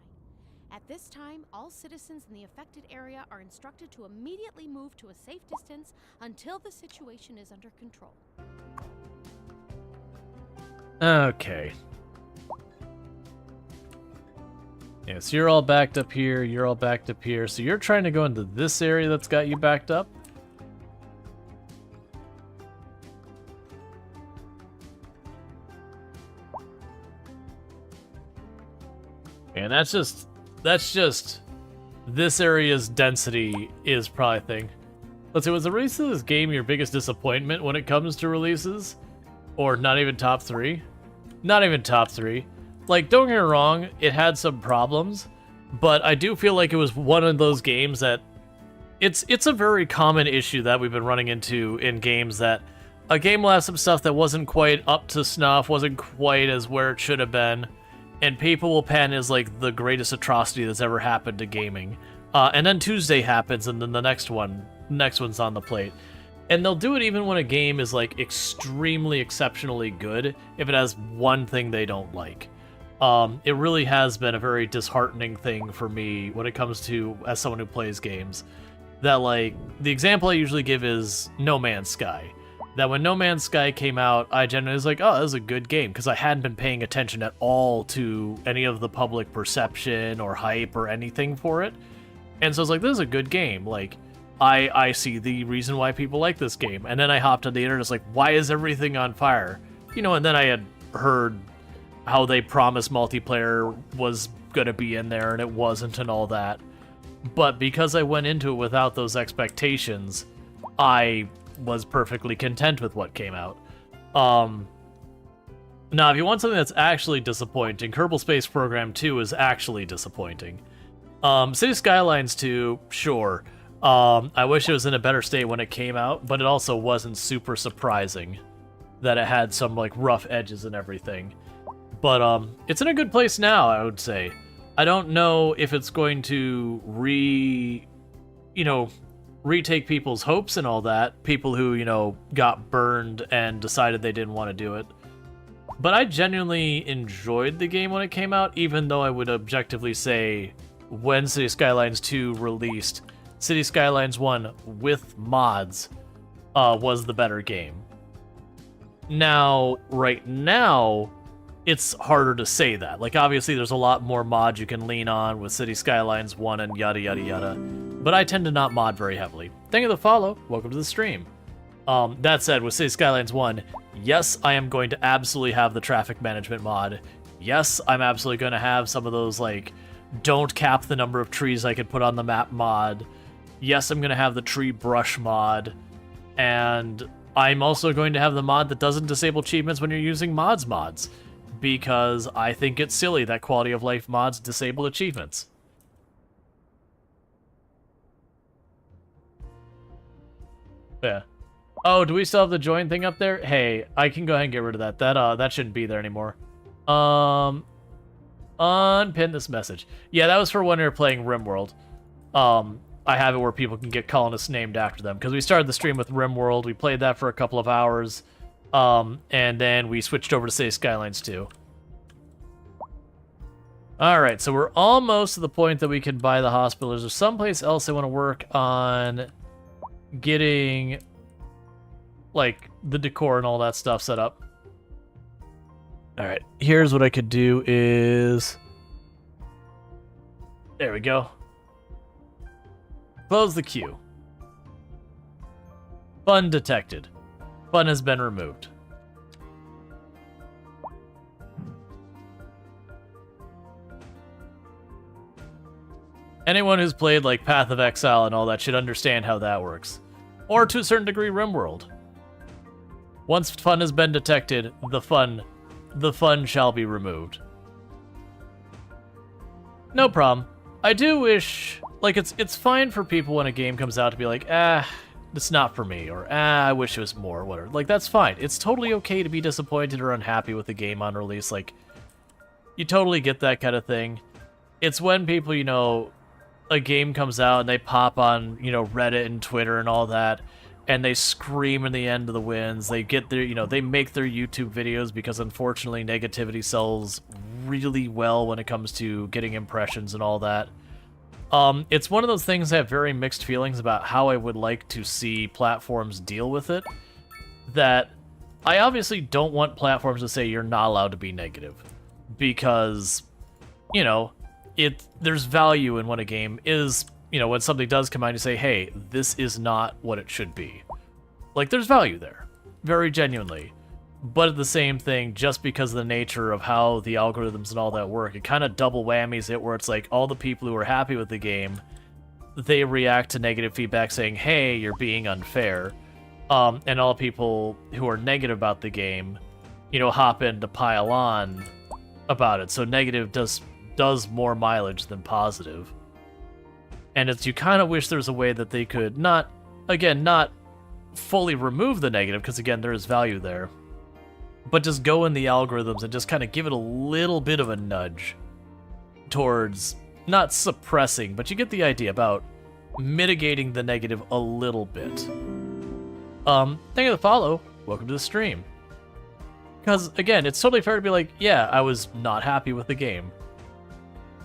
At this time, all citizens in the affected area are instructed to immediately move to a safe distance until the situation is under control. Okay. Yeah, so you're all backed up here, you're all backed up here. So you're trying to go into this area that's got you backed up? And that's just this area's density is probably a thing. Let's see, was the release of this game your biggest disappointment when it comes to releases? Or not even top 3? Not even top 3. Like, don't get me wrong, it had some problems, but I do feel like it was one of those games that it's a very common issue that we've been running into in games, that a game will have some stuff that wasn't quite up to snuff, wasn't quite as where it should have been, and people will pan as like the greatest atrocity that's ever happened to gaming. And then Tuesday happens, and then the next one's on the plate. And they'll do it even when a game is like extremely exceptionally good, if it has one thing they don't like. It really has been a very disheartening thing for me when it comes to, as someone who plays games, that like, the example I usually give is No Man's Sky. That when No Man's Sky came out, I genuinely was like, oh, that was a good game, because I hadn't been paying attention at all to any of the public perception or hype or anything for it. And so I was like, this is a good game. Like, I see the reason why people like this game. And then I hopped on the internet, it's like, why is everything on fire? You know, and then I had heard how they promised multiplayer was gonna be in there, and it wasn't, and all that. But because I went into it without those expectations, I was perfectly content with what came out. Now, if you want something that's actually disappointing, Kerbal Space Program 2 is actually disappointing. City Skylines 2, sure. I wish it was in a better state when it came out, but it also wasn't super surprising that it had some like rough edges and everything. But it's in a good place now, I would say. I don't know if it's going to retake people's hopes and all that. People who, got burned and decided they didn't want to do it. But I genuinely enjoyed the game when it came out, even though I would objectively say when City Skylines 2 released, City Skylines 1 with mods was the better game. Now, right now, it's harder to say that. Like, obviously, there's a lot more mods you can lean on with City Skylines 1 and yada yada yada. But I tend to not mod very heavily. Thank you for the follow. Welcome to the stream. That said, with City Skylines 1, yes, I am going to absolutely have the traffic management mod. Yes, I'm absolutely going to have some of those, like, don't cap the number of trees I could put on the map mod. Yes, I'm going to have the tree brush mod. And I'm also going to have the mod that doesn't disable achievements when you're using mods. Because I think it's silly that quality of life mods disable achievements. Yeah. Oh, do we still have the join thing up there? Hey, I can go ahead and get rid of that. That shouldn't be there anymore. Unpin this message. Yeah, that was for when we were playing RimWorld. I have it where people can get colonists named after them, because we started the stream with RimWorld. We played that for a couple of hours, and then we switched over to say Skylines 2. Alright, so we're almost to the point that we can buy the hospital. Is there someplace else I want to work on getting, like, the decor and all that stuff set up? Alright, here's what I could do is... There we go. Close the queue. Fun detected. Fun has been removed. Anyone who's played like Path of Exile and all that should understand how that works. Or to a certain degree, RimWorld. Once fun has been detected, the fun shall be removed. No problem. I do wish, like, it's fine for people when a game comes out to be like, it's not for me, or I wish it was more, whatever. Like, that's fine. It's totally okay to be disappointed or unhappy with the game on release. Like, you totally get that kind of thing. It's when people, you know, a game comes out and they pop on, you know, Reddit and Twitter and all that, and they scream in the end of the wins. They get their, you know, they make their YouTube videos because unfortunately negativity sells really well when it comes to getting impressions and all that. It's one of those things I have very mixed feelings about how I would like to see platforms deal with it. That I obviously don't want platforms to say you're not allowed to be negative, because, you know, there's value in when a game is, you know, when something does come out and you say, hey, this is not what it should be. Like, there's value there. Very genuinely. But at the same thing, just because of the nature of how the algorithms and all that work, it kind of double whammies it, where it's like all the people who are happy with the game, they react to negative feedback saying, hey, you're being unfair. And all people who are negative about the game, you know, hop in to pile on about it. So negative does more mileage than positive. And it's, you kind of wish there's a way that they could not fully remove the negative, because again, there is value there, but just go in the algorithms and just kind of give it a little bit of a nudge towards not suppressing, but you get the idea, about mitigating the negative a little bit. Thank you for the follow. Welcome to the stream. Because again, it's totally fair to be like, yeah, I was not happy with the game.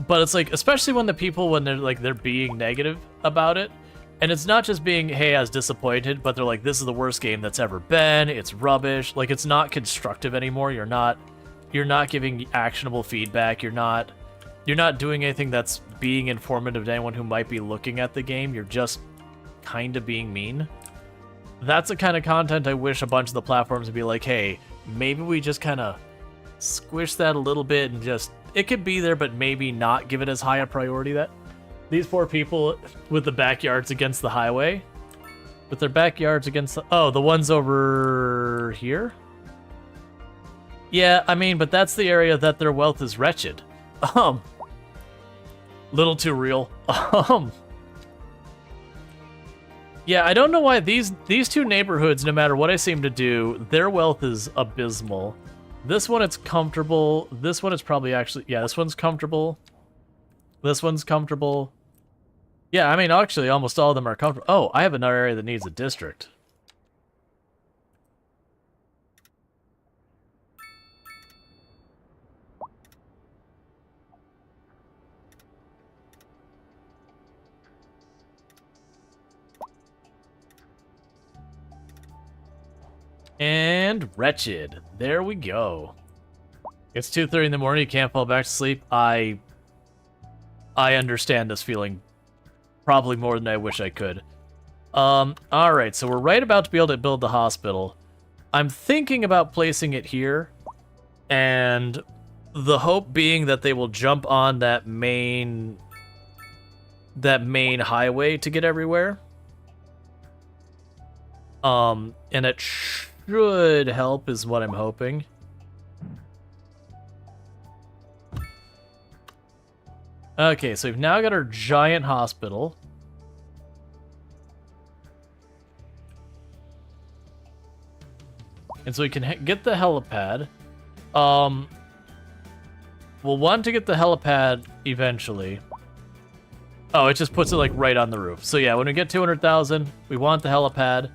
But it's like, especially when the people, when they're being negative about it, and it's not just being, hey, I was disappointed, but they're like, this is the worst game that's ever been, it's rubbish, like, it's not constructive anymore, you're not giving actionable feedback, you're not doing anything that's being informative to anyone who might be looking at the game, you're just kind of being mean. That's the kind of content I wish a bunch of the platforms would be like, hey, maybe we just kind of squish that a little bit and just, it could be there, but maybe not give it as high a priority. That these poor people with the backyards against the highway, with their backyards against the ones over here. Yeah, I mean, but that's the area that their wealth is wretched. Little too real. Yeah, I don't know why these two neighborhoods, no matter what I seem to do, their wealth is abysmal. This one, it's comfortable. This one is probably actually... Yeah, this one's comfortable. This one's comfortable. Yeah, I mean, actually, almost all of them are comfortable. Oh, I have another area that needs a district. And wretched. There we go. It's 2:30 in the morning. You can't fall back to sleep. I understand this feeling probably more than I wish I could. Alright, so we're right about to be able to build the hospital. I'm thinking about placing it here, and the hope being that they will jump on that main highway to get everywhere. And it should help, is what I'm hoping. Okay, so we've now got our giant hospital. And so we can get the helipad. we'll want to get the helipad eventually. Oh, it just puts it like right on the roof. So yeah, when we get 200,000, we want the helipad.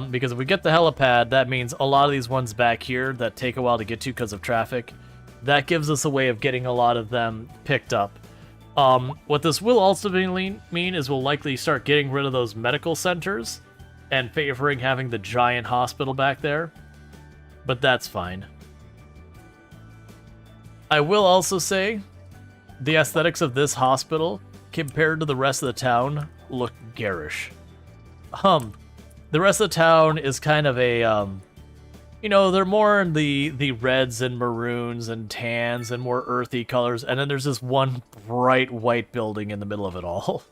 Because if we get the helipad, that means a lot of these ones back here that take a while to get to because of traffic, that gives us a way of getting a lot of them picked up. What this will also mean is we'll likely start getting rid of those medical centers and favoring having the giant hospital back there. But that's fine. I will also say the aesthetics of this hospital compared to the rest of the town look garish. The rest of the town is kind of a, you know, they're more in the reds and maroons and tans and more earthy colors, and then there's this one bright white building in the middle of it all.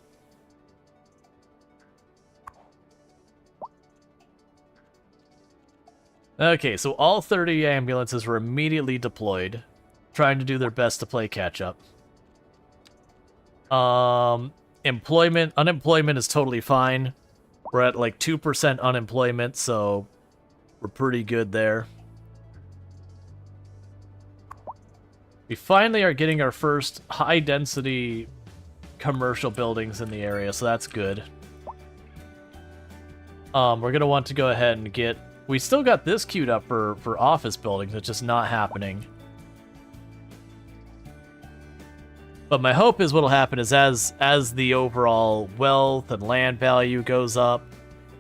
Okay, so all 30 ambulances were immediately deployed, trying to do their best to play catch-up. Unemployment is totally fine. We're at like 2% unemployment, so we're pretty good there. We finally are getting our first high-density commercial buildings in the area, so that's good. We're going to want to go ahead and get... We still got this queued up for office buildings, it's just not happening. But my hope is what'll happen is as the overall wealth and land value goes up,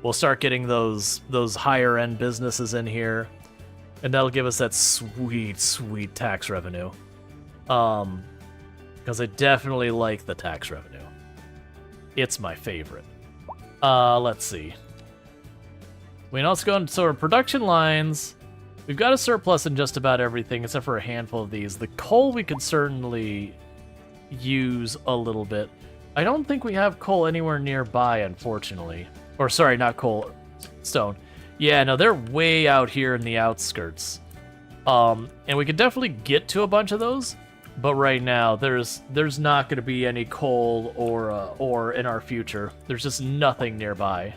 we'll start getting those higher end businesses in here, and that'll give us that sweet tax revenue. Because I definitely like the tax revenue. It's my favorite. Let's see. We can also go into our production lines. We've got a surplus in just about everything except for a handful of these. The coal we could certainly use a little bit. I don't think we have coal anywhere nearby, unfortunately. Or sorry, not coal, stone. Yeah, no, they're way out here in the outskirts. And we could definitely get to a bunch of those, but right now there's not going to be any coal or ore in our future. There's just nothing nearby.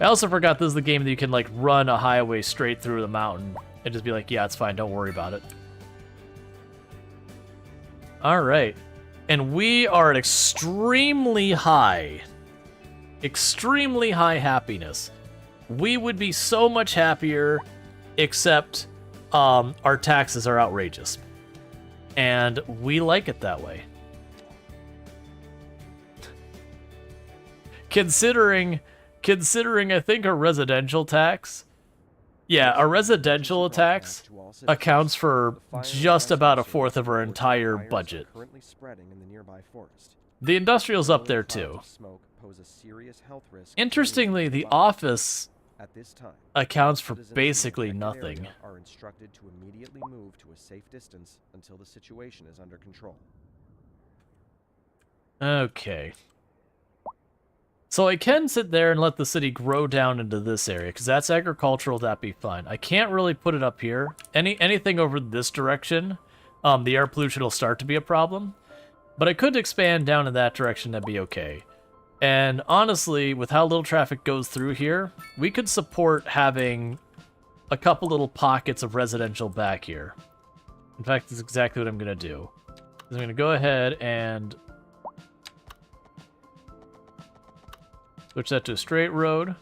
I also forgot this is the game that you can like run a highway straight through the mountain and just be like, yeah, it's fine, don't worry about it. All right. And we are at extremely high happiness. We would be so much happier, except our taxes are outrageous. And we like it that way. Considering I think our residential tax, yeah, our residential tax accounts for just about a fourth of our entire budget. The industrial's up there too. Interestingly, the office accounts for basically nothing. Are instructed to immediately move to a safe distance until the situation is under control. Okay. So I can sit there and let the city grow down into this area, because that's agricultural, that'd be fine. I can't really put it up here. Anything over this direction, the air pollution will start to be a problem. But I could expand down in that direction, that'd be okay. And honestly, with how little traffic goes through here, we could support having a couple little pockets of residential back here. In fact, that's exactly what I'm going to do. I'm going to go ahead and switch that to a straight road.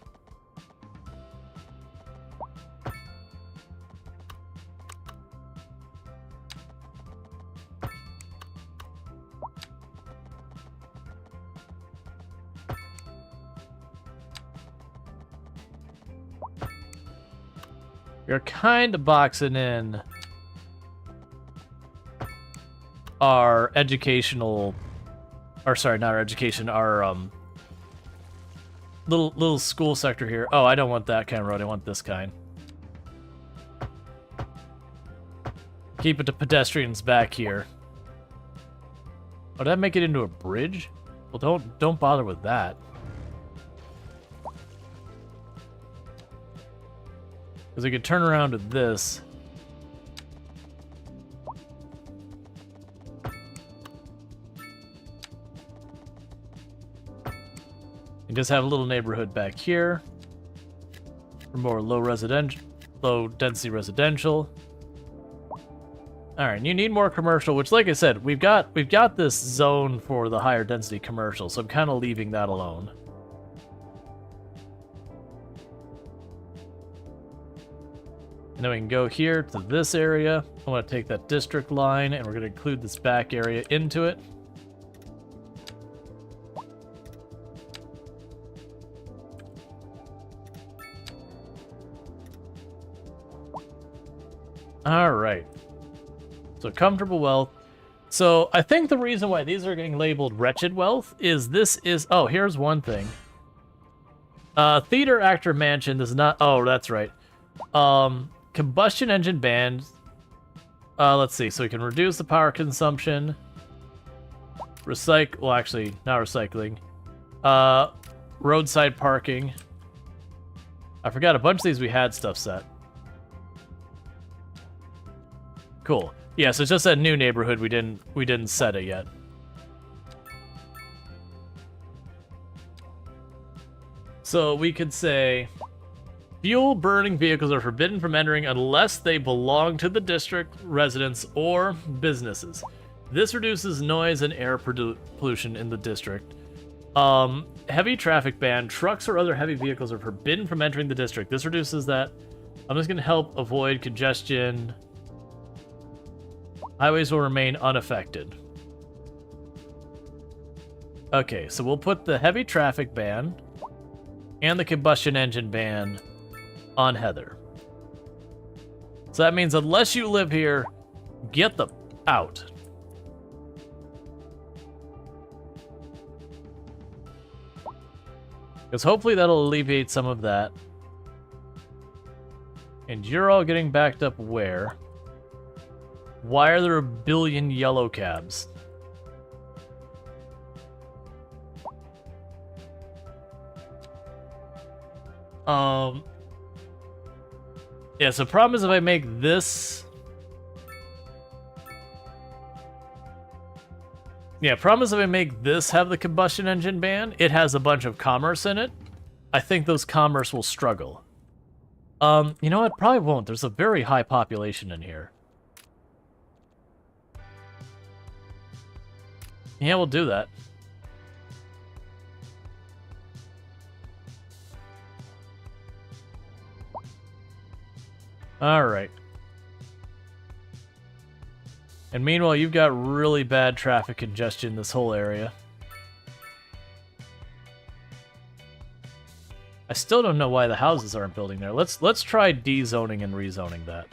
You're kind of boxing in our educational, or sorry, not our education, our little school sector here. Oh, I don't want that kind of road. I want this kind. Keep it to pedestrians back here. Oh, did that make it into a bridge? Well, don't bother with that. Because we could turn around to this. And just have a little neighborhood back here. For more low density residential. All right, you need more commercial, which, like I said, we've got this zone for the higher density commercial, so I'm kind of leaving that alone. And then we can go here to this area. I want to take that district line, and we're going to include this back area into it. All right. So comfortable wealth. So I think the reason why these are getting labeled wretched wealth is this is... Oh, here's one thing. Theater actor mansion is not... Oh, that's right. Combustion engine band. Let's see. So we can reduce the power consumption. Recycle. Well, actually, not recycling. Roadside parking. I forgot a bunch of these we had stuff set. Cool. Yeah, so it's just that new neighborhood we didn't set it yet. So we could say fuel burning vehicles are forbidden from entering unless they belong to the district residents or businesses. This reduces noise and air pollution in the district. Heavy traffic ban. Trucks or other heavy vehicles are forbidden from entering the district. This reduces that. I'm just going to help avoid congestion. Highways will remain unaffected. Okay, so we'll put the heavy traffic ban and the combustion engine ban on Heather. So that means unless you live here, get the out. Because hopefully that'll alleviate some of that. And you're all getting backed up where? Why are there a billion yellow cabs? Yeah, so problem is if I make this... Yeah, problem is if I make this have the combustion engine ban, it has a bunch of commerce in it. I think those commerce will struggle. You know what? Probably won't. There's a very high population in here. Yeah, we'll do that. Alright. And meanwhile, you've got really bad traffic congestion in this whole area. I still don't know why the houses aren't building there. Let's try de-zoning and rezoning that.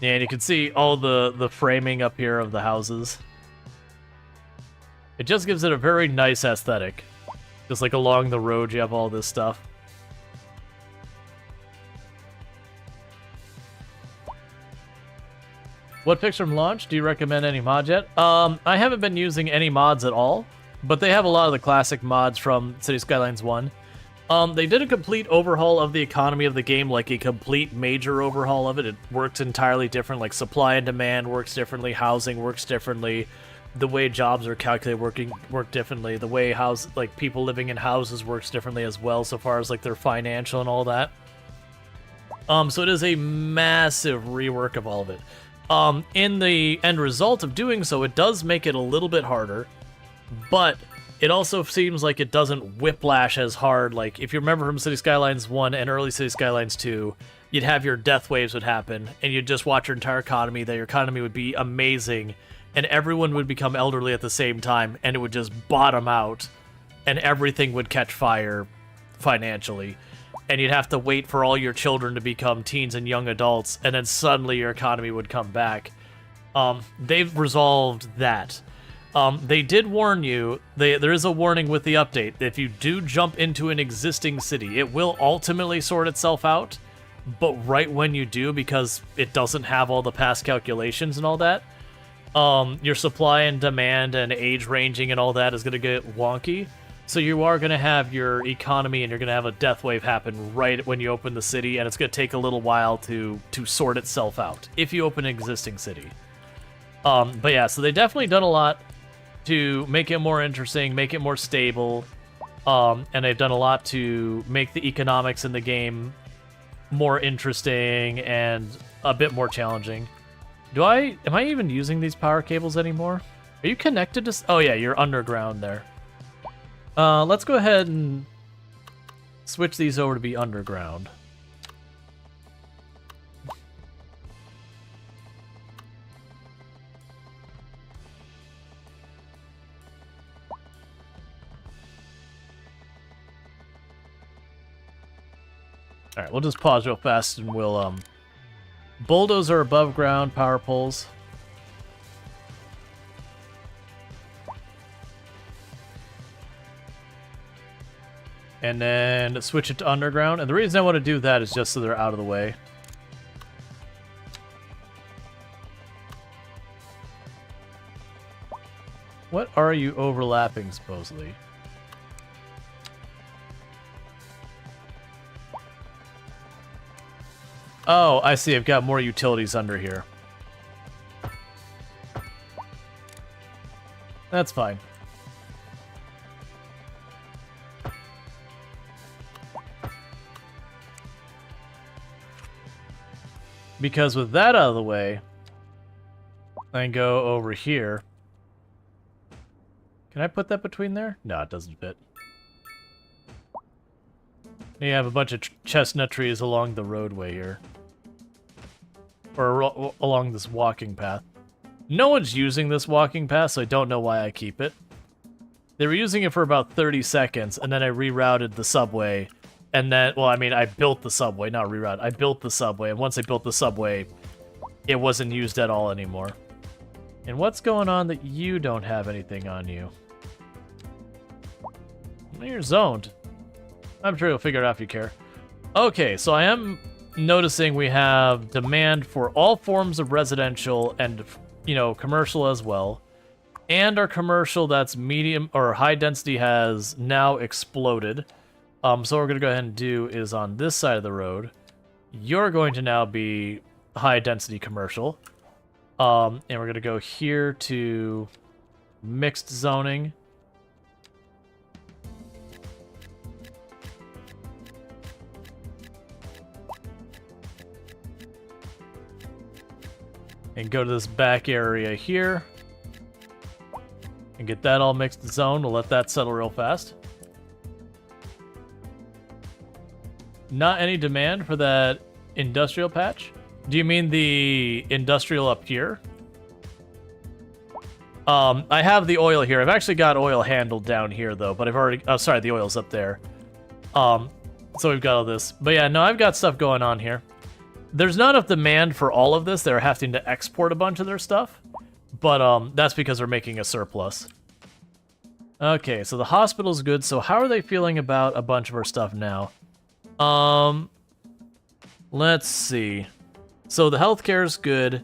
Yeah, and you can see all the framing up here of the houses. It just gives it a very nice aesthetic. Just like along the road, you have all this stuff. What picks from launch? Do you recommend any mods yet? I haven't been using any mods at all, but they have a lot of the classic mods from City Skylines 1. They did a complete overhaul of the economy of the game, like a complete major overhaul of it. It works entirely different, like supply and demand works differently, housing works differently, the way jobs are calculated work differently, the way people living in houses works differently as well, so far as like their financial and all that. So it is a massive rework of all of it. In the end result of doing so, it does make it a little bit harder, but it also seems like it doesn't whiplash as hard. Like, if you remember from City Skylines 1 and early City Skylines 2, you'd have your death waves would happen, and you'd just watch your entire economy, that your economy would be amazing, and everyone would become elderly at the same time, and it would just bottom out, and everything would catch fire financially. And you'd have to wait for all your children to become teens and young adults, and then suddenly your economy would come back. They've resolved that. They did warn you, there is a warning with the update, that if you do jump into an existing city, it will ultimately sort itself out, but right when you do, because it doesn't have all the past calculations and all that, your supply and demand and age ranging and all that is going to get wonky. So you are going to have your economy and you're going to have a death wave happen right when you open the city, and it's going to take a little while to sort itself out if you open an existing city. But yeah, so they definitely done a lot to make it more interesting, make it more stable, and they've done a lot to make the economics in the game more interesting and a bit more challenging. Am I even using these power cables anymore? Are you connected to... Oh yeah, you're underground there. Let's go ahead and switch these over to be underground. Alright, we'll just pause real fast and we'll, bulldozer above ground power poles. And then switch it to underground. And the reason I want to do that is just so they're out of the way. What are you overlapping, supposedly? Oh, I see. I've got more utilities under here. That's fine. Because with that out of the way, I can go over here. Can I put that between there? No, it doesn't fit. You have a bunch of chestnut trees along the roadway here. Or along this walking path. No one's using this walking path, so I don't know why I keep it. They were using it for about 30 seconds, and then I rerouted the subway. And then, well, I mean, I built the subway, not rerouted. I built the subway, and once I built the subway, it wasn't used at all anymore. And what's going on that you don't have anything on you? You're zoned. I'm sure you'll figure it out if you care. Okay, so I am noticing we have demand for all forms of residential and, you know, commercial as well. And our commercial that's medium or high density has now exploded. So what we're going to go ahead and do is on this side of the road, you're going to now be high density commercial. And we're going to go here to mixed zoning. And go to this back area here. And get that all mixed zone. We'll let that settle real fast. Not any demand for that industrial patch? Do you mean the industrial up here? I have the oil here. I've actually got oil handled down here, though, but I've already... Oh, sorry, the oil's up there. So we've got all this. But yeah, no, I've got stuff going on here. There's not enough demand for all of this. They're having to export a bunch of their stuff. But that's because they're making a surplus. Okay, so the hospital's good. So how are they feeling about a bunch of our stuff now? Let's see. So the healthcare's good.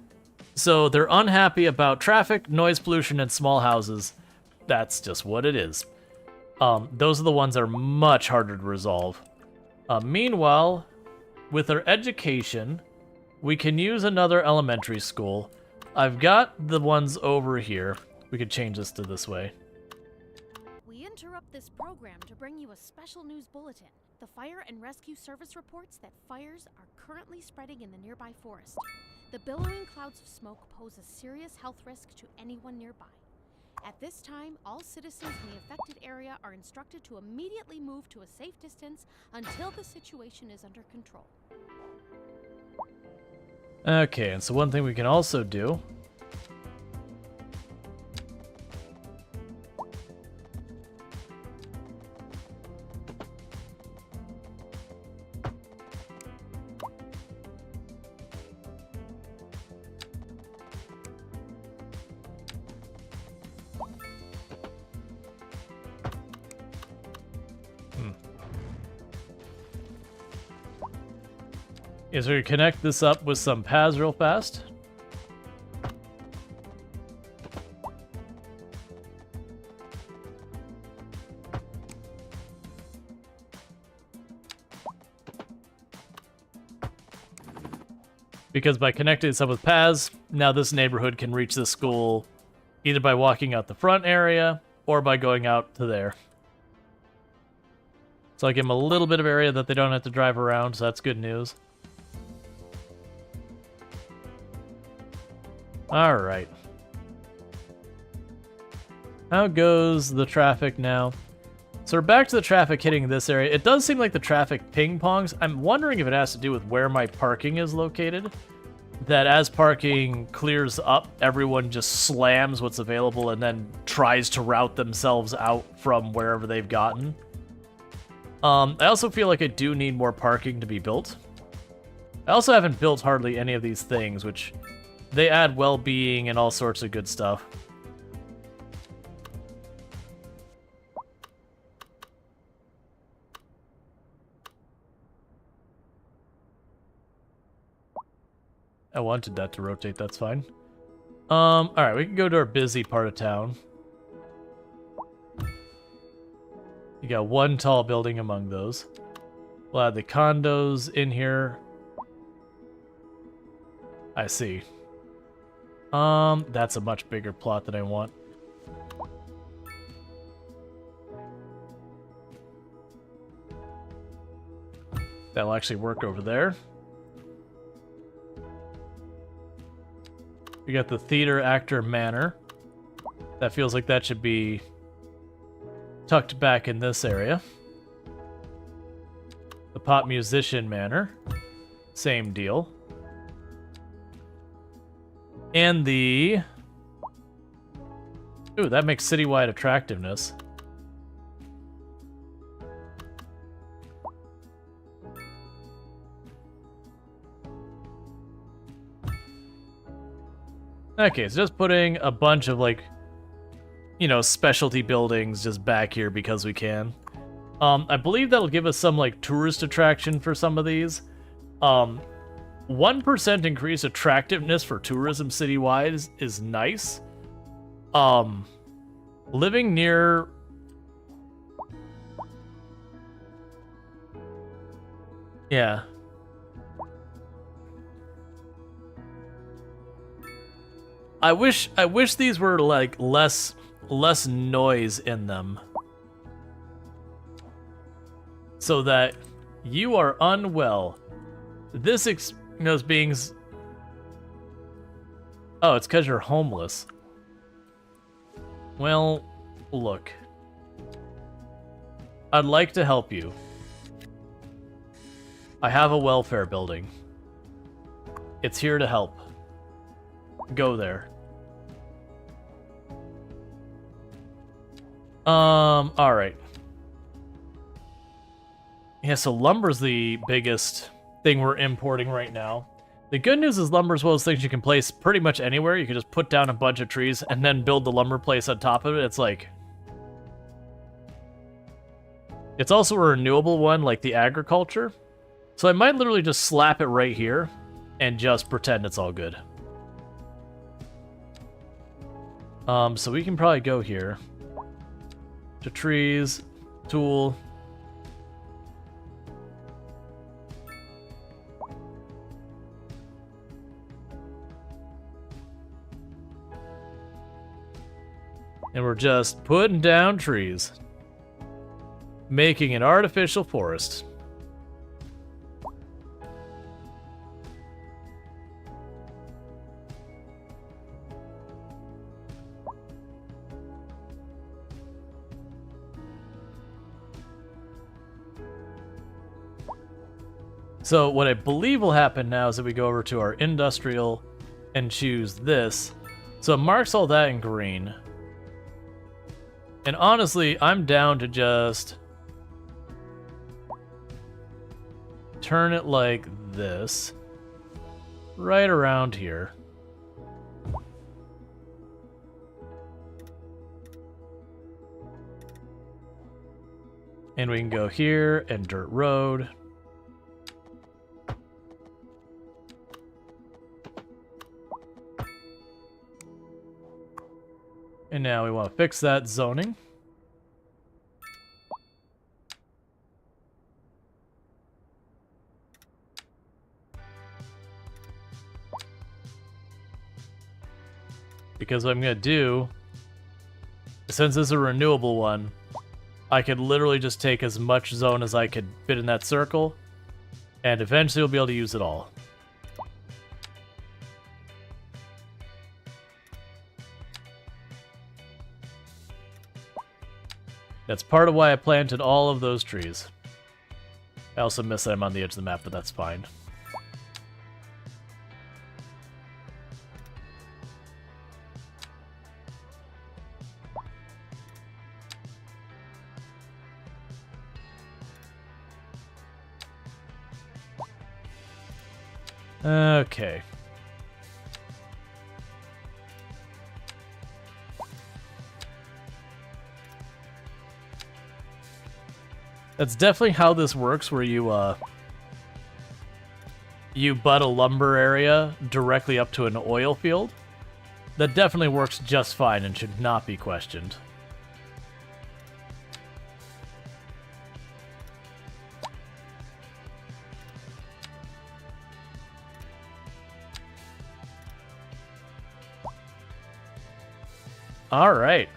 So they're unhappy about traffic, noise pollution, and small houses. That's just what it is. Those are the ones that are much harder to resolve. Meanwhile, with our education, we can use another elementary school. I've got the ones over here. We could change this to this way. We interrupt this program to bring you a special news bulletin. The Fire and Rescue Service reports that fires are currently spreading in the nearby forest. The billowing clouds of smoke pose a serious health risk to anyone nearby. At this time, all citizens in the affected area are instructed to immediately move to a safe distance until the situation is under control. Okay, and so one thing we can also do... is we connect this up with some paths real fast. Because by connecting this up with paths, now this neighborhood can reach this school, either by walking out the front area or by going out to there. So I give them a little bit of area that they don't have to drive around, so that's good news. Alright. How goes the traffic now? So we're back to the traffic hitting this area. It does seem like the traffic ping-pongs. I'm wondering if it has to do with where my parking is located. That as parking clears up, everyone just slams what's available and then tries to route themselves out from wherever they've gotten. I also feel like I do need more parking to be built. I also haven't built hardly any of these things, which they add well-being and all sorts of good stuff. I wanted that to rotate, that's fine. Alright, we can go to our busy part of town. You got one tall building among those. We'll add the condos in here. I see. That's a much bigger plot than I want. That'll actually work over there. We got the theater actor manor. That feels like that should be tucked back in this area. The pop musician manor. Same deal. And the... Ooh, that makes citywide attractiveness. Okay, so just putting a bunch of, like, you know, specialty buildings just back here because we can. I believe that'll give us some, like, tourist attraction for some of these. 1% increase attractiveness for tourism citywide is nice. Living near... Yeah. I wish these were like less noise in them. So that you are unwell. This beings. Oh, it's because you're homeless. Well, look. I'd like to help you. I have a welfare building. It's here to help. Go there. Alright. Yeah, so lumber's the biggest thing we're importing right now. The good news is lumber's one of those things you can place pretty much anywhere. You can just put down a bunch of trees and then build the lumber place on top of it. It's like... It's also a renewable one, like the agriculture. So I might literally just slap it right here and just pretend it's all good. So we can probably go here. To trees, tool. And we're just putting down trees. Making an artificial forest. So what I believe will happen now is that we go over to our industrial and choose this. So it marks all that in green. And honestly, I'm down to just turn it like this. Right around here. And we can go here and dirt road. And now we want to fix that zoning. Because what I'm going to do, since this is a renewable one, I could literally just take as much zone as I could fit in that circle, and eventually we'll be able to use it all. That's part of why I planted all of those trees. I also miss that I'm on the edge of the map, but that's fine. Okay. That's definitely how this works, where you butt a lumber area directly up to an oil field. That definitely works just fine and should not be questioned. Alright.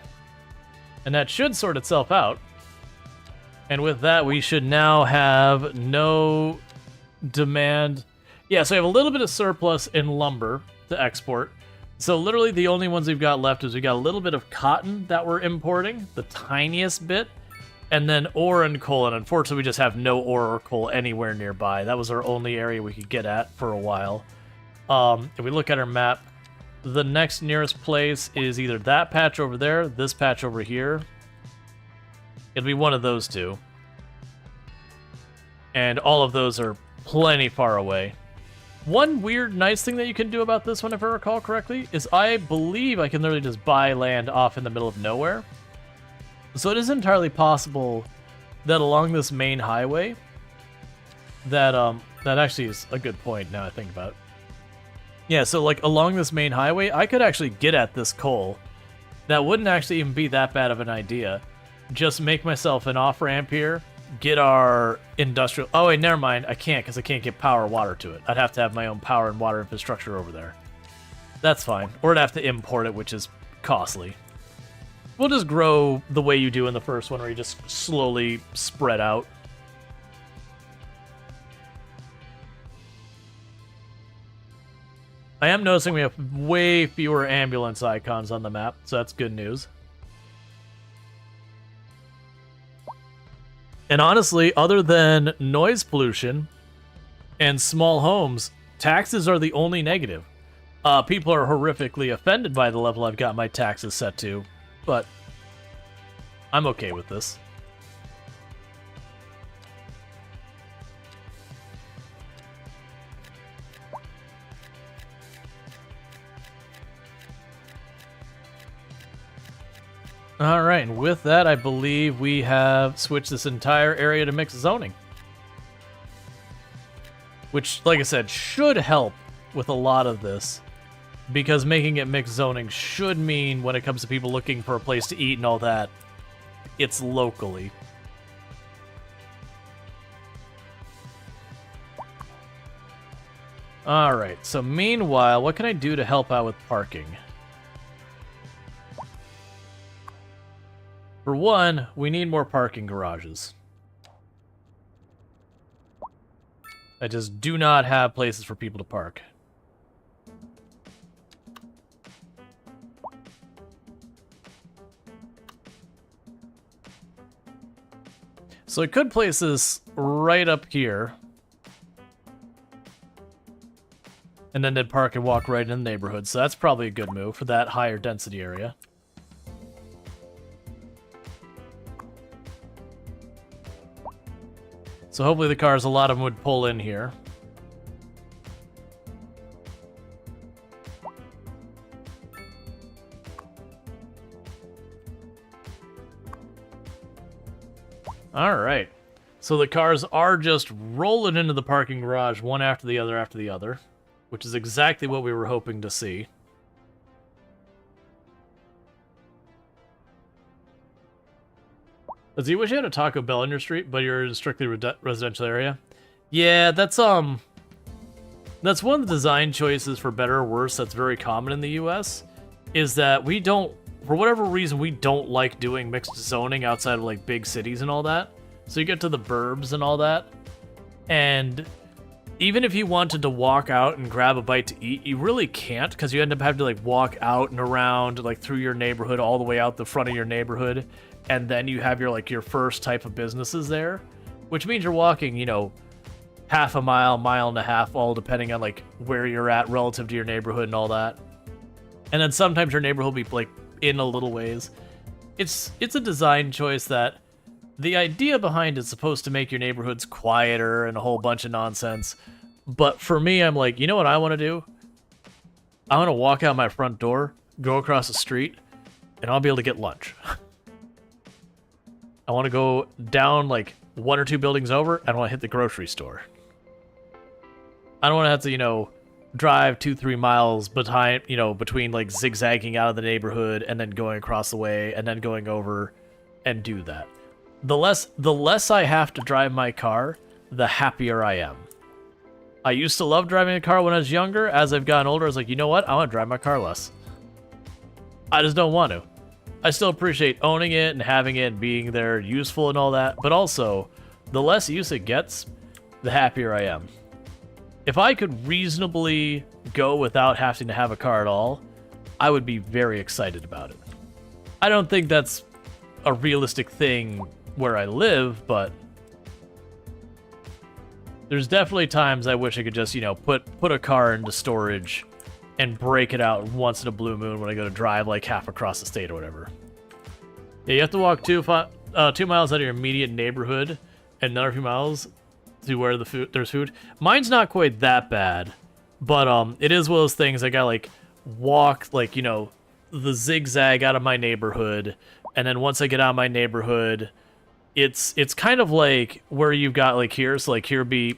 And that should sort itself out. And with that, we should now have no demand. Yeah, so we have a little bit of surplus in lumber to export. So literally the only ones we've got left is we got a little bit of cotton that we're importing, the tiniest bit, and then ore and coal. And unfortunately, we just have no ore or coal anywhere nearby. That was our only area we could get at for a while. If we look at our map, the next nearest place is either that patch over there, this patch over here. It'll be one of those two. And all of those are plenty far away. One weird, nice thing that you can do about this one, if I recall correctly, is I believe I can literally just buy land off in the middle of nowhere. So it is entirely possible that along this main highway, that actually is a good point now I think about it. Yeah, so like along this main highway, I could actually get at this coal. That wouldn't actually even be that bad of an idea. Just make myself an off-ramp here, get our industrial... Oh, wait, never mind. I can't, because I can't get power or water to it. I'd have to have my own power and water infrastructure over there. That's fine. Or I'd have to import it, which is costly. We'll just grow the way you do in the first one, where you just slowly spread out. I am noticing we have way fewer ambulance icons on the map, so that's good news. And honestly, other than noise pollution and small homes, taxes are the only negative. People are horrifically offended by the level I've got my taxes set to, but I'm okay with this. Alright, and with that, I believe we have switched this entire area to mixed zoning. Which, like I said, should help with a lot of this. Because making it mixed zoning should mean, when it comes to people looking for a place to eat and all that, it's locally. Alright, so meanwhile, what can I do to help out with parking? For one, we need more parking garages. I just do not have places for people to park. So I could place this right up here. And then they'd park and walk right in the neighborhood. So that's probably a good move for that higher density area. So hopefully the cars, a lot of them would pull in here. Alright. So the cars are just rolling into the parking garage one after the other, which is exactly what we were hoping to see. Do you wish you had a Taco Bell in your street, but you're in a strictly residential area? Yeah, that's one of the design choices, for better or worse, that's very common in the US. is that we don't, for whatever reason, we don't like doing mixed zoning outside of like big cities and all that. So you get to the burbs and all that, and even if you wanted to walk out and grab a bite to eat, you really can't, because you end up having to like walk out and around like through your neighborhood all the way out the front of your neighborhood, and then you have your like your first type of businesses there, which means you're walking, you know, half a mile, mile and a half, all depending on like where you're at relative to your neighborhood and all that. And then sometimes your neighborhood will be like in a little ways. It's a design choice that the idea behind it's supposed to make your neighborhoods quieter and a whole bunch of nonsense. But for me, I'm like, you know what I want to do? I want to walk out my front door, go across the street, and I'll be able to get lunch. I want to go down like 1 or 2 buildings over, and I want to hit the grocery store. I don't want to have to, you know, drive 2-3 miles behind, you know, between like zigzagging out of the neighborhood and then going across the way and then going over and do that. The less I have to drive my car, the happier I am. I used to love driving a car when I was younger. As I've gotten older, I was like, you know what? I want to drive my car less. I just don't want to. I still appreciate owning it and having it and being there, useful and all that, but also, the less use it gets, the happier I am. If I could reasonably go without having to have a car at all, I would be very excited about it. I don't think that's a realistic thing where I live, but there's definitely times I wish I could just, you know, put a car into storage and break it out once in a blue moon when I go to drive like half across the state or whatever. Yeah, you have to walk 2 miles out of your immediate neighborhood and another few miles to where there's food. Mine's not quite that bad, but it is one of those things I gotta like walk like, you know, the zigzag out of my neighborhood, and then once I get out of my neighborhood, it's kind of like where you've got like here, so like here be,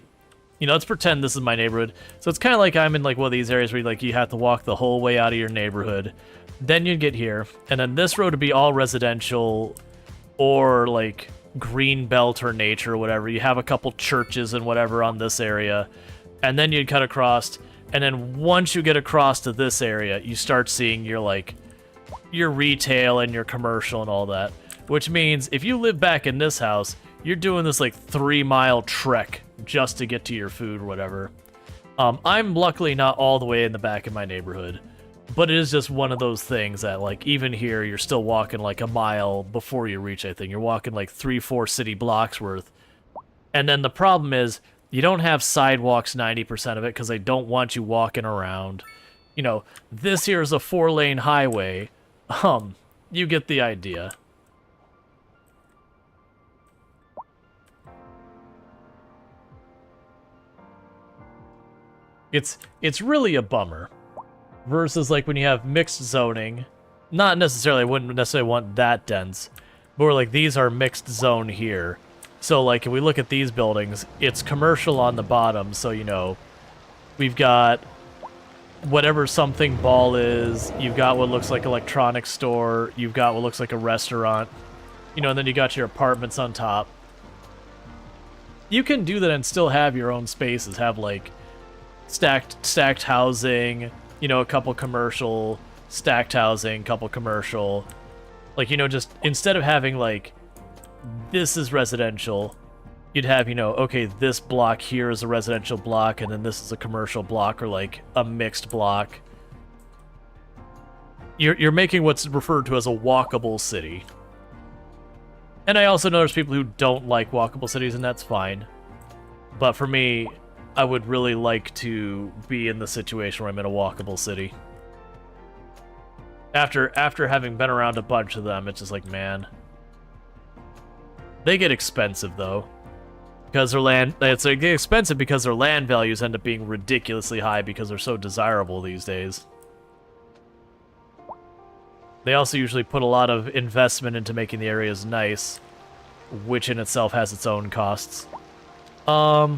you know, let's pretend this is my neighborhood. So it's kind of like I'm in like one of these areas where like you have to walk the whole way out of your neighborhood. Then you'd get here, and then this road would be all residential or like green belt or nature or whatever. You have a couple churches and whatever on this area, and then you'd cut across, and then once you get across to this area, you start seeing your like your retail and your commercial and all that. Which means if you live back in this house, you're doing this like 3-mile trek just to get to your food or whatever. I'm luckily not all the way in the back of my neighborhood, but it is just one of those things that like even here you're still walking like a mile before you reach anything. You're walking like 3-4 city blocks worth. And then the problem is you don't have sidewalks 90% of it because they don't want you walking around. You know, this here is a 4-lane highway. You get the idea. It's really a bummer. Versus like when you have mixed zoning. Not necessarily, I wouldn't necessarily want that dense. But we're like, these are mixed zone here. So like if we look at these buildings, it's commercial on the bottom, so you know, we've got whatever something ball is, you've got what looks like an electronics store, you've got what looks like a restaurant, you know, and then you got your apartments on top. You can do that and still have your own spaces, have like stacked housing, you know, a couple commercial, stacked housing, couple commercial. Like, you know, just instead of having like, this is residential, you'd have, you know, okay, this block here is a residential block, and then this is a commercial block, or like a mixed block. You're making what's referred to as a walkable city. And I also know there's people who don't like walkable cities, and that's fine. But for me, I would really like to be in the situation where I'm in a walkable city. After having been around a bunch of them, it's just like, man. They get expensive, though. Because their land... They get expensive because their land values end up being ridiculously high because they're so desirable these days. They also usually put a lot of investment into making the areas nice, which in itself has its own costs. I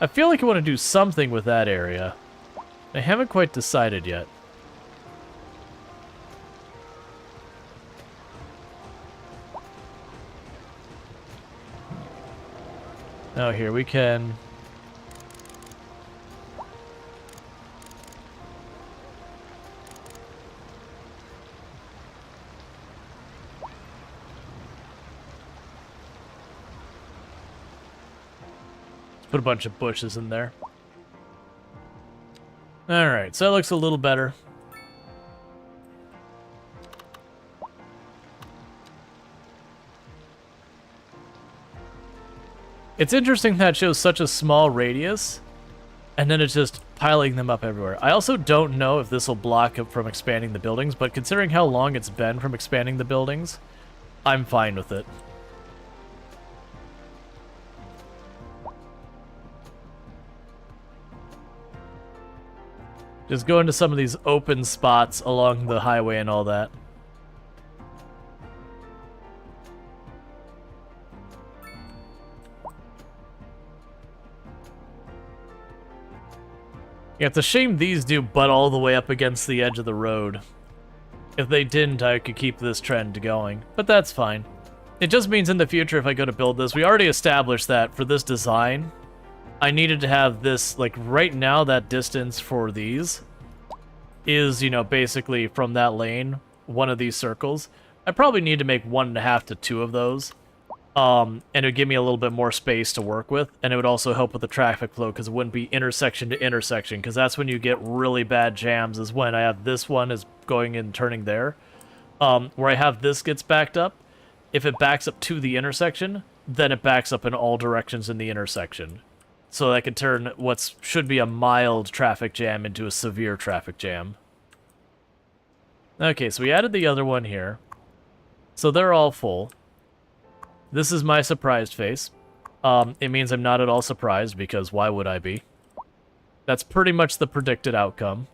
feel like I want to do something with that area. I haven't quite decided yet. Now here we can... Put a bunch of bushes in there. Alright, so that looks a little better. It's interesting that it shows such a small radius, and then it's just piling them up everywhere. I also don't know if this will block it from expanding the buildings, but considering how long it's been from expanding the buildings, I'm fine with it. Just go into some of these open spots along the highway and all that. Yeah, it's a shame these do butt all the way up against the edge of the road. If they didn't, I could keep this trend going, but that's fine. It just means in the future if I go to build this, we already established that for this design, I needed to have this, like right now, that distance for these is, you know, basically from that lane, one of these circles. I probably need to make 1.5 to 2 of those. And it would give me a little bit more space to work with, and it would also help with the traffic flow because it wouldn't be intersection to intersection, because that's when you get really bad jams, is when I have this one is going and turning there. Where I have this gets backed up, if it backs up to the intersection, then it backs up in all directions in the intersection. So that can turn what should be a mild traffic jam into a severe traffic jam. Okay, so we added the other one here. So they're all full. This is my surprised face. It means I'm not at all surprised, because why would I be? That's pretty much the predicted outcome.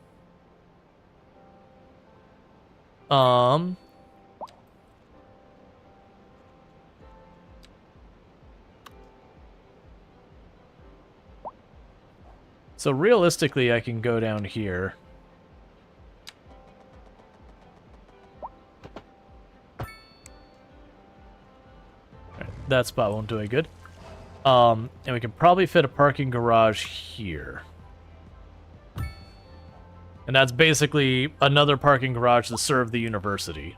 So realistically, I can go down here. That spot won't do any good. And we can probably fit a parking garage here. And that's basically another parking garage to serve the university.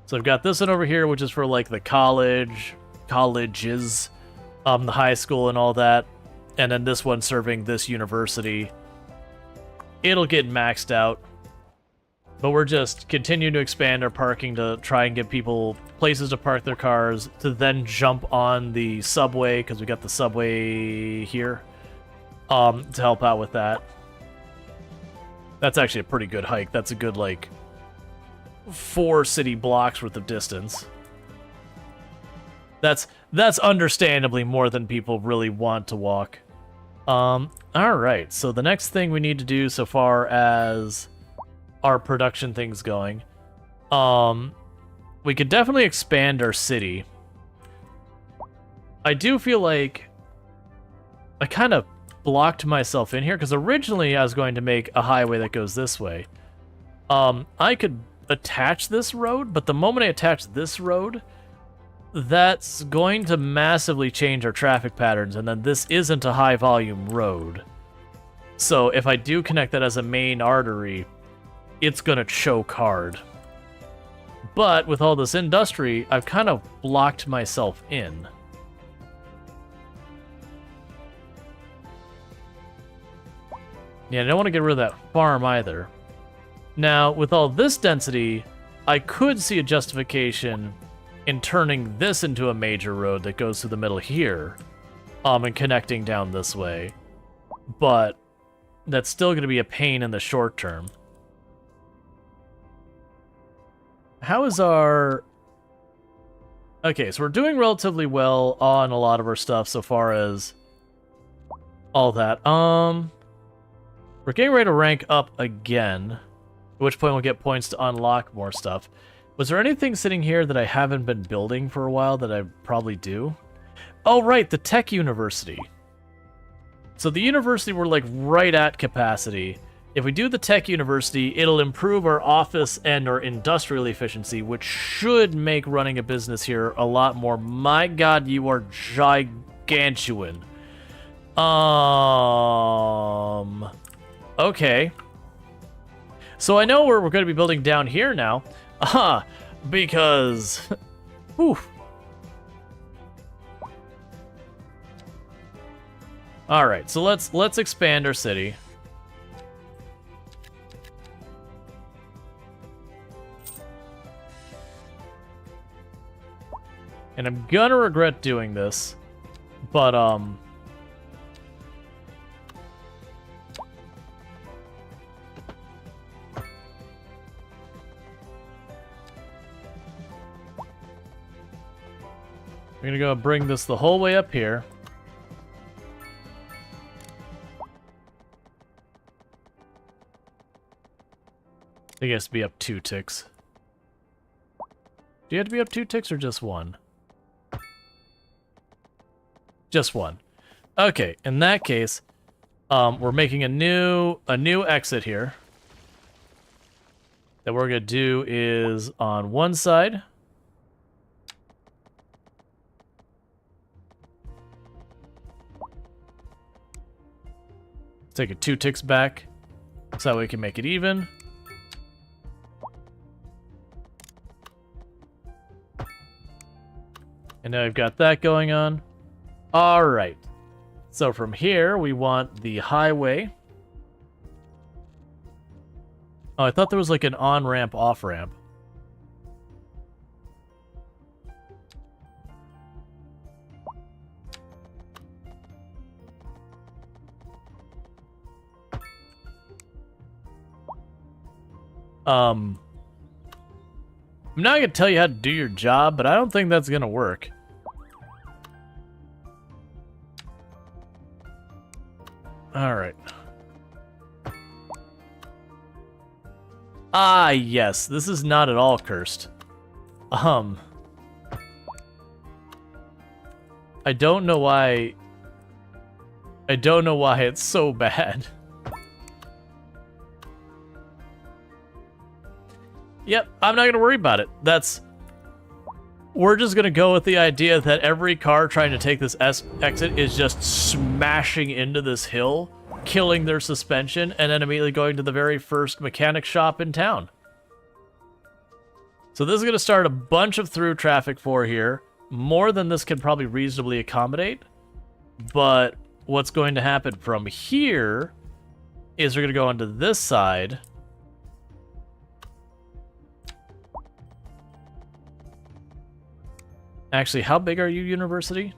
So I've got this one over here, which is for like the colleges, the high school and all that. And then this one serving this university. It'll get maxed out. But we're just continuing to expand our parking to try and give people places to park their cars, to then jump on the subway, because we got the subway here, to help out with that. That's actually a pretty good hike. That's a good, like, 4 city blocks worth of distance. That's understandably more than people really want to walk. Alright, so the next thing we need to do so far as our production things going, we could definitely expand our city. I do feel like I kind of blocked myself in here, because originally I was going to make a highway that goes this way. I could attach this road, but the moment I attach this road, that's going to massively change our traffic patterns, and then this isn't a high volume road. So if I do connect that as a main artery, it's gonna choke hard. But with all this industry, I've kind of blocked myself in. Yeah, I don't want to get rid of that farm either. Now, with all this density, I could see a justification in turning this into a major road that goes through the middle here, and connecting down this way. But that's still going to be a pain in the short term. How is our... Okay, so we're doing relatively well on a lot of our stuff so far as all that. We're getting ready to rank up again, at which point we'll get points to unlock more stuff. Was there anything sitting here that I haven't been building for a while that I probably do? Oh, right, the Tech University. So the university, we're like right at capacity. If we do the Tech University, it'll improve our office and our industrial efficiency, which should make running a business here a lot more. My God, you are gigantuan. Okay. So I know we're going to be building down here now. Because... Whew. All right, so let's expand our city. And I'm gonna regret doing this, but we're gonna go bring this the whole way up here. I think it has to be up 2 ticks. Do you have to be up 2 ticks or just 1? Just 1. Okay, in that case, we're making a new exit here. That we're gonna do is on one side. Take it 2 ticks back, so that way we can make it even. And now we've got that going on. All right. So from here, we want the highway. Oh, I thought there was like an on-ramp, off-ramp. I'm not gonna tell you how to do your job, but I don't think that's gonna work. All right. Ah, yes. This is not at all cursed. I don't know why. I don't know why it's so bad. Yep, I'm not gonna worry about it. We're just gonna go with the idea that every car trying to take this exit is just smashing into this hill, killing their suspension, and then immediately going to the very first mechanic shop in town. So this is gonna start a bunch of through traffic for here, more than this can probably reasonably accommodate. But what's going to happen from here is we're gonna go onto this side. Actually, how big are you, University?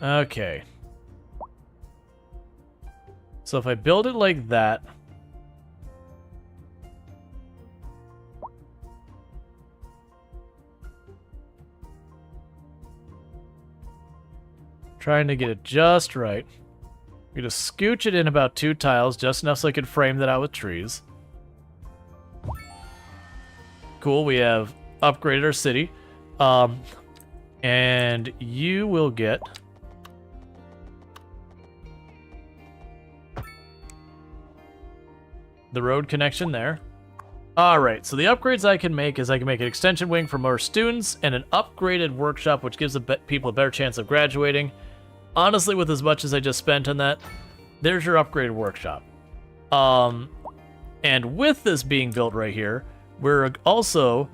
Okay. So if I build it like that... Trying to get it just right. We're gonna scooch it in about 2 tiles, just enough so I can frame that out with trees. Cool, we have upgraded our city. And you will get... the road connection there. Alright, so the upgrades I can make is I can make an extension wing for more students and an upgraded workshop, which gives people a better chance of graduating. Honestly, with as much as I just spent on that, there's your upgraded workshop. And with this being built right here, we're also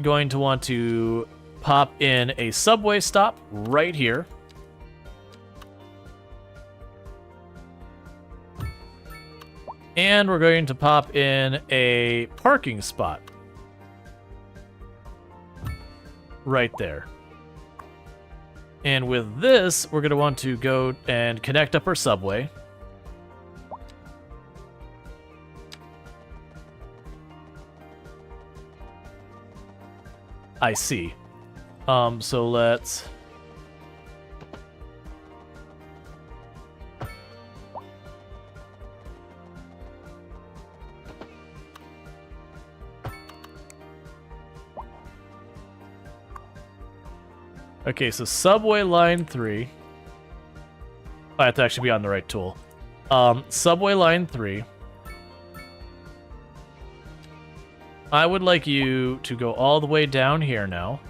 going to want to pop in a subway stop right here. And we're going to pop in a parking spot right there. And with this, we're going to want to go and connect up our subway. I see. So let's... Okay, so subway line 3. I have to actually be on the right tool. Subway line 3. I would like you to go all the way down here now.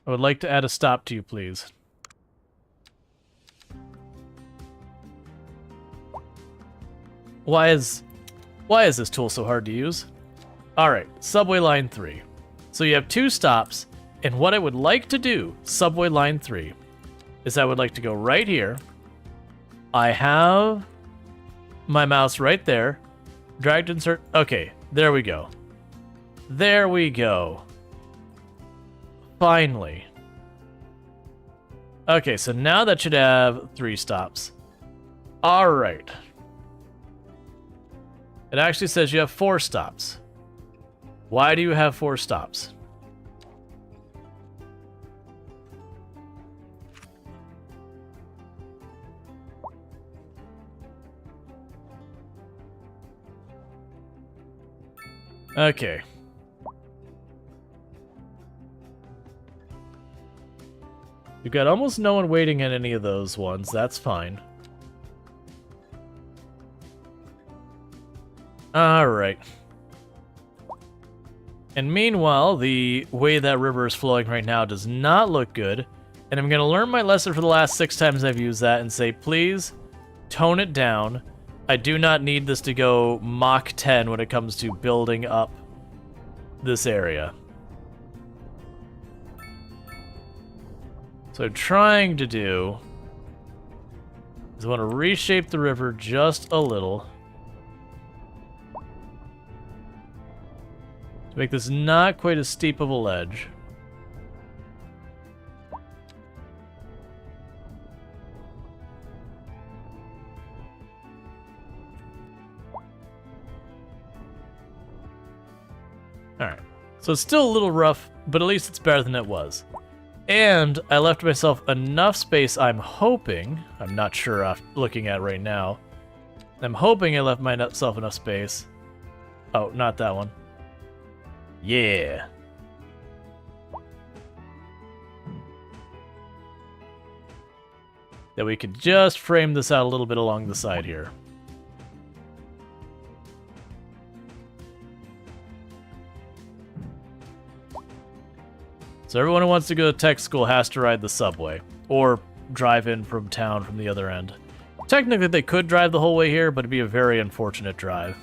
I would like to add a stop to you, please. Why is this tool so hard to use? Alright, subway line 3. So you have 2 stops, and what I would like to do, subway line 3, is I would like to go right here. I have my mouse right there. Drag to insert. Okay, there we go. There we go. Finally. Okay, so now that should have 3 stops. Alright. It actually says you have 4 stops. Why do you have 4 stops? Okay. You've got almost no one waiting at any of those ones. That's fine. Alright. And meanwhile, the way that river is flowing right now does not look good. And I'm going to learn my lesson for the last 6 times I've used that and say, please, tone it down. I do not need this to go Mach 10 when it comes to building up this area. So what I'm trying to do is I want to reshape the river just a little to make this not quite as steep of a ledge. Alright, so it's still a little rough, but at least it's better than it was. And I left myself enough space, I'm hoping, I'm not sure after looking at it right now, I'm hoping I left myself enough space. Oh, not that one. Yeah. That we could just frame this out a little bit along the side here. So everyone who wants to go to tech school has to ride the subway, or drive in from town from the other end. Technically they could drive the whole way here, but it'd be a very unfortunate drive.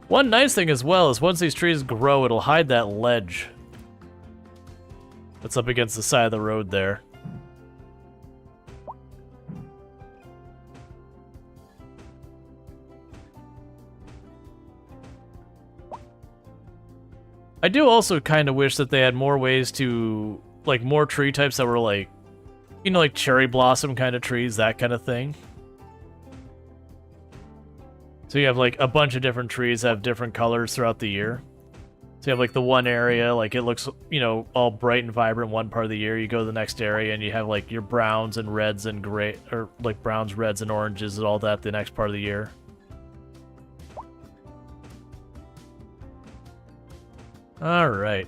One nice thing as well is once these trees grow, it'll hide that ledge that's up against the side of the road there. I do also kind of wish that they had more ways to, like, more tree types that were like, you know, like cherry blossom kind of trees, that kind of thing. So you have like a bunch of different trees that have different colors throughout the year. So you have like the one area, like it looks, you know, all bright and vibrant one part of the year. You go to the next area and you have like your browns and reds and gray, or like browns, reds, and oranges and all that the next part of the year. Alright.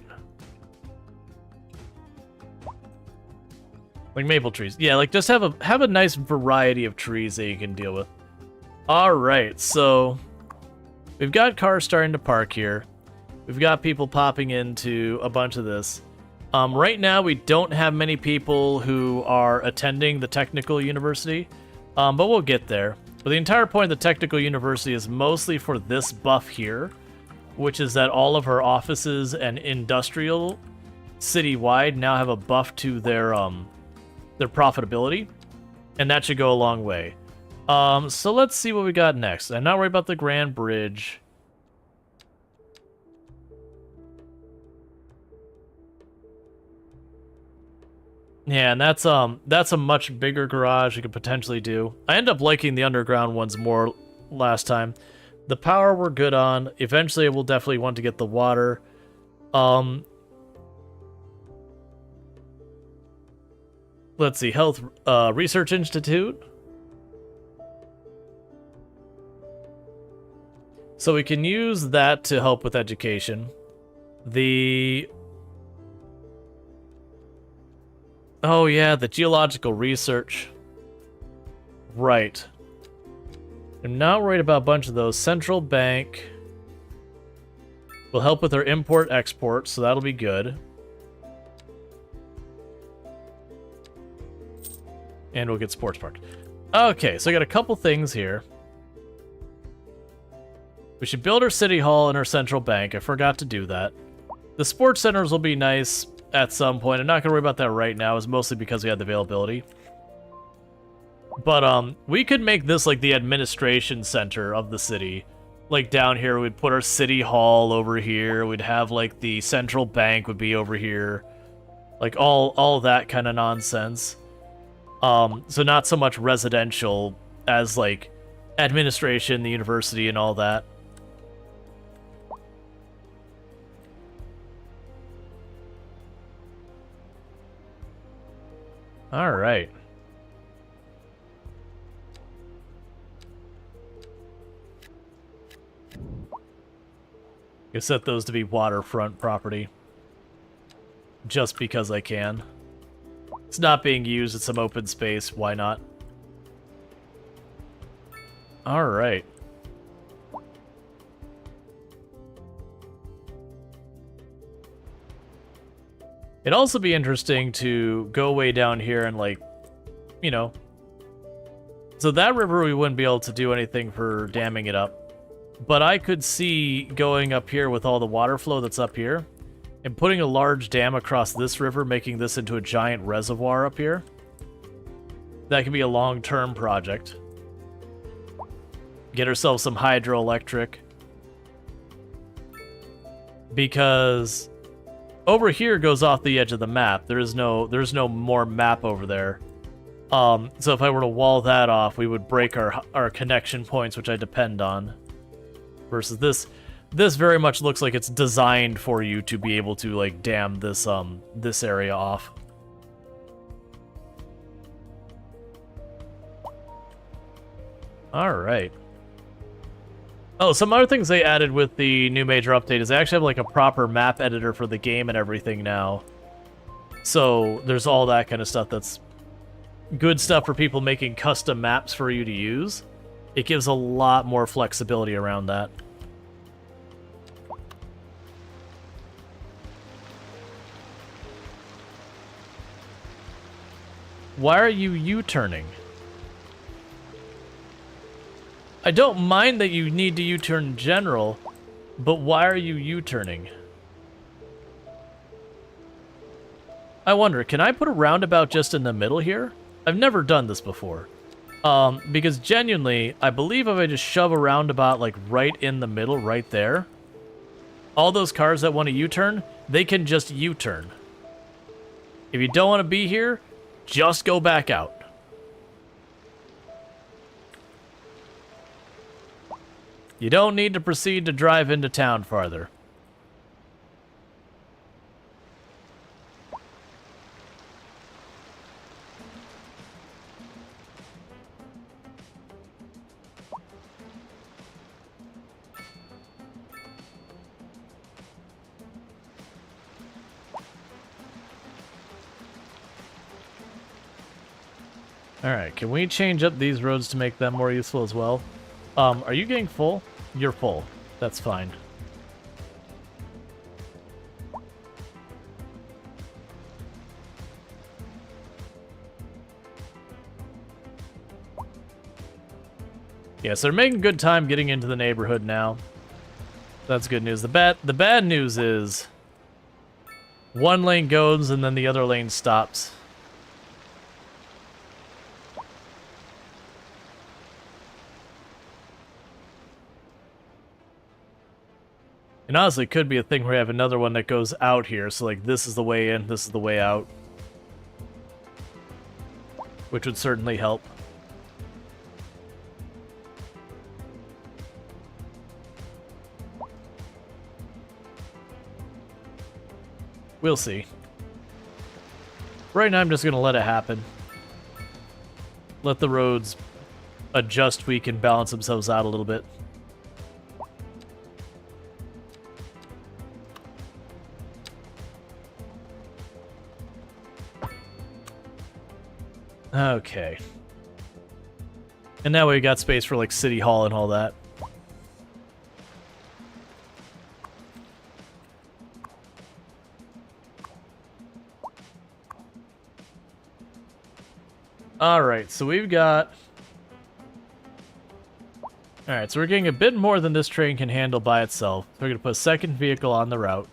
Like maple trees. Yeah, like just have a nice variety of trees that you can deal with. Alright, so we've got cars starting to park here. We've got people popping into a bunch of this. Right now we don't have many people who are attending the technical university, but we'll get there. But the entire point of the technical university is mostly for this buff here, which is that all of our offices and industrial citywide now have a buff to their profitability, and that should go a long way. So let's see what we got next. I'm not worried about the Grand Bridge. Yeah, and that's a much bigger garage you could potentially do. I end up liking the underground ones more last time. The power we're good on. Eventually we'll definitely want to get the water. Let's see, Health Research Institute. So we can use that to help with education. Oh yeah, the geological research. Right. I'm not worried about a bunch of those. Central Bank will help with our import-export, so that'll be good. And we'll get Sports Park. Okay, so I got a couple things here. We should build our City Hall and our Central Bank. I forgot to do that. The Sports Centers will be nice at some point. I'm not going to worry about that right now. It's mostly because we had the availability. But we could make this like the administration center of the city. Like down here, we'd put our City Hall over here. We'd have like the Central Bank would be over here. Like all that kind of nonsense. So not so much residential as like administration, the university, and all that. All right. I set those to be waterfront property. Just because I can. It's not being used, it's some open space, why not? Alright. It'd also be interesting to go way down here and, like, you know... So that river we wouldn't be able to do anything for damming it up. But I could see going up here with all the water flow that's up here, and putting a large dam across this river, making this into a giant reservoir up here. That could be a long-term project. Get ourselves some hydroelectric. Because over here goes off the edge of the map. There's no more map over there. So if I were to wall that off, we would break our connection points, which I depend on. Versus this very much looks like it's designed for you to be able to like dam this area off. All right. Oh, some other things they added with the new major update is they actually have like a proper map editor for the game and everything now. So there's all that kind of stuff that's good stuff for people making custom maps for you to use. It gives a lot more flexibility around that. Why are you U-turning? I don't mind that you need to U-turn in general, but why are you U-turning? I wonder, can I put a roundabout just in the middle here? I've never done this before. Because genuinely, I believe if I just shove a roundabout like right in the middle, right there, all those cars that want to U-turn, they can just U-turn. If you don't want to be here, just go back out. You don't need to proceed to drive into town farther. Alright, can we change up these roads to make them more useful as well? Are you getting full? You're full. That's fine. Yeah, so they're making good time getting into the neighborhood now. That's good news. The bad news is one lane goes and then the other lane stops. And honestly, it could be a thing where we have another one that goes out here. So, like, this is the way in, this is the way out. Which would certainly help. We'll see. Right now, I'm just going to let it happen. Let the roads adjust, tweak, and balance themselves out a little bit. Okay. And now we got space for, like, City Hall and all that. Alright, so we've got... Alright, so we're getting a bit more than this train can handle by itself. So we're going to put a second vehicle on the route.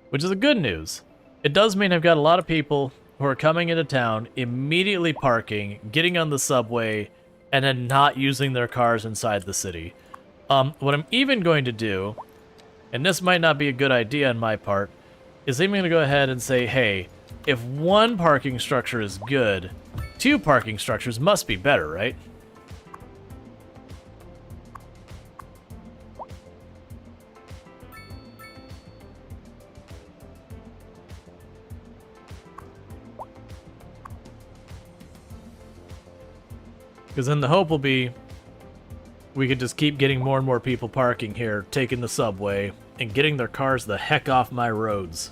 Which is the good news. It does mean I've got a lot of people who are coming into town, immediately parking, getting on the subway, and then not using their cars inside the city. What I'm even going to do, and this might not be a good idea on my part, is I'm going to go ahead and say, hey, if one parking structure is good, 2 parking structures must be better, right? Because then the hope will be we could just keep getting more and more people parking here, taking the subway, and getting their cars the heck off my roads.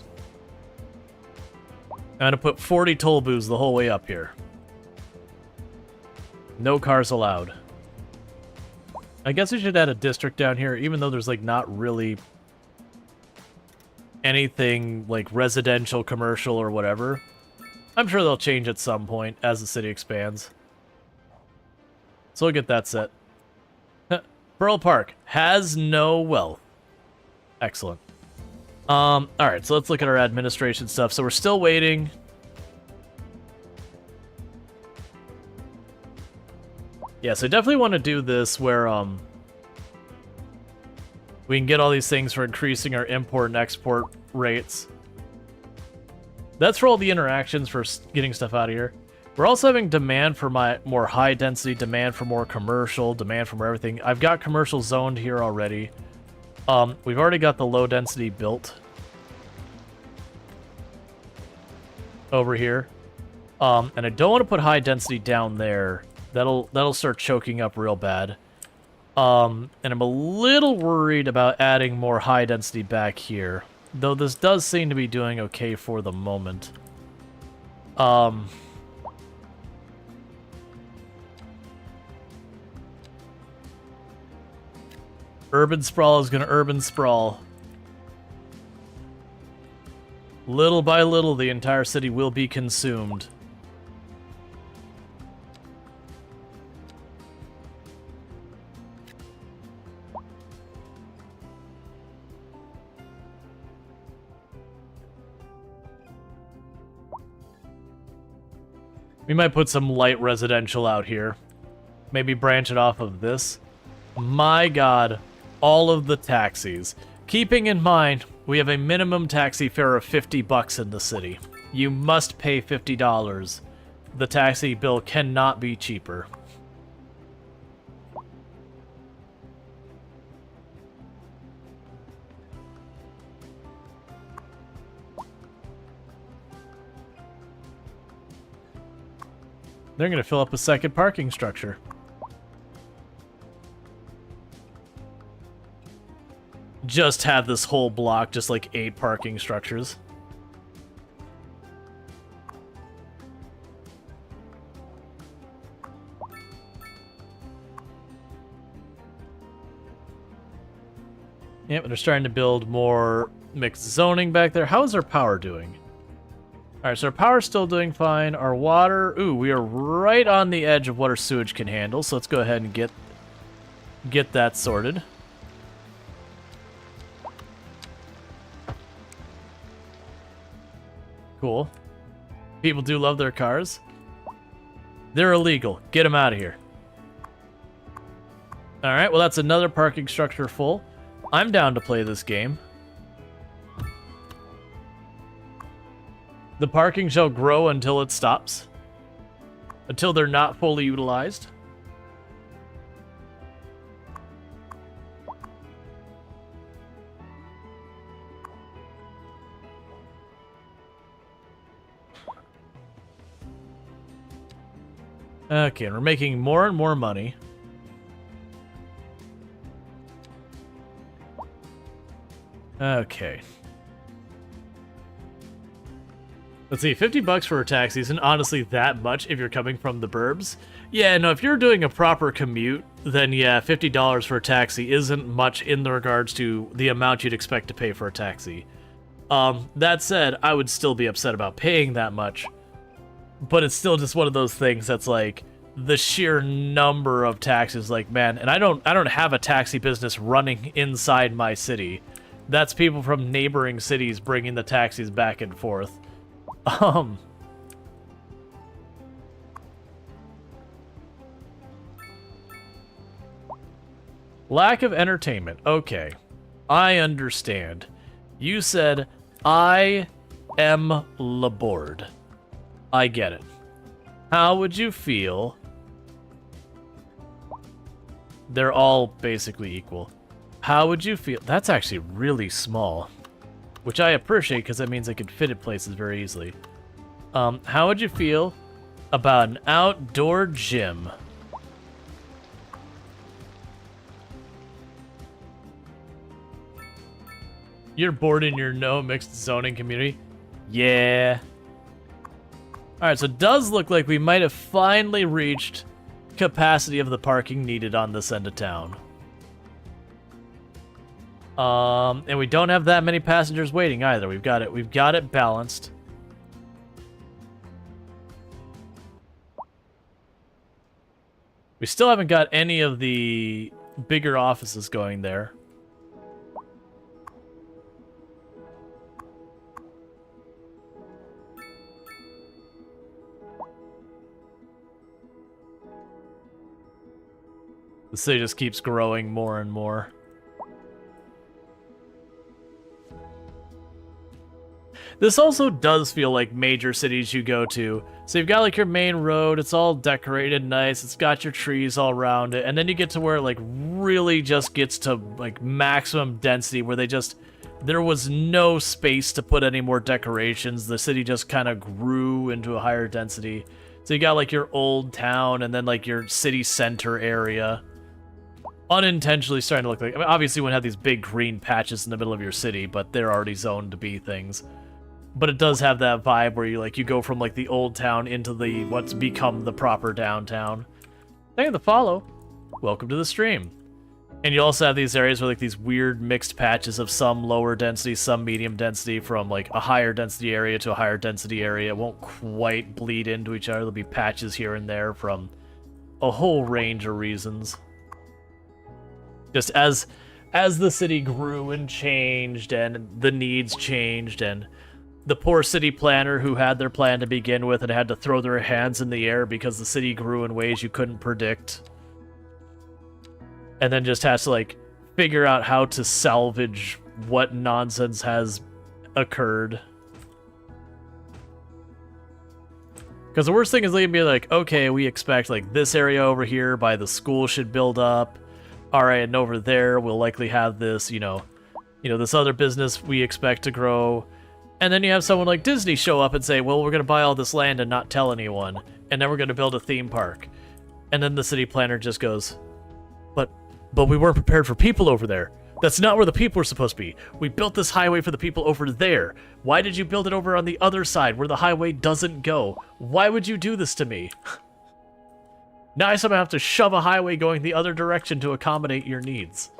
I'm going to put 40 toll booths the whole way up here. No cars allowed. I guess we should add a district down here, even though there's, like, not really anything, like, residential, commercial, or whatever. I'm sure they'll change at some point as the city expands. So we'll get that set. Pearl Park has no wealth. Excellent. Alright, so let's look at our administration stuff. So we're still waiting. Yeah, so I definitely want to do this where, we can get all these things for increasing our import and export rates. That's for all the interactions for getting stuff out of here. We're also having demand for more high density, demand for more commercial, demand for more everything. I've got commercial zoned here already. We've already got the low density built over here. And I don't want to put high density down there. That'll start choking up real bad. And I'm a little worried about adding more high density back here. Though this does seem to be doing okay for the moment. Urban sprawl is going to urban sprawl. Little by little, the entire city will be consumed. We might put some light residential out here. Maybe branch it off of this. My god, all of the taxis. Keeping in mind, we have a minimum taxi fare of 50 bucks in the city. You must pay $50. The taxi bill cannot be cheaper. They're going to fill up a second parking structure. Just have this whole block just like 8 parking structures. Yep, they're starting to build more mixed zoning back there. How is our power doing? Alright, so our power's still doing fine. Our water... Ooh, we are right on the edge of what our sewage can handle, so let's go ahead and get that sorted. Cool. People do love their cars. They're illegal. Get them out of here. Alright, well that's another parking structure full. I'm down to play this game. The parking shall grow until it stops. Until they're not fully utilized. Okay, and we're making more and more money. Okay. Let's see, 50 bucks for a taxi isn't honestly that much if you're coming from the burbs. Yeah, no, if you're doing a proper commute, then yeah, $50 for a taxi isn't much in the regards to the amount you'd expect to pay for a taxi. That said, I would still be upset about paying that much. But it's still just one of those things that's like the sheer number of taxes, like, man, and I don't have a taxi business running inside my city. That's people from neighboring cities bringing the taxis back and forth. Lack of entertainment. Okay. I understand. You said, I am labored. I get it. How would you feel? They're all basically equal. How would you feel? That's actually really small, which I appreciate because that means I could fit it places very easily. How would you feel about an outdoor gym? You're bored in your no mixed zoning community? Yeah. Alright, so it does look like we might have finally reached capacity of the parking needed on this end of town. And we don't have that many passengers waiting either. We've got it balanced. We still haven't got any of the bigger offices going there. The city just keeps growing more and more. This also does feel like major cities you go to. So you've got like your main road, it's all decorated nice, it's got your trees all around it, and then you get to where it like really just gets to like maximum density where there was no space to put any more decorations. The city just kind of grew into a higher density. So you got like your old town and then like your city center area. Unintentionally starting to look like... I mean, obviously you wouldn't have these big green patches in the middle of your city, but they're already zoned to be things. But it does have that vibe where you go from like the old town into the what's become the proper downtown. Thank you for the follow. Welcome to the stream. And you also have these areas where like these weird mixed patches of some lower density, some medium density, from like a higher density area to a higher density area. It won't quite bleed into each other. There'll be patches here and there from a whole range of reasons. Just as the city grew and changed and the needs changed, and the poor city planner who had their plan to begin with and had to throw their hands in the air because the city grew in ways you couldn't predict. And then just has to like figure out how to salvage what nonsense has occurred. Because the worst thing is they can be like, okay, we expect like this area over here by the school should build up. Alright, and over there we'll likely have this, this other business we expect to grow. And then you have someone like Disney show up and say, well, we're going to buy all this land and not tell anyone. And then we're going to build a theme park. And then the city planner just goes, but we weren't prepared for people over there. That's not where the people are supposed to be. We built this highway for the people over there. Why did you build it over on the other side where the highway doesn't go? Why would you do this to me? Now I somehow have to shove a highway going the other direction to accommodate your needs.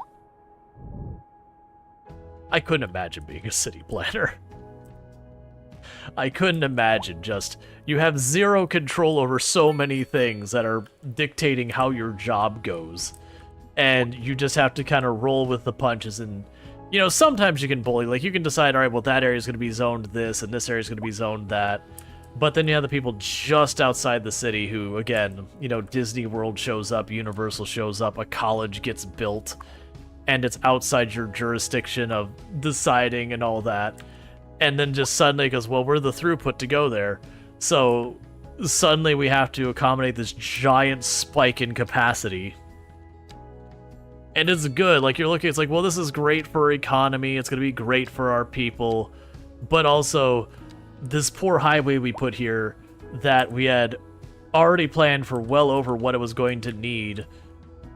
I couldn't imagine being a city planner. I couldn't imagine just... You have zero control over so many things that are dictating how your job goes. And you just have to kind of roll with the punches and... sometimes you can bully. Like, you can decide, alright, well, that area is going to be zoned this, and this area is going to be zoned that. But then you have the people just outside the city who, again, Disney World shows up, Universal shows up, a college gets built, and it's outside your jurisdiction of deciding and all that. And then just suddenly goes, well, we're the throughput to go there. So suddenly we have to accommodate this giant spike in capacity. And it's good. Like, you're looking, it's like, well, this is great for our economy. It's going to be great for our people. But also, this poor highway we put here that we had already planned for well over what it was going to need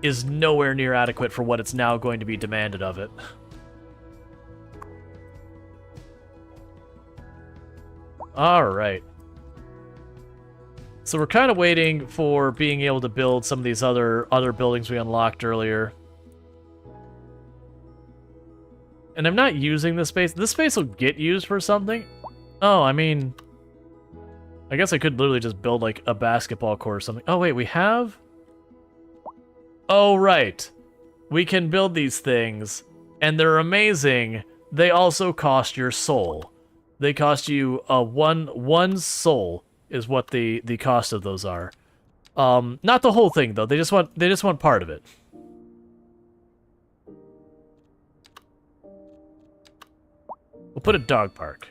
is nowhere near adequate for what it's now going to be demanded of it. Alright. So we're kind of waiting for being able to build some of these other buildings we unlocked earlier. And I'm not using this space. This space will get used for something. Oh, I mean... I guess I could literally just build, like, a basketball court or something. Oh, wait, we have... Oh, right. We can build these things, and they're amazing. They also cost your soul. They cost you one soul is what the cost of those are. Not the whole thing though. They just want part of it. We'll put a dog park.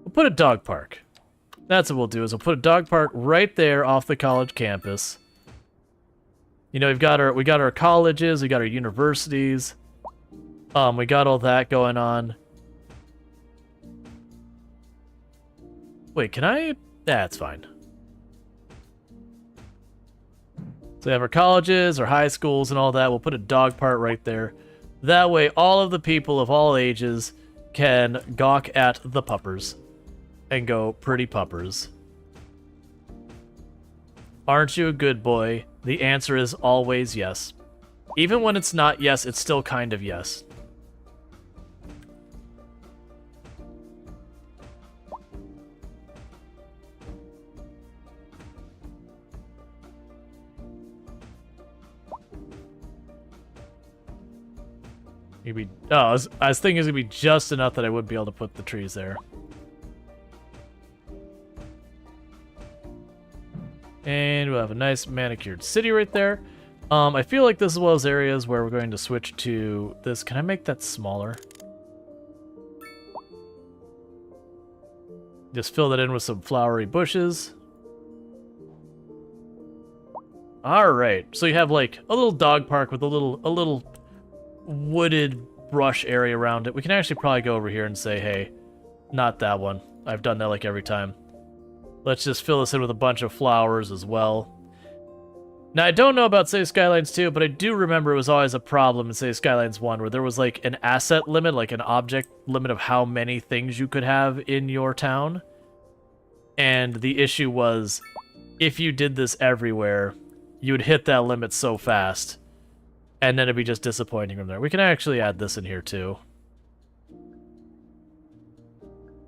We'll put a dog park. That's what we'll do, is we'll put a dog park right there off the college campus. You know, we got our colleges, we got our universities. We got all that going on. Wait, can I? That's fine. So we have our colleges, our high schools, and all that. We'll put a dog park right there. That way, all of the people of all ages can gawk at the puppers and go, pretty puppers. Aren't you a good boy? The answer is always yes. Even when it's not yes, it's still kind of yes. Maybe. Oh, I was thinking it's gonna be just enough that I would be able to put the trees there. And we'll have a nice manicured city right there. I feel like this is one of those areas where we're going to switch to this. Can I make that smaller? Just fill that in with some flowery bushes. All right, so you have like a little dog park with a little wooded brush area around it. We can actually probably go over here and say, hey, not that one. I've done that like every time. Let's just fill this in with a bunch of flowers as well. Now, I don't know about, say, Skylines 2, but I do remember it was always a problem in, say, Skylines 1, where there was, like, an asset limit, like an object limit of how many things you could have in your town. And the issue was, if you did this everywhere, you would hit that limit so fast, and then it'd be just disappointing from there. We can actually add this in here, too.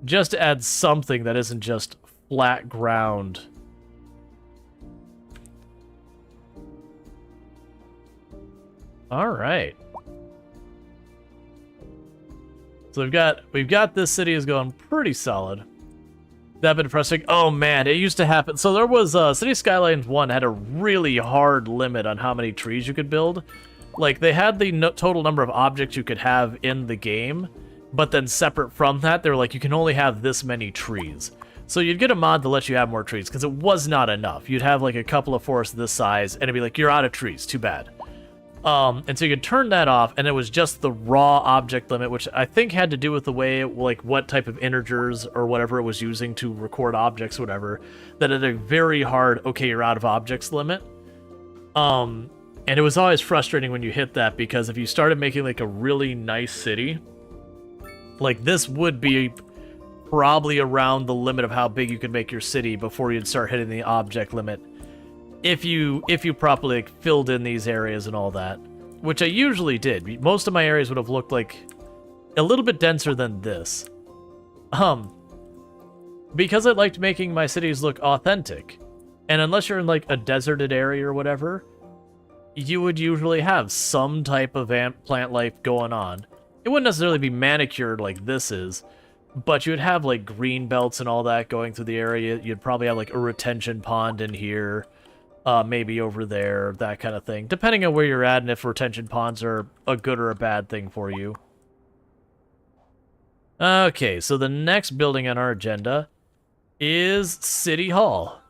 Just to add something that isn't just flat ground. All right. So we've got this city is going pretty solid. That been frustrating. Oh man, it used to happen. So there was City Skylines 1 had a really hard limit on how many trees you could build. Like they had the total number of objects you could have in the game, but then separate from that, they were like you can only have this many trees. So you'd get a mod to let you have more trees because it was not enough. You'd have like a couple of forests this size, and it'd be like you're out of trees. Too bad. And so you could turn that off, and it was just the raw object limit, which I think had to do with the way, like, what type of integers or whatever it was using to record objects, whatever, that had a very hard, okay, you're out of objects limit. And it was always frustrating when you hit that, because if you started making, like, a really nice city, like, this would be probably around the limit of how big you could make your city before you'd start hitting the object limit. If you properly like, filled in these areas and all that, which I usually did. Most of my areas would have looked like a little bit denser than this. Because I liked making my cities look authentic, and unless you're in like a deserted area or whatever, you would usually have some type of plant life going on. It wouldn't necessarily be manicured like this is, but you would have like green belts and all that going through the area. You'd probably have like a retention pond in here. Maybe over there, that kind of thing. Depending on where you're at and if retention ponds are a good or a bad thing for you. Okay, so the next building on our agenda is City Hall.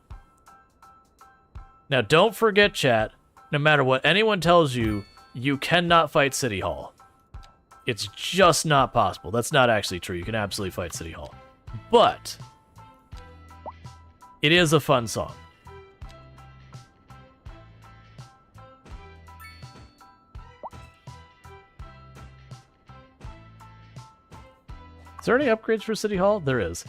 Now, don't forget, chat, no matter what anyone tells you, you cannot fight City Hall. It's just not possible. That's not actually true. You can absolutely fight City Hall. But it is a fun song. Is there any upgrades for City Hall? There is.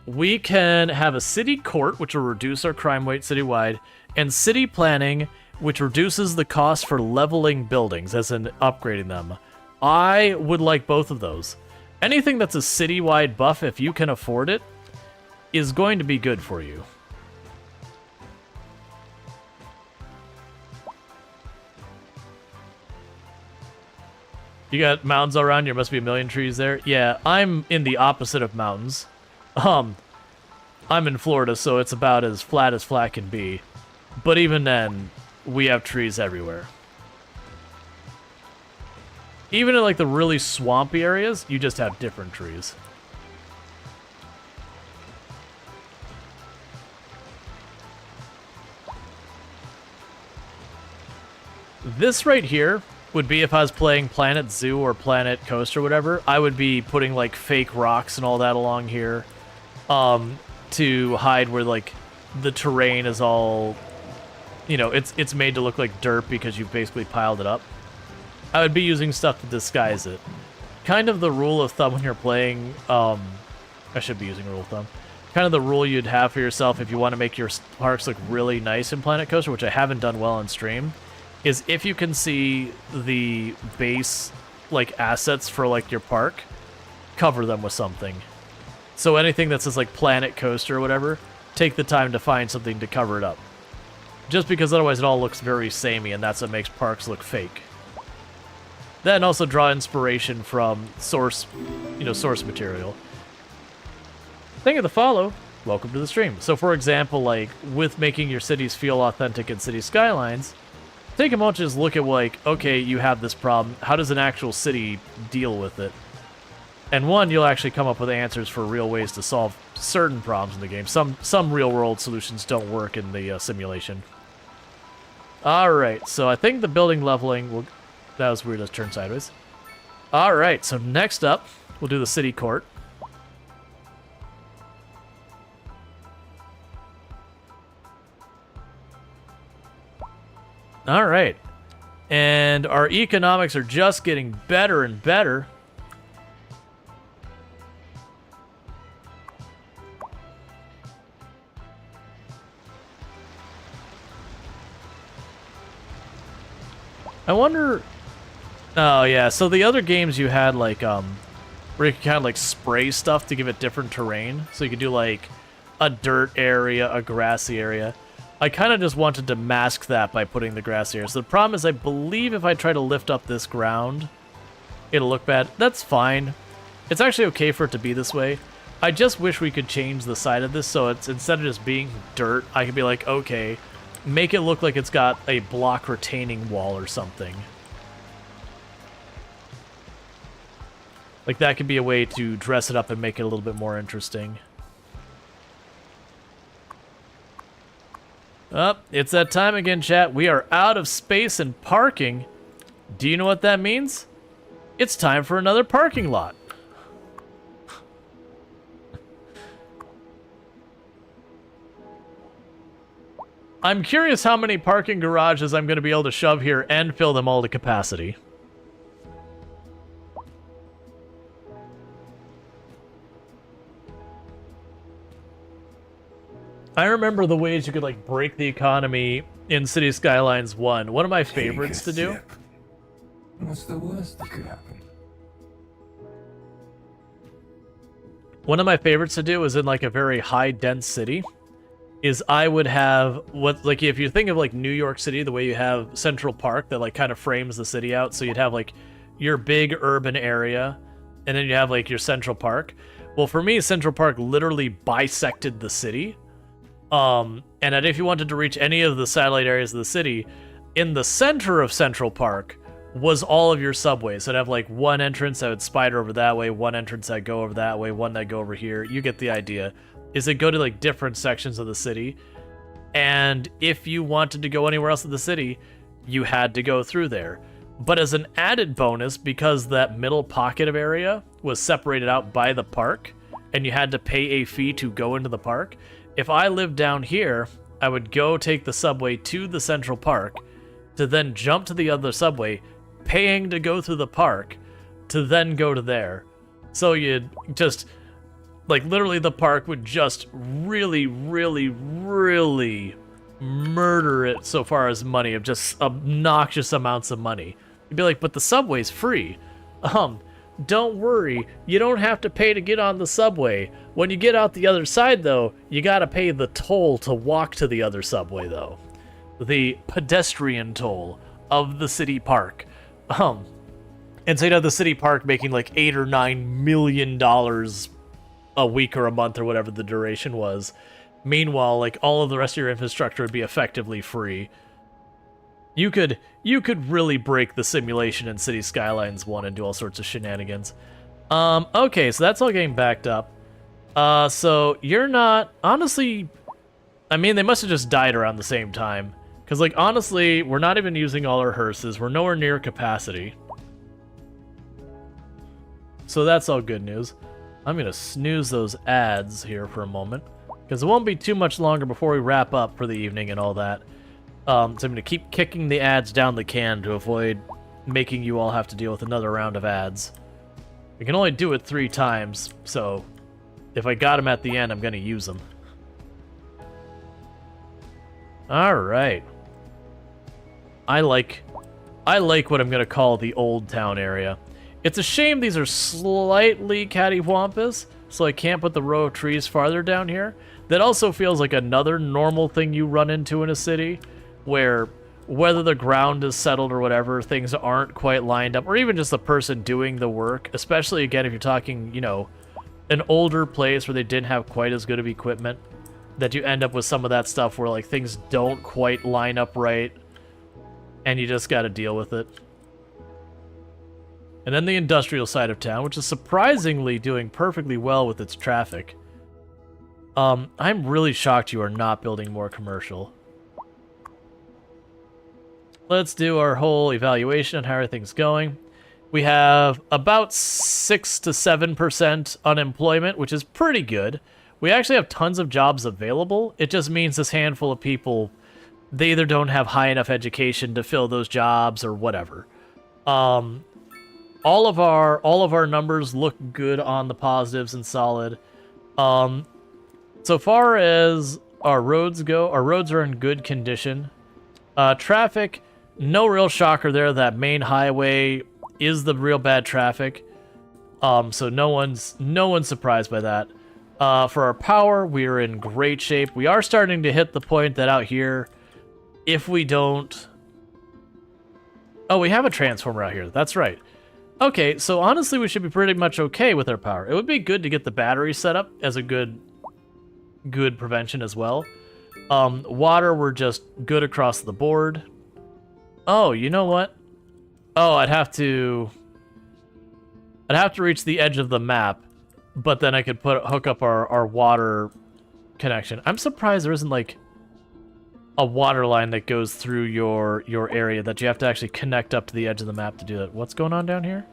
We can have a city court, which will reduce our crime rate citywide, and city planning, which reduces the cost for leveling buildings, as in upgrading them. I would like both of those. Anything that's a citywide buff, if you can afford it, is going to be good for you. You got mountains all around you. There must be a million trees there. Yeah, I'm in the opposite of mountains. I'm in Florida, so it's about as flat can be. But even then, we have trees everywhere. Even in like the really swampy areas, you just have different trees. This right here would be if I was playing Planet Zoo or Planet Coast or whatever. I would be putting like fake rocks and all that along here to hide where like the terrain is all, you know, it's made to look like dirt because you've basically piled it up. I would be using stuff to disguise it. Kind of the rule of thumb when you're playing, I should be using rule of thumb. Kind of the rule you'd have for yourself if you want to make your parks look really nice in Planet Coaster, which I haven't done well on stream, is if you can see the base, like, assets for, like, your park, cover them with something. So anything that says, like, Planet Coaster or whatever, take the time to find something to cover it up. Just because otherwise it all looks very samey, and that's what makes parks look fake. Then also draw inspiration from source, source material. Thank you for the follow. Welcome to the stream. So, for example, like, with making your cities feel authentic in City Skylines, take a moment to just look at, like, okay, you have this problem. How does an actual city deal with it? And one, you'll actually come up with answers for real ways to solve certain problems in the game. Some real-world solutions don't work in the simulation. Alright, so I think the building leveling will... That was weird, let's turn sideways. Alright, so next up, we'll do the city court. Alright. And our economics are just getting better and better. I wonder... Oh, yeah, so the other games you had, like, where you could kind of, like, spray stuff to give it different terrain. So you could do, like, a dirt area, a grassy area. I kind of just wanted to mask that by putting the grassy area. So the problem is, I believe if I try to lift up this ground, it'll look bad. That's fine. It's actually okay for it to be this way. I just wish we could change the side of this so it's, instead of just being dirt, I could be like, okay, make it look like it's got a block retaining wall or something. Like, that could be a way to dress it up and make it a little bit more interesting. Oh, it's that time again, chat. We are out of space and parking. Do you know what that means? It's time for another parking lot. I'm curious how many parking garages I'm going to be able to shove here and fill them all to capacity. I remember the ways you could, like, break the economy in City Skylines 1. One of my favorites to do. What's the worst that could happen? One of my favorites to do is in, like, a very high dense city. Is I would have what, like, if you think of, like, New York City, the way you have Central Park that, like, kind of frames the city out. So you'd have, like, your big urban area, and then you have, like, your Central Park. Well, for me, Central Park literally bisected the city. And that if you wanted to reach any of the satellite areas of the city, in the center of Central Park was all of your subways. So it'd have, like, one entrance that would spider over that way, one entrance that go over that way, one that go over here. You get the idea. Is it go to, like, different sections of the city, and if you wanted to go anywhere else in the city, you had to go through there. But as an added bonus, because that middle pocket of area was separated out by the park, and you had to pay a fee to go into the park, if I lived down here, I would go take the subway to the Central Park, to then jump to the other subway, paying to go through the park, to then go to there. So you'd just... Like, literally the park would just really, really, really murder it so far as money, of just obnoxious amounts of money. You'd be like, but the subway's free. Don't worry, you don't have to pay to get on the subway. When you get out the other side, though, you gotta pay the toll to walk to the other subway, though. The pedestrian toll of the city park. And so you know the city park making like $8 or $9 million a week or a month or whatever the duration was. Meanwhile, like all of the rest of your infrastructure would be effectively free. You could really break the simulation in City Skylines 1 and do all sorts of shenanigans. Okay, so that's all getting backed up. So you're not, honestly, I mean, they must have just died around the same time. Because, like, honestly, we're not even using all our hearses. We're nowhere near capacity. So that's all good news. I'm going to snooze those ads here for a moment. Because it won't be too much longer before we wrap up for the evening and all that. So I'm going to keep kicking the ads down the can to avoid making you all have to deal with another round of ads. We can only do it 3 times, so if I got them at the end, I'm going to use them. Alright. I like what I'm going to call the Old Town area. It's a shame these are slightly cattywampus, so I can't put the row of trees farther down here. That also feels like another normal thing you run into in a city, where whether the ground is settled or whatever, things aren't quite lined up, or even just the person doing the work, especially, again, if you're talking, you know, an older place where they didn't have quite as good of equipment, that you end up with some of that stuff where, like, things don't quite line up right, and you just gotta deal with it. And then the industrial side of town, which is surprisingly doing perfectly well with its traffic. I'm really shocked you are not building more commercial. Let's do our whole evaluation on how everything's going. We have about 6 to 7% unemployment, which is pretty good. We actually have tons of jobs available. It just means this handful of people, they either don't have high enough education to fill those jobs or whatever. All of our numbers look good on the positives and solid. So far as our roads go, our roads are in good condition. Traffic, no real shocker there. That main highway is the real bad traffic. So no one's surprised by that. For our power, we are in great shape. We are starting to hit the point that out here, if we don't... Oh, we have a transformer out here. That's right. Okay, so honestly, we should be pretty much okay with our power. It would be good to get the battery set up as a good prevention as well. Water, we're just good across the board. Oh, you know what? Oh, I'd have to reach the edge of the map, but then I could hook up our water connection. I'm surprised there isn't like a water line that goes through your area, that you have to actually connect up to the edge of the map to do it. What's going on down here?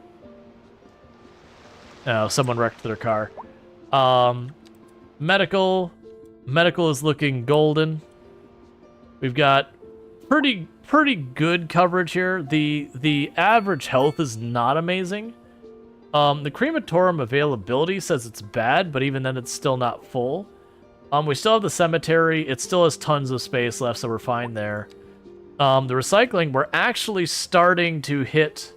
Oh, someone wrecked their car. Medical is looking golden. We've got pretty good coverage here. The average health is not amazing. The crematorium availability says it's bad, but even then it's still not full. We still have the cemetery. It still has tons of space left, so we're fine there. The recycling, we're actually starting to hit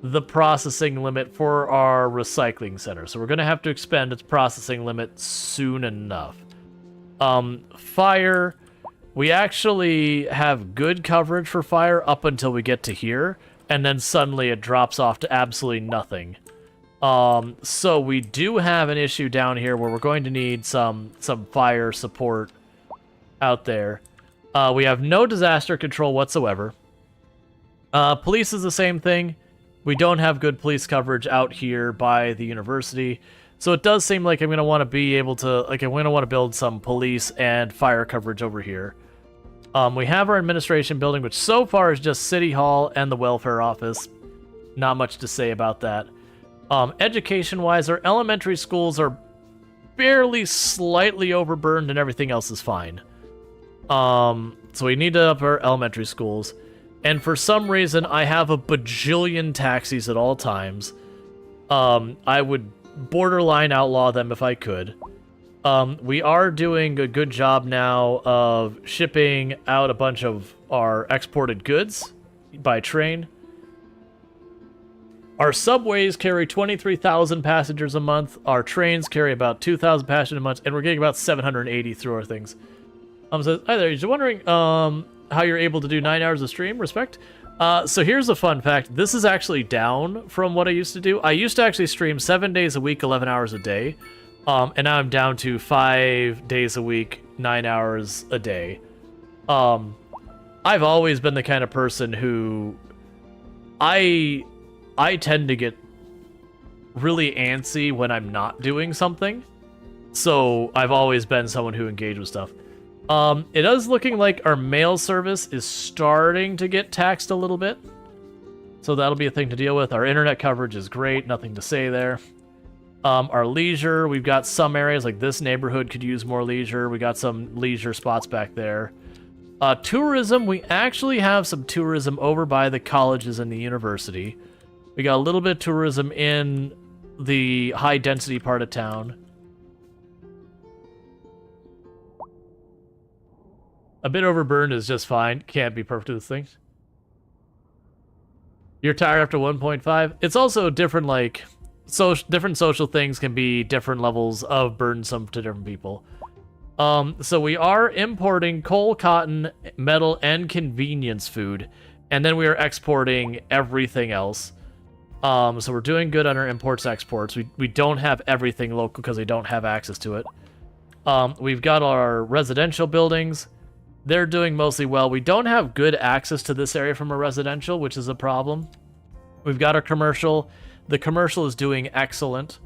the processing limit for our recycling center. So we're going to have to expend its processing limit soon enough. Fire, we actually have good coverage for fire up until we get to here, and then suddenly it drops off to absolutely nothing. So we do have an issue down here where we're going to need some fire support out there. We have no disaster control whatsoever. Police is the same thing. We don't have good police coverage out here by the university. So it does seem like I'm going to want to be able to, like, I'm going to want to build some police and fire coverage over here. We have our administration building, which so far is just City Hall and the welfare office. Not much to say about that. Education-wise, our elementary schools are barely slightly overburdened and everything else is fine. So we need to up our elementary schools. And for some reason, I have a bajillion taxis at all times. I would borderline outlaw them if I could. We are doing a good job now of shipping out a bunch of our exported goods by train. Our subways carry 23,000 passengers a month. Our trains carry about 2,000 passengers a month, and we're getting about 780 through our things. Says, hi there, just wondering how you're able to do 9 hours of stream, respect? So here's a fun fact. This is actually down from what I used to do. I used to actually stream 7 days a week, 11 hours a day. And now I'm down to 5 days a week, 9 hours a day. I've always been the kind of person who... I tend to get really antsy when I'm not doing something. So I've always been someone who engages with stuff. It is looking like our mail service is starting to get taxed a little bit. So that'll be a thing to deal with. Our internet coverage is great, nothing to say there. Our leisure, we've got some areas like this neighborhood could use more leisure. We got some leisure spots back there. Tourism, we actually have some tourism over by the colleges and the university. We got a little bit of tourism in the high density part of town. A bit overburned is just fine. Can't be perfect with things. You're tired after 1.5? It's also different, like... different social things can be different levels of burdensome to different people. So we are importing coal, cotton, metal, and convenience food. And then we are exporting everything else. So we're doing good on our imports, exports. We don't have everything local because we don't have access to it. We've got our residential buildings. They're doing mostly well. We don't have good access to this area from a residential, which is a problem. We've got our commercial. The commercial is doing excellent.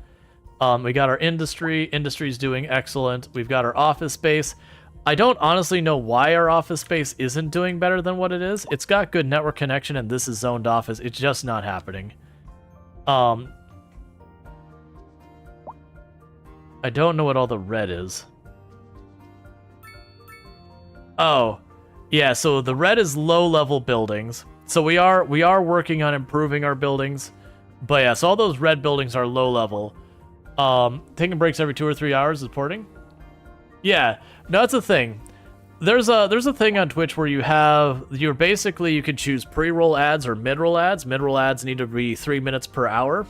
We got our industry. Industry's doing excellent. We've got our office space. I don't honestly know why our office space isn't doing better than what it is. It's got good network connection, and this is zoned office. It's just not happening. I don't know what all the red is. Oh, yeah, so the red is low-level buildings. So we are working on improving our buildings. But yeah, so all those red buildings are low-level. Taking breaks every 2 or 3 hours is porting? Yeah, no, that's a thing. There's a thing on Twitch where you can choose pre-roll ads or mid-roll ads. Mid-roll ads need to be 3 minutes per hour.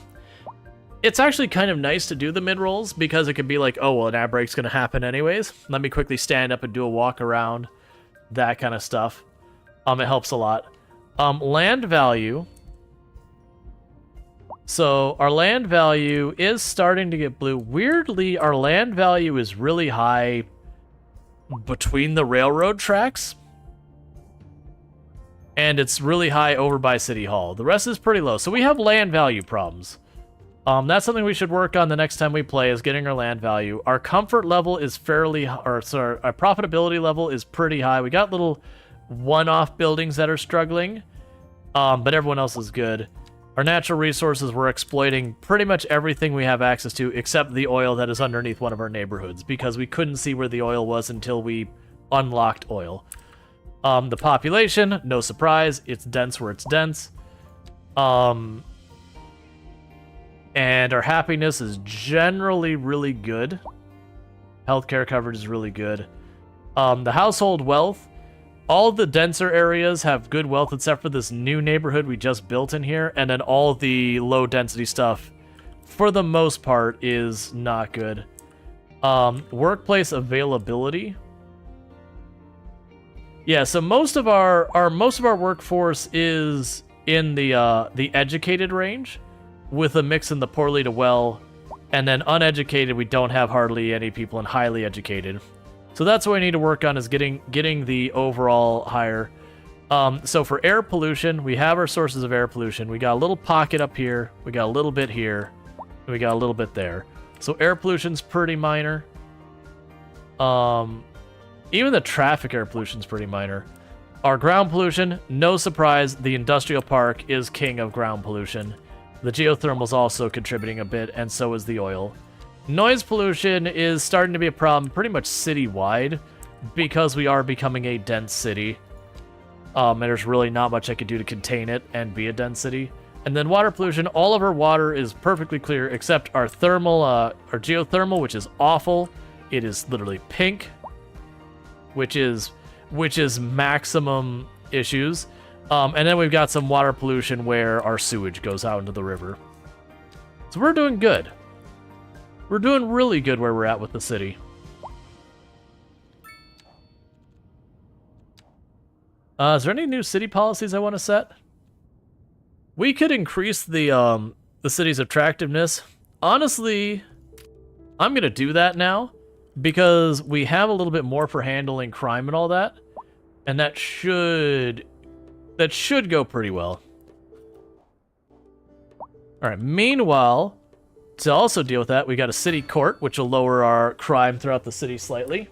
It's actually kind of nice to do the mid-rolls because it can be like, oh, well, an ad break's going to happen anyways. Let me quickly stand up and do a walk around. That kind of stuff. It helps a lot. Land value. So our land value is starting to get blue. Weirdly, our land value is really high between the railroad tracks. And it's really high over by City Hall. The rest is pretty low. So we have land value problems. That's something we should work on the next time we play, is getting our land value. Our comfort level is our profitability level is pretty high. We got little one-off buildings that are struggling, but everyone else is good. Our natural resources, we're exploiting pretty much everything we have access to, except the oil that is underneath one of our neighborhoods, because we couldn't see where the oil was until we unlocked oil. The population, no surprise, it's dense where it's dense. And our happiness is generally really good. Healthcare coverage is really good. The household wealth, all the denser areas have good wealth except for this new neighborhood we just built in here. And then all the low density stuff, for the most part, is not good. Workplace availability. Yeah, so most of our workforce is in the educated range, with a mix in the poorly to well, and then uneducated, we don't have hardly any people, and highly educated. So that's what we need to work on, is getting the overall higher. So for air pollution, we have our sources of air pollution. We got a little pocket up here, we got a little bit here, and we got a little bit there. So air pollution's pretty minor. Even the traffic air pollution's pretty minor. Our ground pollution, no surprise, the industrial park is king of ground pollution. The geothermal's also contributing a bit, and so is the oil. Noise pollution is starting to be a problem pretty much citywide, because we are becoming a dense city. And there's really not much I could do to contain it and be a dense city. And then water pollution, all of our water is perfectly clear, except our thermal, our geothermal, which is awful. it is literally pink, which is maximum issues. And then we've got some water pollution where our sewage goes out into the river. So we're doing good. We're doing really good where we're at with the city. Is there any new city policies I want to set? We could increase the city's attractiveness. Honestly, I'm gonna do that now because we have a little bit more for handling crime and all that, and that should go pretty well. All right. Meanwhile, to also deal with that, we got a city court, which will lower our crime throughout the city slightly.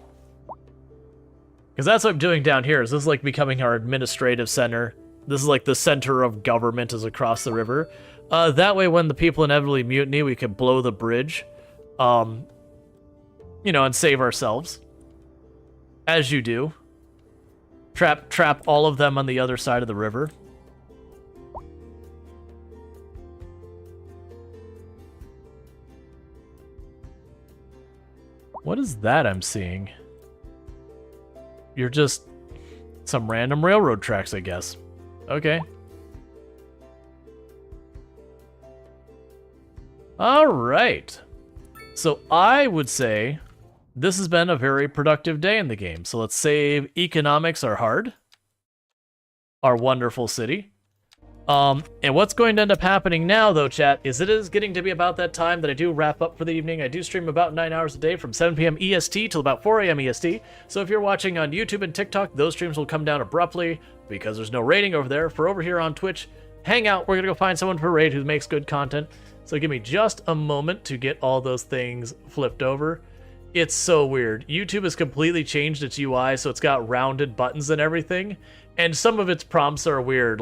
Because that's what I'm doing down here. Is this is like becoming our administrative center. This is like the center of government is across the river. That way, when the people inevitably mutiny, we can blow the bridge, you know, and save ourselves. As you do. Trap all of them on the other side of the river. What is that I'm seeing? You're just some random railroad tracks, I guess. Okay. All right. So I would say this has been a very productive day in the game. So let's save economics are hard. Our wonderful city. And what's going to end up happening now, though, chat, is it is getting to be about that time that I do wrap up for the evening. I do stream about 9 hours a day from 7 p.m. EST till about 4 a.m. EST. So if you're watching on YouTube and TikTok, those streams will come down abruptly because there's no rating over there. For over here on Twitch, hang out. We're going to go find someone for raid who makes good content. So give me just a moment to get all those things flipped over. It's so weird. YouTube has completely changed its UI, so it's got rounded buttons and everything. And some of its prompts are weird.